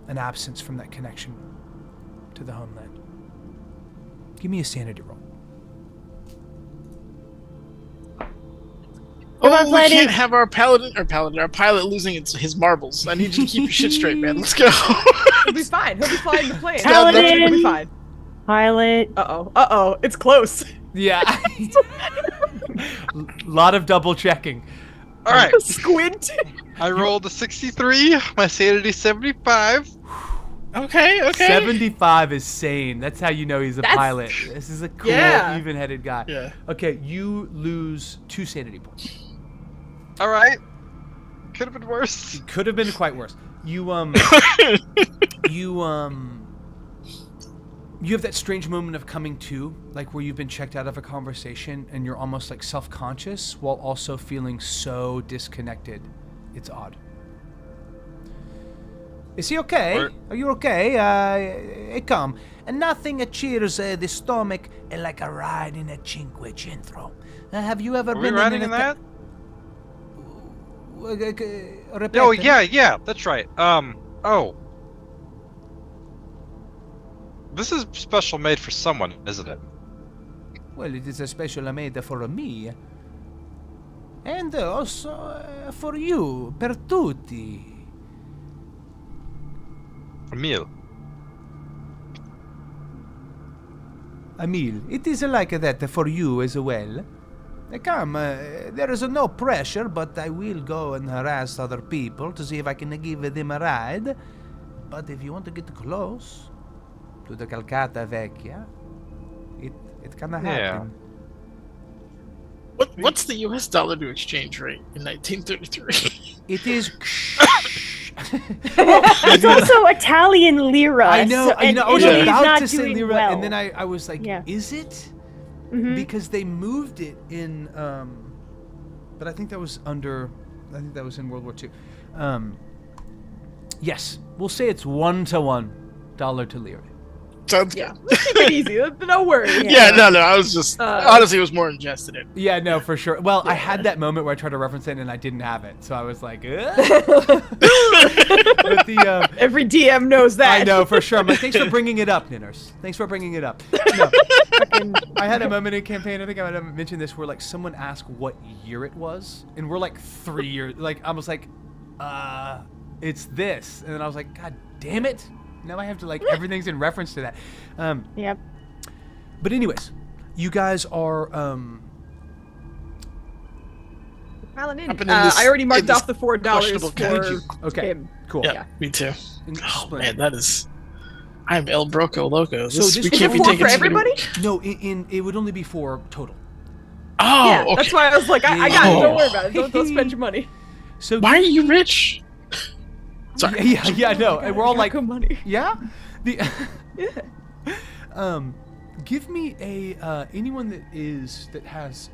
an absence from that connection to the homeland. Give me a sanity roll. Oh, we can't have our pilot losing his marbles. I need you to keep your shit straight, man. Let's go. He'll be fine. He'll be flying the plane. Paladin! He'll be fine. Pilot. Uh-oh. It's close. Yeah. Lot of double checking. All right. Squint. I rolled a 63. My sanity 75. Okay. 75 is sane. That's how you know he's a pilot. This is a cool, even-headed guy. Yeah. Okay, you lose 2 sanity points. All right. Could have been worse. It could have been quite worse. You have that strange moment of coming to, like where you've been checked out of a conversation and you're almost like self-conscious while also feeling so disconnected. It's odd. Is he okay? Are you okay? Come. And nothing cheers the stomach like a ride in a Cinque Centro. Have you ever Are been we riding in that? Oh, yeah, that's right. This is special made for someone, isn't it? Well, it is a special made for me. And also for you, per tutti. A meal. A meal. It is like that for you as well. Come, there is no pressure, but I will go and harass other people to see if I can give them a ride. But if you want to get close to the Calcutta Vecchia, it can happen. What's the US dollar to exchange rate in 1933? It is... It's also Italian lira. I know. I was Italy's about not to say doing lira, well. and then I was like, is it? Mm-hmm. Because they moved it in, but I think that was in World War II. Yes, we'll say it's 1-to-1 dollar to lira. Sounds Yeah, good. let's keep it easy. No worries. Yeah, no. I was just honestly, it was more ingested in. Yeah, no, for sure. Well, I had that moment where I tried to reference it and I didn't have it, so I was like, But Every DM knows that. I know for sure. But thanks for bringing it up, Ninners. Thanks for bringing it up. No, I had a moment in campaign. I think I might have mentioned this where like someone asked what year it was, and we're like 3 years. Like I was like, it's this, and then I was like, God damn it! Now I have to like everything's in reference to that. Yep. But anyways, you guys are I already marked off the $4 questionable for okay. him. Cool. Yeah, me too. Oh Explain. man, that is. I'm El Broco Loco. So this we is can't Is be it 4 taken for everybody? No, it would only be 4 total. Oh, Yeah, okay. that's why I was like, I got it. Don't worry about it. Don't spend your money. So Why are you rich? Sorry. Yeah, no, and we're all like, Money. yeah. The Give me a anyone that has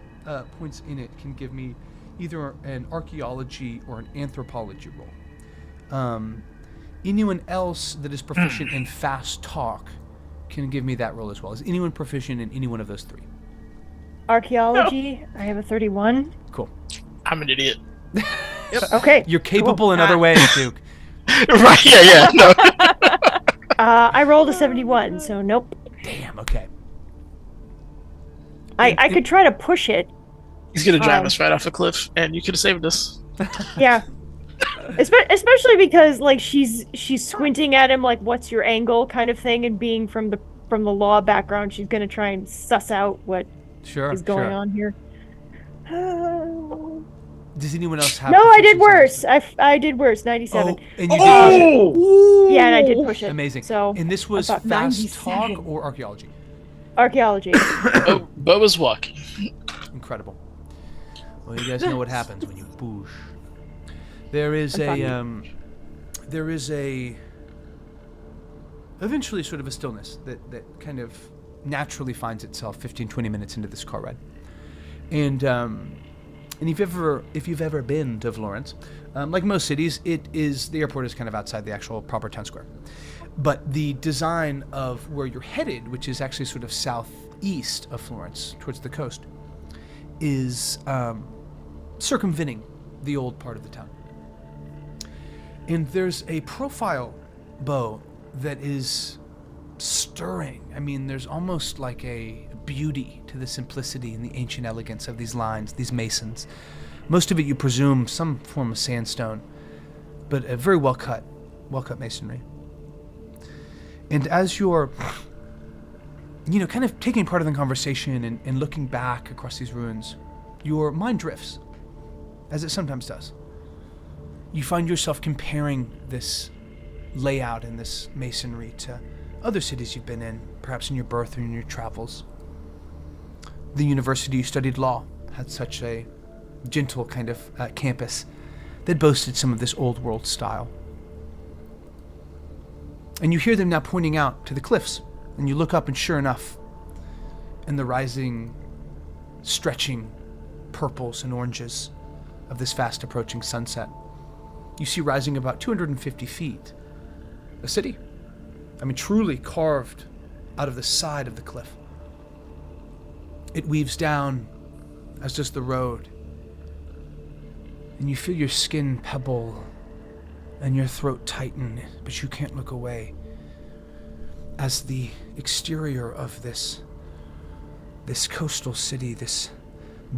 points in it can give me either an archaeology or an anthropology roll. Anyone else that is proficient in fast talk can give me that roll as well. Is anyone proficient in any one of those three? Archaeology, I have a 31. Cool. I'm an idiot. Okay. You're capable in other ways, Duke. Right? Yeah. No. I rolled a 71, so nope. Damn. Okay. I could try to push it. He's gonna drive us right off a cliff, and you could have saved us. Yeah. Especially because like she's squinting at him like what's your angle kind of thing, and being from the law background, she's gonna try and suss out what is going on here. Does anyone else have? No, I did worse. I did worse. 97. Oh, and you did push it. Yeah, and I did push it. Amazing. So and this was fast 97. talk or archaeology? Archaeology. Bo was walking. Incredible. Well, you guys know what happens when you push. There is eventually sort of a stillness that kind of naturally finds itself 15-20 minutes into this car ride. And if you've ever been to Florence, like most cities, the airport is kind of outside the actual proper town square. But the design of where you're headed, which is actually sort of southeast of Florence, towards the coast, is circumventing the old part of the town. And there's a profile bow that is stirring. I mean, there's almost like a beauty to the simplicity and the ancient elegance of these lines, these masons. Most of it, you presume, some form of sandstone, but a very well cut masonry. And as you're, kind of taking part in the conversation and looking back across these ruins, your mind drifts, as it sometimes does. You find yourself comparing this layout and this masonry to other cities you've been in, perhaps in your birth or in your travels. The university you studied law had such a gentle kind of campus that boasted some of this old world style. And you hear them now pointing out to the cliffs, and you look up, and sure enough, in the rising, stretching purples and oranges of this fast approaching sunset, you see rising about 250 feet a city. I mean, truly carved out of the side of the cliff. It weaves down, as does the road, and you feel your skin pebble and your throat tighten, but you can't look away as the exterior of this coastal city, this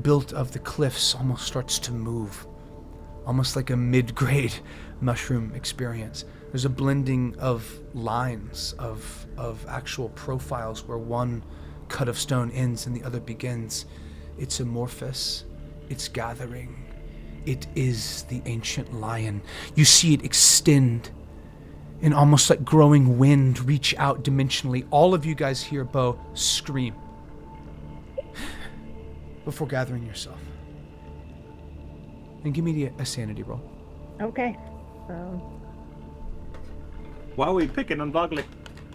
built of the cliffs, almost starts to move, almost like a mid-grade mushroom experience. There's a blending of lines, of actual profiles where one cut of stone ends and the other begins. It's amorphous, it's gathering. It is the ancient lion. You see it extend and almost like growing wind reach out dimensionally. All of you guys hear Bo scream before gathering yourself. And give me a sanity roll. Okay. Why are we picking on Vogley?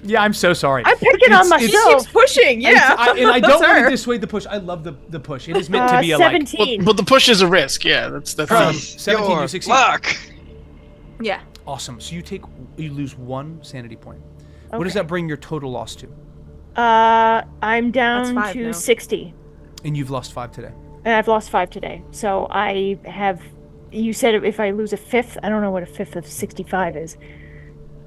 Yeah, I'm so sorry. I'm picking on He myself. keeps pushing, yeah. I don't want Sir. to dissuade the push. I love the push. It is meant to be a 17. But the push is a risk. Yeah, that's 17, Your you succeed. luck. Yeah. Awesome. So you lose 1 sanity point. What does that bring your total loss to? I'm down That's 5 to now. 60. And you've lost 5 today. And I've lost 5 today. So I have, you said if I lose a fifth, I don't know what a fifth of 65 is.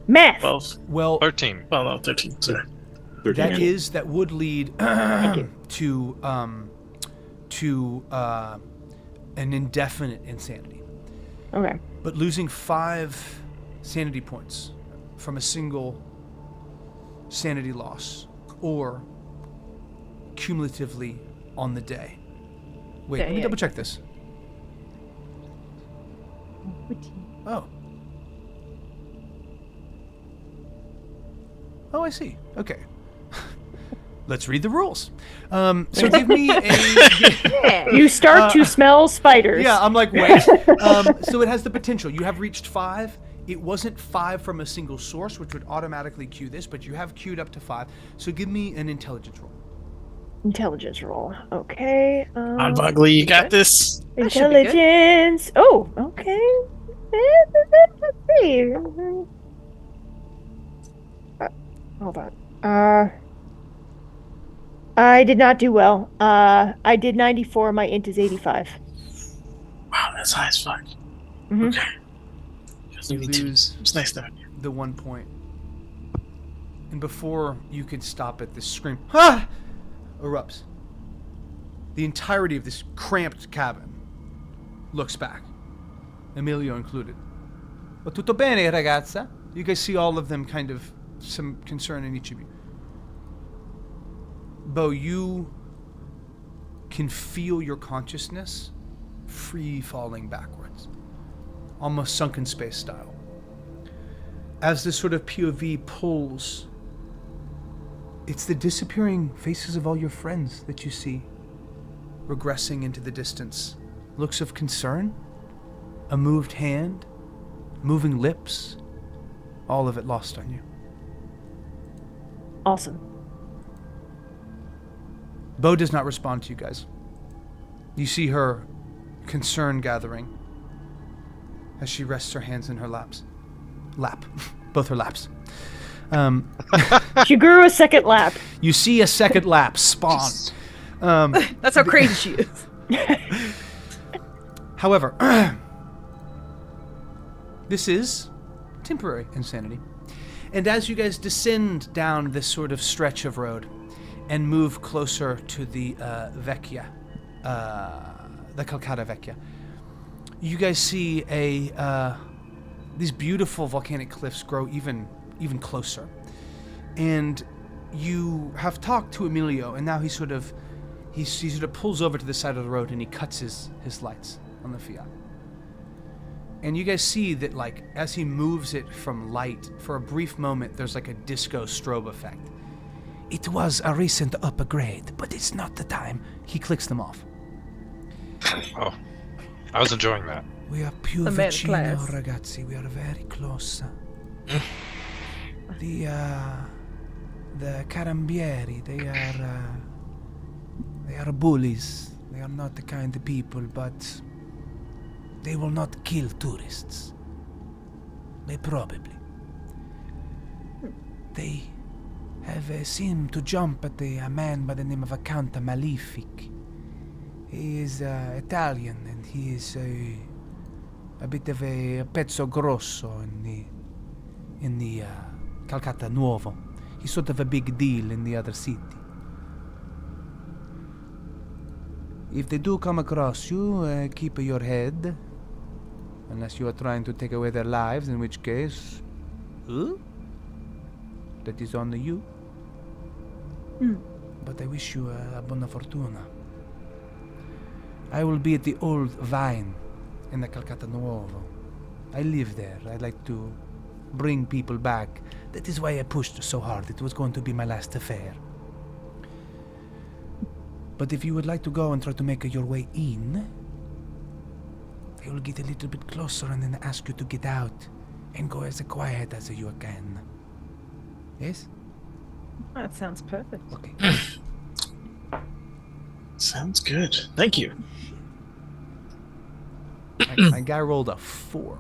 Math. 12. Well, 13. Well, no, 13. Sorry. that would lead to an indefinite insanity. Okay. But losing 5 sanity points from a single sanity loss, or cumulatively on the day. Wait, let me double check this. Oh. Oh, I see. Okay. Let's read the rules. So give me a... You start to smell spiders. Yeah, I'm like, wait. So it has the potential. You have reached 5. It wasn't 5 from a single source, which would automatically cue this, but you have queued up to 5. So give me an intelligence roll. Intelligence roll. Okay. On Bugley, you got this. That should be good. Intelligence. Oh, okay. Let's see. Hold on. I did not do well. I did 94. My int is 85. Wow, that's high as fuck. Mhm. Okay. You lose It's nice though. the 1 point. And before you can stop it, this scream erupts. The entirety of this cramped cabin looks back, Emilio included. "Ma tutto bene, ragazza?" You guys see all of them kind of some concern in each of you. Bo, you can feel your consciousness free falling backwards, almost sunken space style. As this sort of POV pulls, it's the disappearing faces of all your friends that you see, regressing into the distance. Looks of concern, a moved hand, moving lips, all of it lost on you. Awesome. Bo does not respond to you guys. You see her concern gathering as she rests her hands in her lap. Both her laps. She grew a second lap. You see a second lap spawn. That's how crazy she is. However, this is temporary insanity. And as you guys descend down this sort of stretch of road and move closer to the Vecchia, the Calcata Vecchia, you guys see these beautiful volcanic cliffs grow even closer. And you have talked to Emilio, and now he sort of pulls over to the side of the road and he cuts his lights on the Fiat. And you guys see that, like, as he moves it from light, for a brief moment, there's like a disco strobe effect. "It was a recent upgrade, but it's not the time." He clicks them off. Oh, I was enjoying that. We are più The man vicino, class. ragazzi. We are very close. The carambieri, they are bullies. They are not the kind of people, but they will not kill tourists. They probably. They have seemed to jump at a man by the name of Count Malefic. He is Italian, and he is a bit of a pezzo grosso in the Calcutta Nuovo. He's sort of a big deal in the other city. If they do come across you, keep your head. Unless you are trying to take away their lives, in which case, that is on you. But I wish you a buona fortuna. I will be at the old Vine in the Calcutta Nuovo. I live there. I like to bring people back. That is why I pushed so hard. It was going to be my last affair. But if you would like to go and try to make your way in, I will get a little bit closer and then ask you to get out and go as quiet as you can. Yes? That sounds perfect. Okay. Sounds good. Thank you. My guy rolled a 4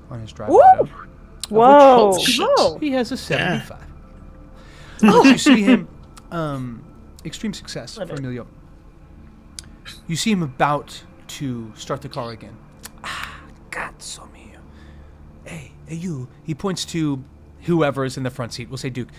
on his drive. Woo! Auto. Whoa. Holy shit. Whoa. He has a 75. You see him, extreme success for Emilio. You see him about to start the car again. Cazzo mio. Hey, you. He points to whoever is in the front seat. We'll say Duke.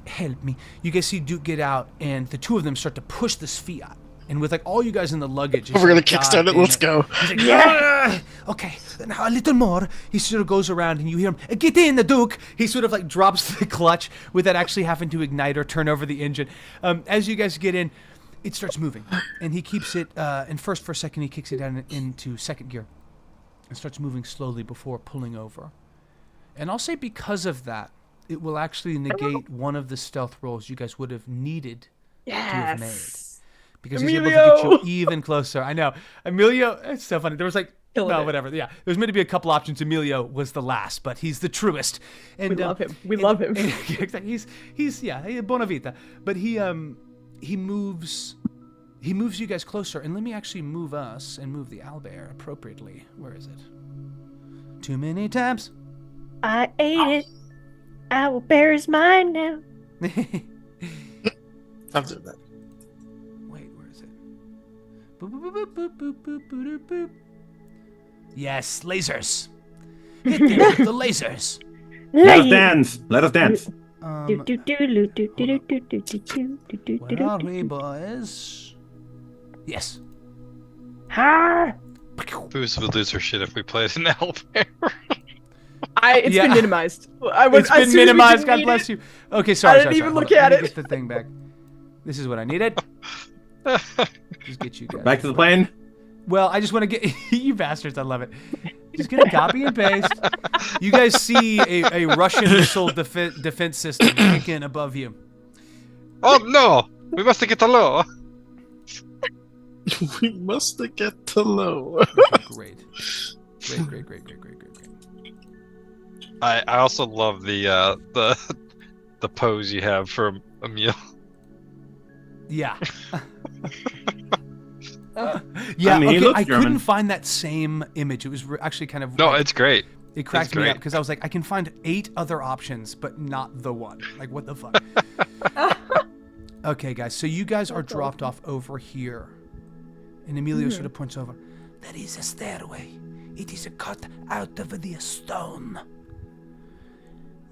Help me. You guys see Duke get out, and the two of them start to push this Fiat. And with like all you guys in the luggage, We're gonna like, kickstart "God it. Let's damn go. He's like, yeah. Okay, now a little more. He sort of goes around, and you hear him, "Get in, the Duke." He sort of like drops the clutch without actually having to ignite or turn over the engine. As you guys get in, it starts moving, and he keeps it. And for a second, he kicks it down into second gear, and starts moving slowly before pulling over. And I'll say because of that, it will actually negate one of the stealth rolls you guys would have needed to have made. Yes. Because he's able to get Emilio! you even closer. I know. Emilio, it's so funny. There was like Killing No, it. whatever. Yeah, there's meant to be a couple options. Emilio was the last, but he's the truest. And We love him. We love him. Yeah, exactly. He's Bonavita, but he moves you guys closer. And let me actually move us and move the owlbear appropriately. Where is it? Too many tabs. I ate it. Owlbear is mine now. Stop doing that. Wait, where is it? Boop, boop, boop, boop, boop, boop, boop, boop. Yes, lasers. Hit them with the lasers. Let us dance. Let us dance. Where are we, boys? Yes. Ha! Foos would lose her shit if we played an owlbear. It's been minimized. It's been minimized. God bless you. Okay, sorry. I didn't even look at Let me it. get the thing back. This is what I needed. Just get you guys. Back to the plane. Well, I just want to get you bastards. I love it. Just gonna copy and paste. You guys see a Russian missile defense system kick in above you. Oh no! We must get to low. We must get to low. Great. I also love the pose you have for Emil. Yeah. I mean, he looks I German. couldn't find that same image. It was actually kind of No, like, it's great. it cracked it's me great. up because I was like, I can find 8 other options, but not the one. Like, what the fuck? Okay, guys. So you guys are dropped off over here, and Emilio sort of points over. There is a stairway. It is cut out of the stone.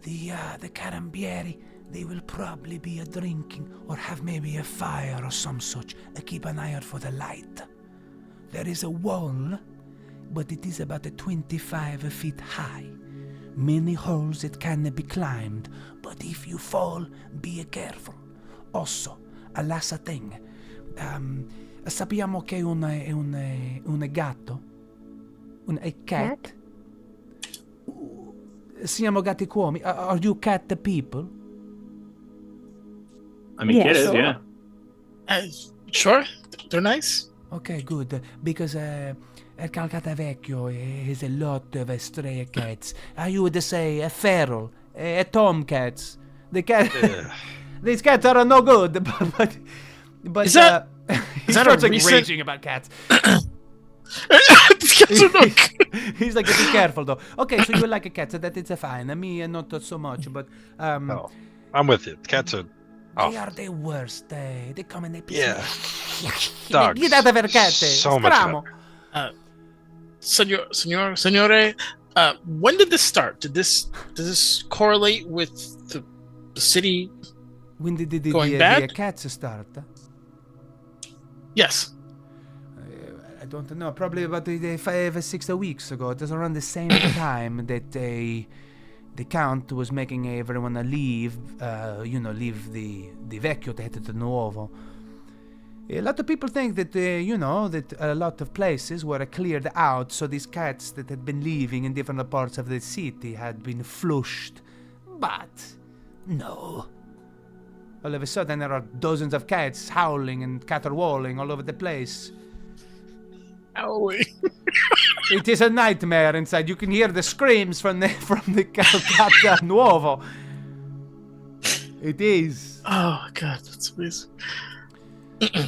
The carambieri, they will probably be drinking or have maybe a fire or some such. Keep an eye out for the light. There is a wall, but it is about 25 feet high. Many holes it can be climbed, but if you fall, be careful. Also, a last thing. Sappiamo che è un gatto? A cat? Siamo gatti come? Are you cat people? I mean, Yeah, kid is, sure. yeah. Sure, they're nice. Okay, good. Because El Calcata Vecchio has a lot of stray cats. I would say a feral, a tomcats. The cat, these cats are no good. But Is that- he is that a starts like recent- raging about cats. These cats are no good. He's like, be careful though. Okay, so you like a cat, so that it's fine. Me, not so much, but Oh, I'm with you. Cats are. they are the worst. They come and they piss Yeah. me. Dogs. Get out of here, cat. So much Stramo. Signore, when did this start? Does this correlate with the city? when did the Going bad? the cats start? Yes. I don't know. Probably about 5 or 6 weeks ago. It was around the same time that the count was making everyone leave. Leave the vecchio to head to the nuovo. A lot of people think that that a lot of places were cleared out, so these cats that had been living in different parts of the city had been flushed. But no. All of a sudden, there are dozens of cats howling and caterwauling all over the place. Owly. It is a nightmare inside. You can hear the screams from the Calcata Nuovo. It is. Oh god, that's amazing.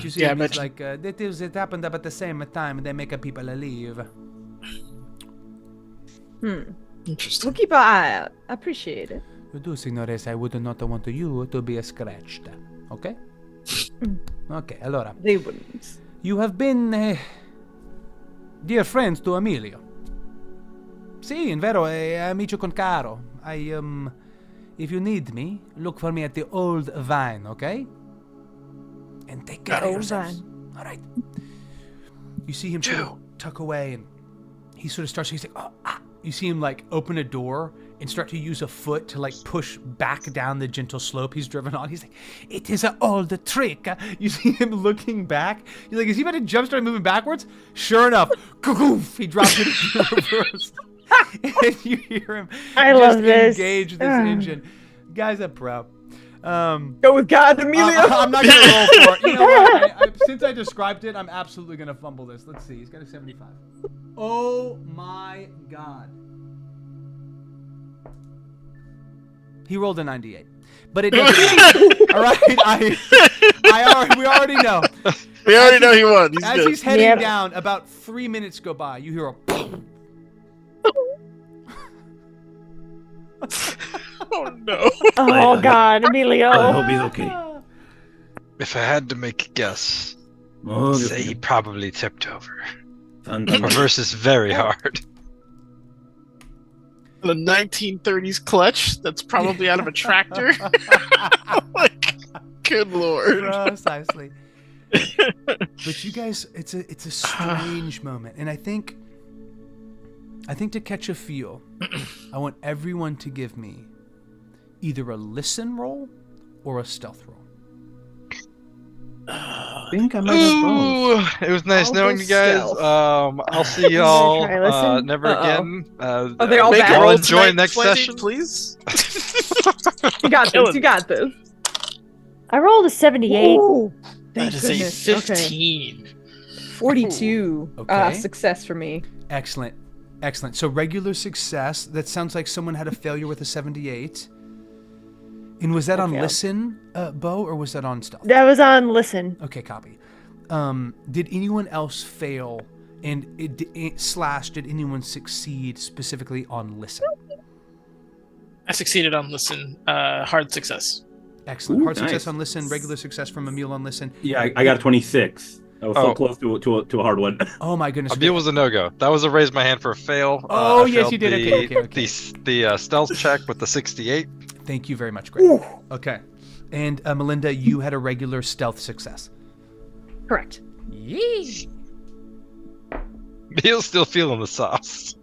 You see, Yeah, I it's imagine. like it happened about the same time. They make people leave. Interesting. We'll keep our eye out. I appreciate it. You do, signores. I would not want you to be scratched. Okay? Okay. Allora, They wouldn't. you have been dear friends to Emilio. Sì, in vero, amico con caro. If you need me, look for me at the old vine, okay? And take care of Old yourselves. Vine. All right. You see him sort of tuck away, and he sort of starts. He's like, You see him like open a door and start to use a foot to like push back down the gentle slope he's driven on. He's like, it is an old trick. You see him looking back. You're like, is he about to jump, start moving backwards? Sure enough, goof, he drops it into reverse. And you hear him I just love this. engage this engine. Guy's a pro. Go with God, Emilio. I'm not gonna roll for it. You know what? Since I described it, I'm absolutely gonna fumble this. Let's see. He's got a 75. Oh my god. He rolled a 98. But it doesn't matter. All right, we already know. We already know he won. He's As good. he's heading Yep. down, about 3 minutes go by. You hear a Oh no. Oh God, I Emilio. hope he's okay. If I had to make a guess, Oh, say he probably tipped over. Son- Reverse is very hard. The 1930s clutch that's probably out of a tractor. Like, good lord. Precisely. But you guys, it's a strange moment, and I think to catch a feel, I want everyone to give me either a listen roll or a stealth roll. I think I might have both. Ooh, it was nice I'll knowing go you guys. stealth. I'll see y'all Try listen. never Uh-oh. again. Are they all Make bad? a Y'all roll enjoy tonight, next Plenty, session. please. You got Killing this. You got this. I rolled a 78. Ooh, That thank is goodness. a Okay. 15. 42. Okay. Success for me. Excellent. So regular success. That sounds like someone had a failure with a 78. And was that on Okay. listen, Bo, or was that on stealth? That was on listen. Okay, copy. Did anyone else fail? And did anyone succeed specifically on listen? I succeeded on listen. Hard success. Excellent. Ooh, Hard success nice. on listen, regular success from Emil on listen. Yeah, I got a 26. I was so Oh. close to a hard one. Oh my goodness. Emil was a no-go. That was a raise my hand for a fail. Oh, I yes, failed you did. The, Okay. The stealth check with the 68. Thank you very much, Greg. Okay. And Melinda, you had a regular stealth success. Correct. Yee. Emil's still feeling the sauce.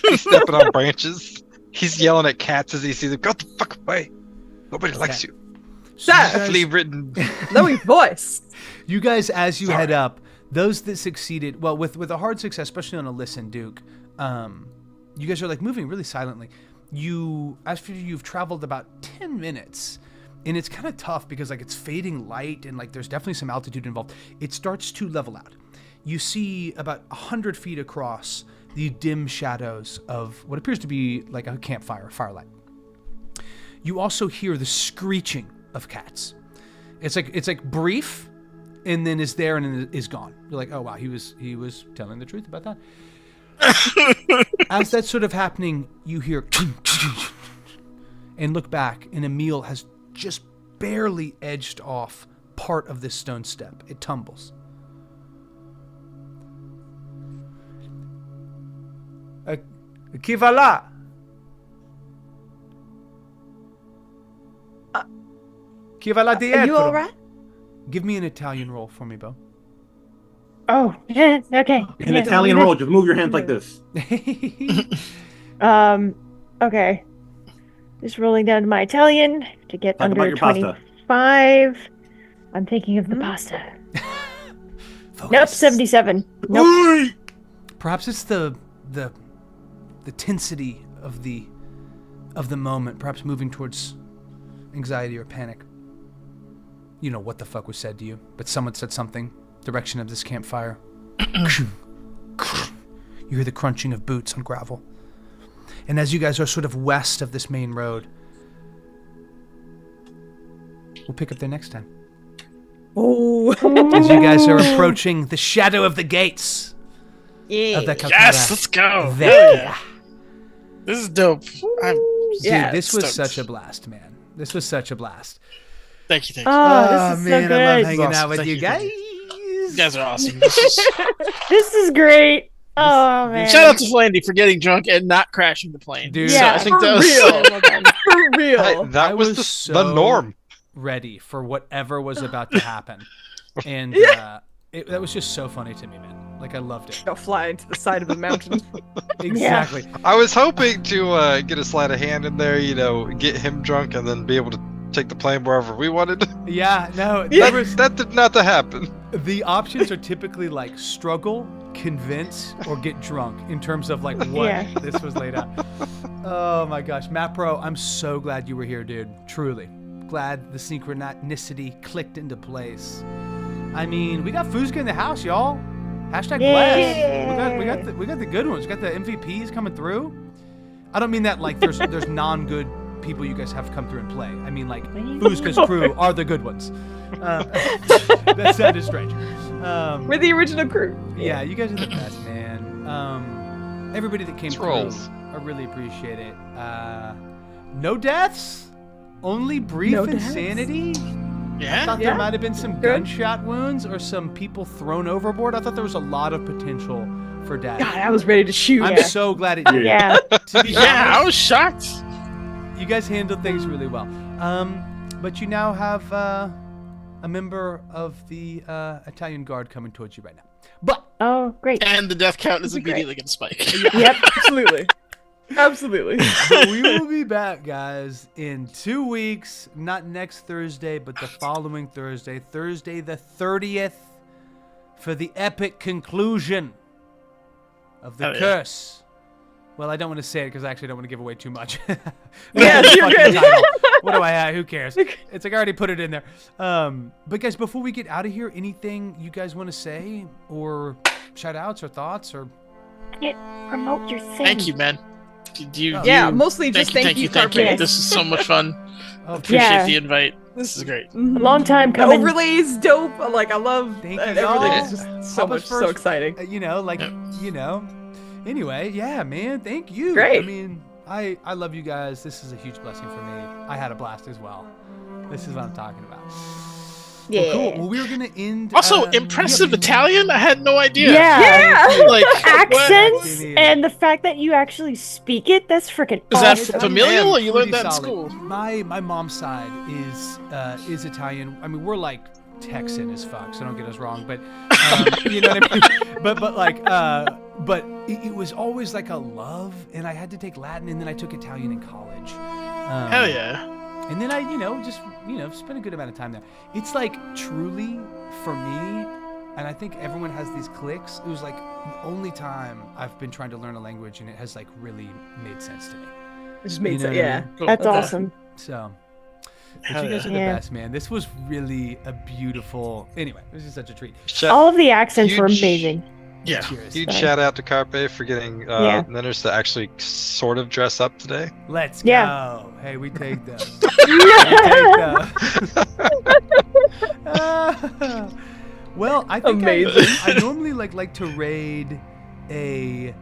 He's stepping on branches. He's yelling at cats as he sees them. Go the fuck away. Nobody likes you. That Flea written. Lowy voice. You guys, as you Sorry. head up, those that succeeded, well, with a hard success, especially on a listen, Duke, you guys are like moving really silently. After you've traveled about 10 minutes, and it's kind of tough because like it's fading light and like there's definitely some altitude involved. It starts to level out. You see about 100 feet across the dim shadows of what appears to be like a campfire, firelight. You also hear the screeching of cats. It's like brief, and then is there and then is gone. You're like, oh wow, he was telling the truth about that. As that's sort of happening, you hear and look back, and Emil has just barely edged off part of this stone step. It tumbles. Qui va là? Qui va là Are dietro? you alright? Give me an Italian roll for me, Bo. Oh, yeah, okay. An Yeah. Italian roll. Just move your hands like this. Okay. Just rolling down to my Italian to get Talk about under your pasta. 25. I'm thinking of the pasta. Nope, Focus. 77. Nope. Perhaps it's the tensity of the moment, perhaps moving towards anxiety or panic. You know what the fuck was said to you, but someone said something. Direction of this campfire. You hear the crunching of boots on gravel. And as you guys are sort of west of this main road, we'll pick up there next time. Oh. As you guys are approaching the shadow of the gates Yeah. of the Calcutta. Yes, let's go. There. Hell yeah. This is dope. Dude, Yeah, this was stoked. such a blast, man. This was such a blast. Thank you, thank you. Oh, this is man, so I love good. hanging out with Thank you you, guys. thank You guys are awesome. This is- This is great. Oh, man. Shout out to Flandy for getting drunk and not crashing the plane. Dude. So Yeah, I think that for was real. Well done. For real. Hey, I that was was the so norm. Ready for whatever was about to happen. And that was just so funny to me, man. Like, I loved it. Go fly into the side of the mountain. Exactly. I was hoping to get a sleight of hand in there, get him drunk and then be able to take the plane wherever we wanted. Yeah, no, there was, That did not to happen. the options are typically like struggle, convince, or get drunk in terms of like what Yeah. this was laid out. Oh my gosh. Matt Pro, I'm so glad you were here, dude. Truly. Glad the synchronicity clicked into place. I mean, we got Fuzka in the house, y'all. Hashtag Yeah. blessed. We got the good ones. We got the MVPs coming through. I don't mean that like there's non-good people you guys have come through and play. I mean like Fuzka's crew are the good ones. That sounded strange. We're the original crew. Yeah, you guys are the best, man. Everybody that came through, Trolls. I really appreciate it. No deaths, only brief No deaths? insanity. I Yeah. thought Yeah. there might have been some gunshot wounds or some people thrown overboard. I thought there was a lot of potential for death. God, I was ready to shoot. I'm so glad it did. Yeah. To be Yeah, I honest, was shocked. you guys handled things really well. But you now have a member of the Italian Guard coming towards you right now. But Oh, great. And the death count is That'd be great. immediately going to spike. Yep. Absolutely. Absolutely. but we will be back, guys, in 2 weeks. Not next Thursday, but the following Thursday. Thursday the 30th for the epic conclusion of the Hell yeah. curse. Well, I don't want to say it because I actually don't want to give away too much. Yeah, Fucking you're good. title. What do I have? Who cares? It's like I already put it in there. But guys, before we get out of here, anything you guys want to say or shout outs or thoughts or Promote your thing. Thank you, man. Yeah, mostly just thank you, thank you. Carpe. This is so much fun. oh, Appreciate Yeah. the invite. This is great. Mhm. Long time The coming. overlays dope. Like I love Thank you, everything. y'all. Is just so Papa much so first- exciting. you know, like Anyway, yeah, man, thank you. Great. I mean, I love you guys. This is a huge blessing for me. I had a blast as well. This is what I'm talking about. Yeah. Well, cool. Well, we were gonna end. Also, impressive Italian? I had no idea. Yeah. Like, Accents What? and the fact that you actually speak it, that's freaking Is that awesome. familial or you Pretty learned that in solid. school? My mom's side is Italian. I mean, we're like Texan as fuck, so don't get us wrong. But you know what I mean. But it was always like a love, and I had to take Latin, and then I took Italian in college. Hell yeah. And then I, just spent a good amount of time there. It's like truly for me, and I think everyone has these clicks. It was like the only time I've been trying to learn a language, and it has like really made sense to me. It just made You know sense. what I Yeah. mean? Cool. That's Okay. awesome. So, but Hell you guys are yeah. the Yeah. best, man. This was really a beautiful. Anyway, this is such a treat. All of the accents were Huge- amazing. Yeah. Cheers. Huge Right. shout out to Carpe for getting Yeah. Nenners to actually sort of dress up today. Let's Yeah. go. Hey, we take those. Well, I think Amazing. I normally like to raid a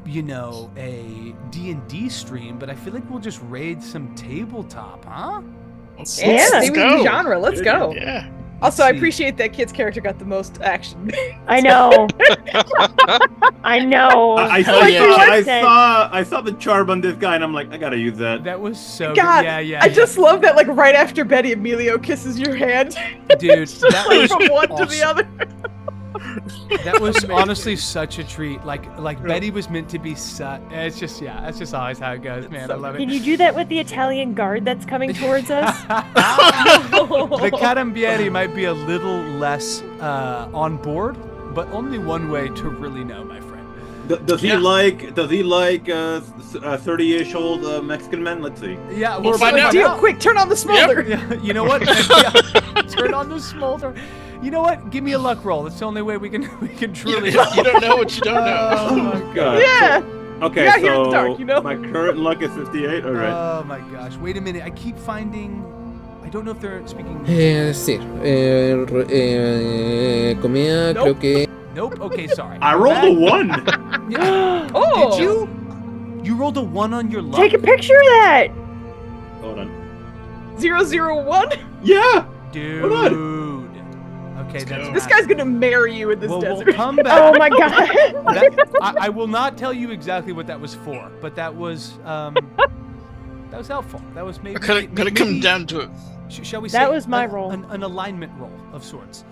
D&D stream, but I feel like we'll just raid some tabletop, huh? Let's, Yeah. let's Same with go. the genre. Let's go. Yeah. Also, I see. appreciate that Kit's character got the most action. I know. I know. I saw the charm on this guy, and I'm like, I gotta use that. That was so God, good. Yeah. I just love that. Like right after Betty, Emilio kisses your hand. dude, It's just that like was from one to awesome. the other. That was honestly such a treat. Like Betty was meant to be such. It's just that's just always how it goes, man. I love Can it. you do that with the Italian guard that's coming towards us? The Carambieri might be a little less on board, but only one way to really know, my friend. Does he like 30-ish old Mexican men? Let's see. Yeah, We'll we're find about out. to Deal find quick. Turn on the smolder. Yeah, you know what? Yeah, turn on the smolder. You know what? Give me a luck roll. It's the only way we can truly. You don't know what you don't know. Oh my god. Yeah. Okay, Yeah, here in so the dark, you know? my current luck is 58. All right. Oh my gosh. Wait a minute. I keep finding. I don't know if they're speaking. Sí, comida Nope. creo que... Nope. Okay, sorry. I rolled a 1. Yeah. Oh. Did you? You rolled a 1 on your luck. Take a picture of that. Hold on. 001. Yeah. Dude. Hold Okay, that's This guy's gonna marry you in this We'll desert. come back. Oh my god. I will not tell you exactly what that was for, but that was helpful. That was maybe. Could it come down to it? Shall we say That was my roll. An alignment roll of sorts.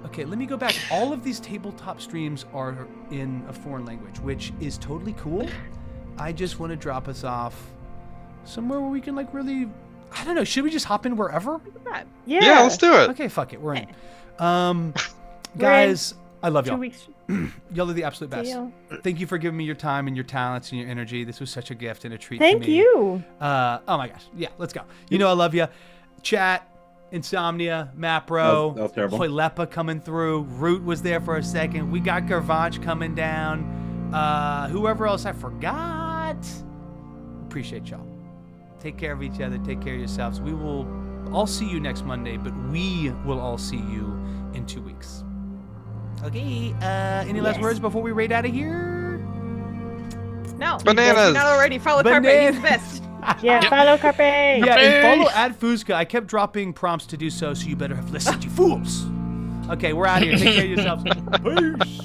Okay, let me go back. All of these tabletop streams are in a foreign language, which is totally cool. I just want to drop us off somewhere where we can really. I don't know. Should we just hop in wherever? Yeah, let's do it. Okay, fuck it. We're in. Guys, I love 2 y'all. weeks. Y'all are the absolute best. See y'all. Thank you for giving me your time and your talents and your energy. This was such a gift and a treat Thank to me. you. Oh my gosh. Yeah, let's go. You know I love you. Chat, Insomnia, Mapro, that was terrible. Hoylepa coming through. Root was there for a second. We got Garvanch coming down. Whoever else I forgot. Appreciate y'all. Take care of each other. Take care of yourselves. We will all see you next Monday, but we will all see you in 2 weeks. Okay. Any last words before we raid out of here? No. Bananas. Not already. Follow Carpe. He's the best. Yeah, follow Carpe. Yeah, and follow @Fuzka. I kept dropping prompts to do so you better have listened, you fools. Okay, we're out of here. Take care of yourselves. Peace.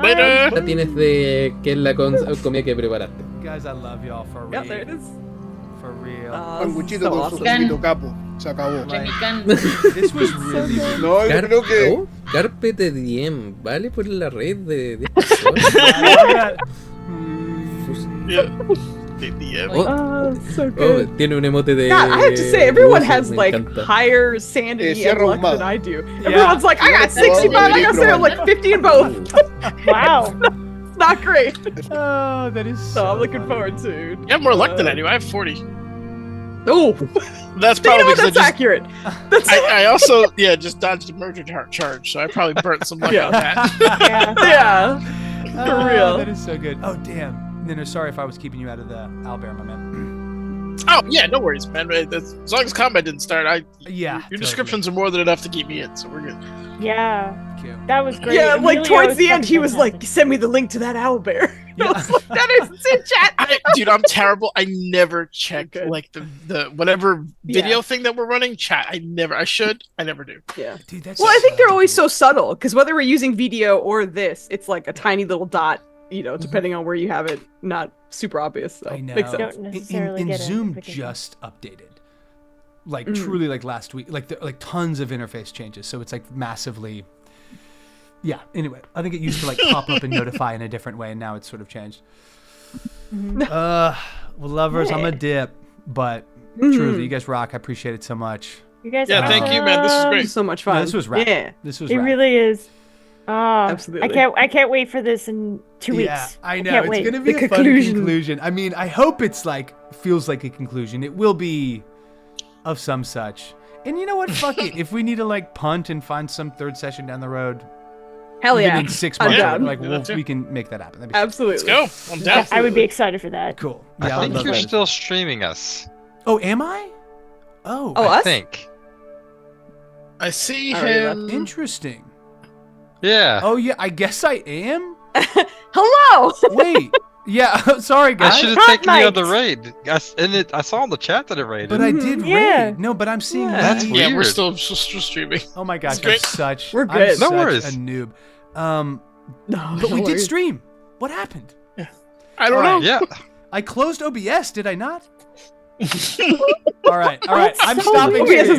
Later. La tienes de que es la comida que preparaste. Guys, I love y'all for real. Yep, there it is. For real. Panguchito so con awesome. su juguito capo. Se acabó. This was really good. No, yo creo que. Oh, Carpe de DM, ¿vale? Por la red de 10 personas. Yeah. DM. Oh, So good. tiene un emote de. God, I have to say, everyone has me like encanta. higher sanity and Cierra luck ahumado. than I do. Everyone's like, I got Cierra 65, I got ahumado. like 50 in both. Wow. It's not great. Oh, that is So I'm looking funny. forward to. You have more luck than I do. I have 40. Oh, That's you probably know what? because That's accurate. That's I also just dodged a murder charge, so I probably burnt some luck on that. Yeah. yeah. Oh, real. That is so good. Oh, damn. Nino, sorry if I was keeping you out of the owlbear, my man. Oh yeah, no worries, man. As long as combat didn't start, Yeah. your descriptions are more than enough to keep me in, so we're good. Yeah. Cute. That was great. Yeah, like Emilio towards is the end, he fucking was fantastic. like, "Send me the link to that owlbear." Yeah. I was like, "That is it's in chat." Dude, I'm terrible. I never check Okay. like the whatever video Yeah. thing that we're running. Chat. I should. I never do. Yeah. Dude, that's Well, I think so they're always good. so subtle because whether we're using video or this, it's like a tiny little dot. You know, depending on where you have it, not super obvious. So I know. makes sense. Don't necessarily and get Zoom it. just updated. Like truly like last week. Like tons of interface changes. So it's like massively. Yeah, anyway. I think it used to like pop up and notify in a different way, and now it's sort of changed. Well, lovers, I'm a dip, but truly, you guys rock. I appreciate it so much. You guys Yeah, are thank you, man. This is It great. was so much No, fun. this was rad. Yeah. This was It rad. really is. Absolutely. I can't wait for this in 2 weeks. Yeah, I know. can't It's wait. gonna be The a fun conclusion. conclusion. I mean, I hope it's like feels like a conclusion. It will be of some such. And you know what? Fuck it. If we need to like punt and find some third session down the road, Hell even yeah. in 6 I'm months, down. like Do that too. we can make that happen. That'd be Absolutely. Let's go. I'm down. Yeah, I would be excited for that. cool. I Yeah, think love you're that. still streaming us. Oh, am I? Oh, Oh, I us? think. I see Alright, him. interesting. Yeah. Oh yeah, I guess I am. Hello. Wait, yeah. Sorry, I guys. should have Hot taken you on the mics. raid. I saw in the chat that it raided. But I did Yeah. raid. No, but I'm seeing Yeah. That's that. weird. Yeah, we're still streaming. Oh my gosh, It's I'm great. such. We're I'm good. No such worries. a noob. No, But we no did worries. stream. What happened? I don't Alright. know. Yeah. I closed OBS, did I not? All right. I'm so stopping. weird. OBS is stream.